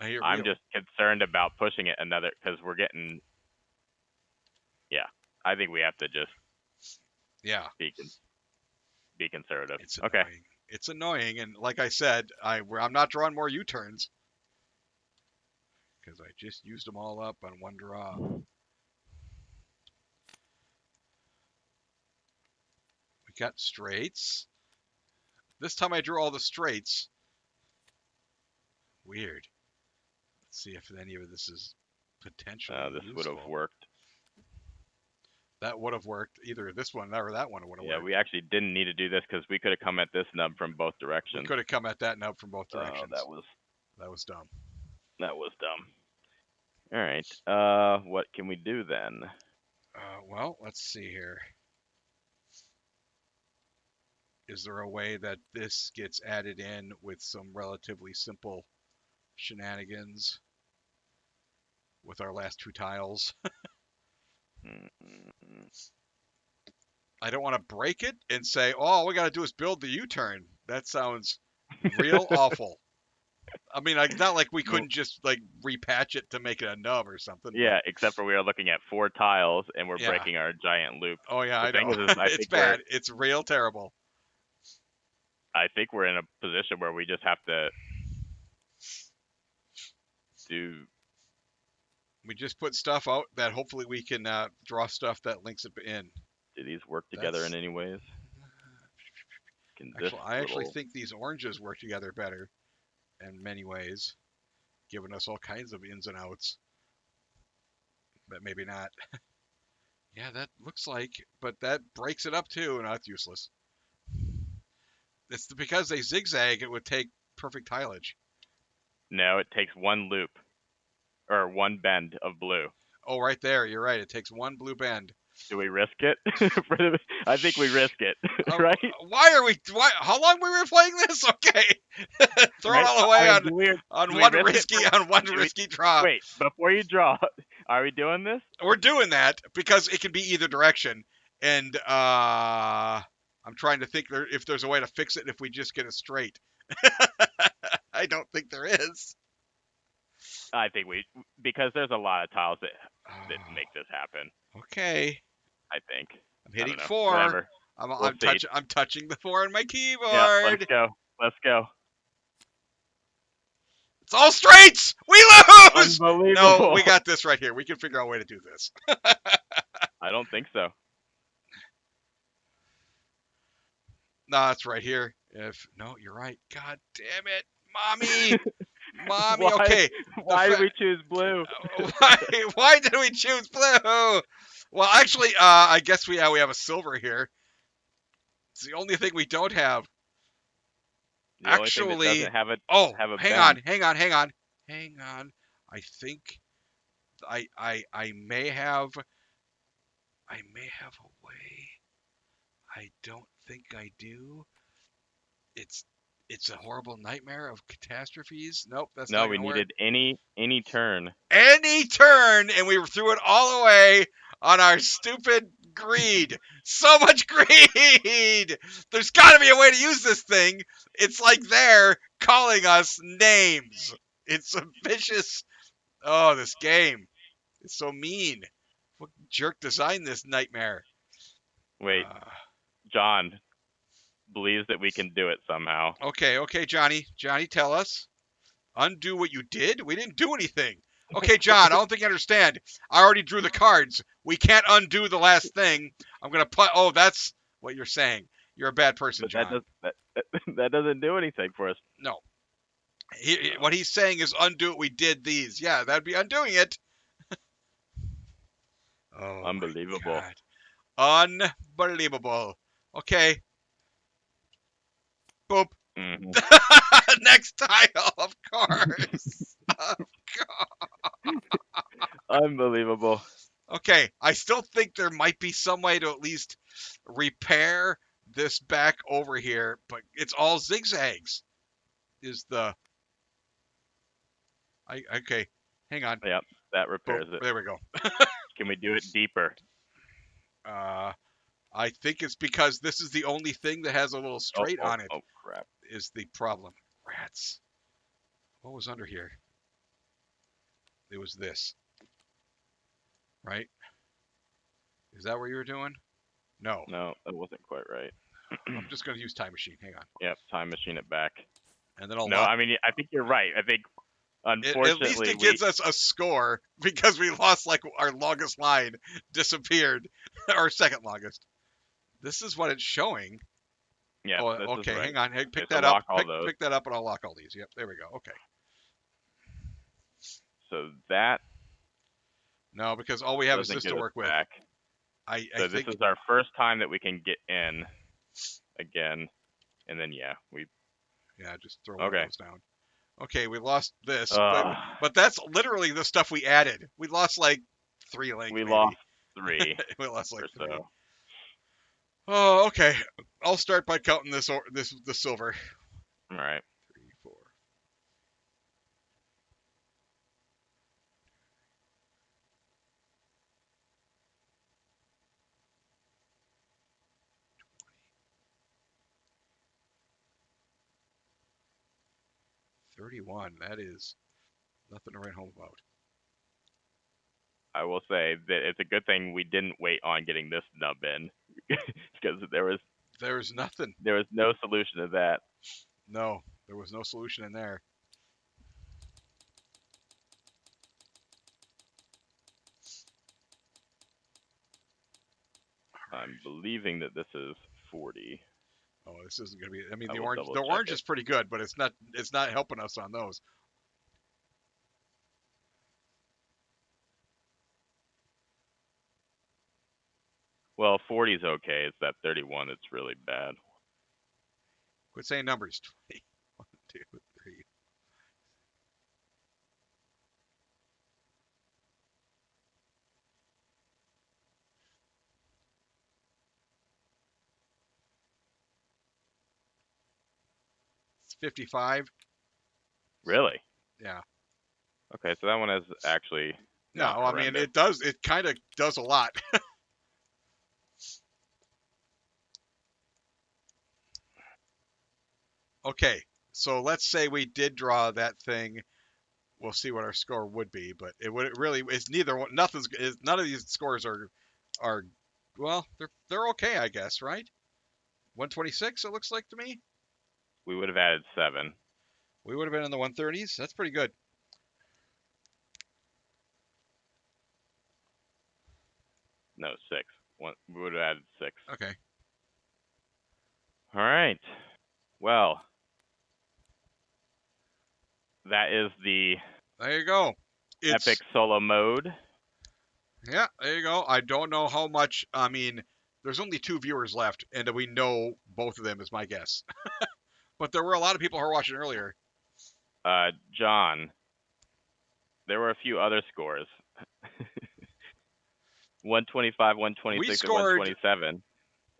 I hear I'm real. just concerned about pushing it another because we're getting. Yeah, I think we have to just Yeah, be conservative. it's Okay. annoying. It's annoying, and like I said, I'm not drawing more U-turns because I just used them all up on one draw. We got straights. This time I drew all the straights. Weird. Let's see if any of this is potentially This useful. would have worked. That would have worked. Either this one or that one would have Yeah, worked. we actually didn't need to do this because we could have come at this nub from both We directions. could have come at that nub from both Oh, directions. that was dumb. was dumb. All right. What can we do then? Well, let's see here. Is there a way that this gets added in with some relatively simple shenanigans with our last two tiles? I don't want to break it and say, oh, all we got to do is build the U-turn. That sounds real awful. I mean, like, not like we couldn't just like repatch it to make it a nub or something. Yeah, except for we are looking at 4 tiles and we're Yeah. breaking our giant loop. Oh yeah, The I thing know. is I It's think bad. It's real terrible. I think we're in a position where we just have to do. We just put stuff out that hopefully we can draw stuff that links it in. Do these work together That's- in any ways? Can Actually, I actually little... think these oranges work together better in many ways, giving us all kinds of ins and outs. But maybe not. Yeah, that looks like, but that breaks it up too, and that's useless. It's because they zigzag, it would take perfect tilage. No, it takes one loop or one bend of blue. Oh, right there, you're right. It takes one blue bend. Do we risk it? I think we risk it, right? Why are we? Why? How long we were playing this? Okay, throw it all away on one risky draw. Wait, before you draw, are we doing this? We're doing that because it can be either direction, and I'm trying to think if there's a way to fix it if we just get it straight. I don't think there is. I think because there's a lot of tiles that make this happen. Okay. I think. I'm hitting I 4. Whatever. I'm touching the 4 on my keyboard. Yeah, let's go. It's all straights. We lose. Unbelievable. No, we got this right here. We can figure out a way to do this. I don't think so. No, it's right here. No, you're right. God damn it, mommy. Mommy, okay. Why did we choose blue? Why did we choose blue? Well, actually, I guess we have a silver here. It's the only thing we don't have. Actually, have a hang on. I think I may have a way. I don't think I do. It's a horrible nightmare of catastrophes. Nope, that's not. No, we needed any turn. Any turn, and we threw it all away on our stupid greed. So much greed. There's got to be a way to use this thing. It's like they're calling us names. It's a vicious. Oh, this game. It's so mean. What jerk designed this nightmare? Wait, John believes that we can do it somehow. Okay, Johnny. Johnny, tell us. Undo what you did? We didn't do anything. Okay, John, I don't think you understand. I already drew the cards. We can't undo the last thing. I'm going to put... Oh, that's what you're saying. You're a bad person, John. That doesn't do anything for us. No. What he's saying is undo it. We did these. Yeah, that'd be undoing it. Oh, unbelievable. Unbelievable. Okay. Boop. Mm-hmm. Next tile, of course. Unbelievable. Okay, I still think there might be some way to at least repair this back over here, but it's all zigzags. Okay, hang on. Yep, that repairs it. There we go. Can we do it deeper? I think it's because this is the only thing that has a little straight on it. Oh, crap. Is the problem. Rats. What was under here? It was this. Right? Is that what you were doing? No. No, that wasn't quite right. I'm just going to use Time Machine. Hang on. Yep, Time Machine it back. And then I'll I mean, I think you're right. I think, unfortunately... At least it gives us a score because we lost, like, our longest line disappeared. Our second longest. This is what it's showing. Yeah. Oh, okay, right. hang on. Hey, pick that up. Pick that up and I'll lock all these. Yep, there we go. Okay. So that... No, because all we have is this to work with. So this is our first time that we can get in again. And then, yeah, just throw one of those down. Okay, we lost this. But Uh, that's literally the stuff we added. We lost like 3 links. We maybe. lost 3 We lost like or 3. so. Oh, okay. I'll start by counting the silver. All right. 3, 4. 31. That is nothing to write home about. I will say that it's a good thing we didn't wait on getting this nub in because There's nothing. there was no solution to that. No, there was no solution in there. I'm believing that this is 40. Oh, this isn't going to be. I mean, I the will orange. double The check orange it. is pretty good, but it's not. It's not helping us on those. Well, 40 is okay. It's that 31 that's really bad. Quit saying numbers. 20. 1, 2, 3. It's 55. Really? Yeah. Okay, so that one is actually No, not I mean horrendous. it does. It kind of does a lot. Okay, so let's say we did draw that thing. We'll see what our score would be, but it would really. It's neither one. Nothing's. None of these scores are. Well, they're okay, I guess, right? 126. It looks like to me. We would have added 7. We would have been in the 130s. That's pretty good. No, 6. We would have added 6. Okay. All right. Well, that is the There you go. It's epic solo mode. Yeah, there you go. I don't know how much. I mean, there's only 2 viewers left, and we know both of them is my guess. But there were a lot of people who were watching earlier. John, there were a few other scores. 125, 126, We and scored. 127.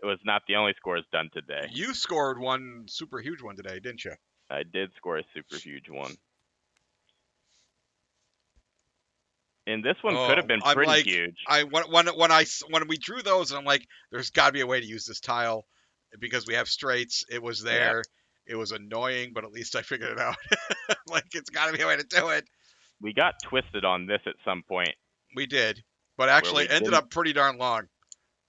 It was not the only scores done today. You scored one super huge one today, didn't you? I did score a super huge one. And this one could have been I'm pretty like, huge. when we drew those, and I'm like, there's got to be a way to use this tile because we have straights. It was there. Yeah. It was annoying, but at least I figured it out. Like, it's got to be a way to do it. We got twisted on this at some point. We did, but actually ended up pretty darn long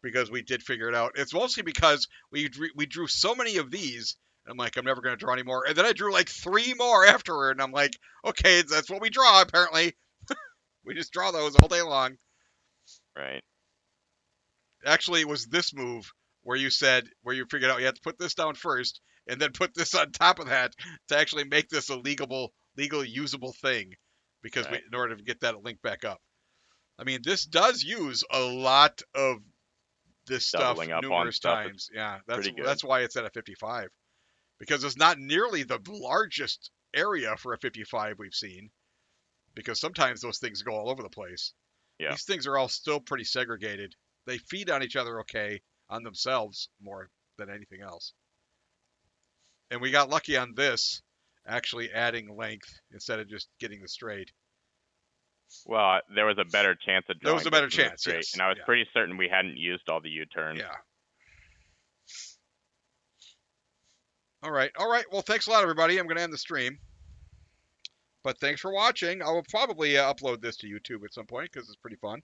because we did figure it out. It's mostly because we drew so many of these. I'm like, I'm never going to draw any more. And then I drew like 3 more afterward, and I'm like, okay, that's what we draw apparently. We just draw those all day long. Right. Actually, it was this move where you figured out you had to put this down first and then put this on top of that to actually make this a legal usable thing, because Right. in order to get that link back up. I mean, this does use a lot of this stuff numerous times. Yeah, that's why it's at a 55, because it's not nearly the largest area for a 55 we've seen, because sometimes those things go all over the place. Yeah. These things are all still pretty segregated. They feed on each other okay, on themselves more than anything else. And we got lucky on this, actually adding length instead of just getting the straight. Well, there was a better chance of drawing. There was a better chance, straight, yes. And I was pretty certain we hadn't used all the U-turns. Yeah. All right. Well, thanks a lot, everybody. I'm going to end the stream. But thanks for watching. I will probably upload this to YouTube at some point because it's pretty fun.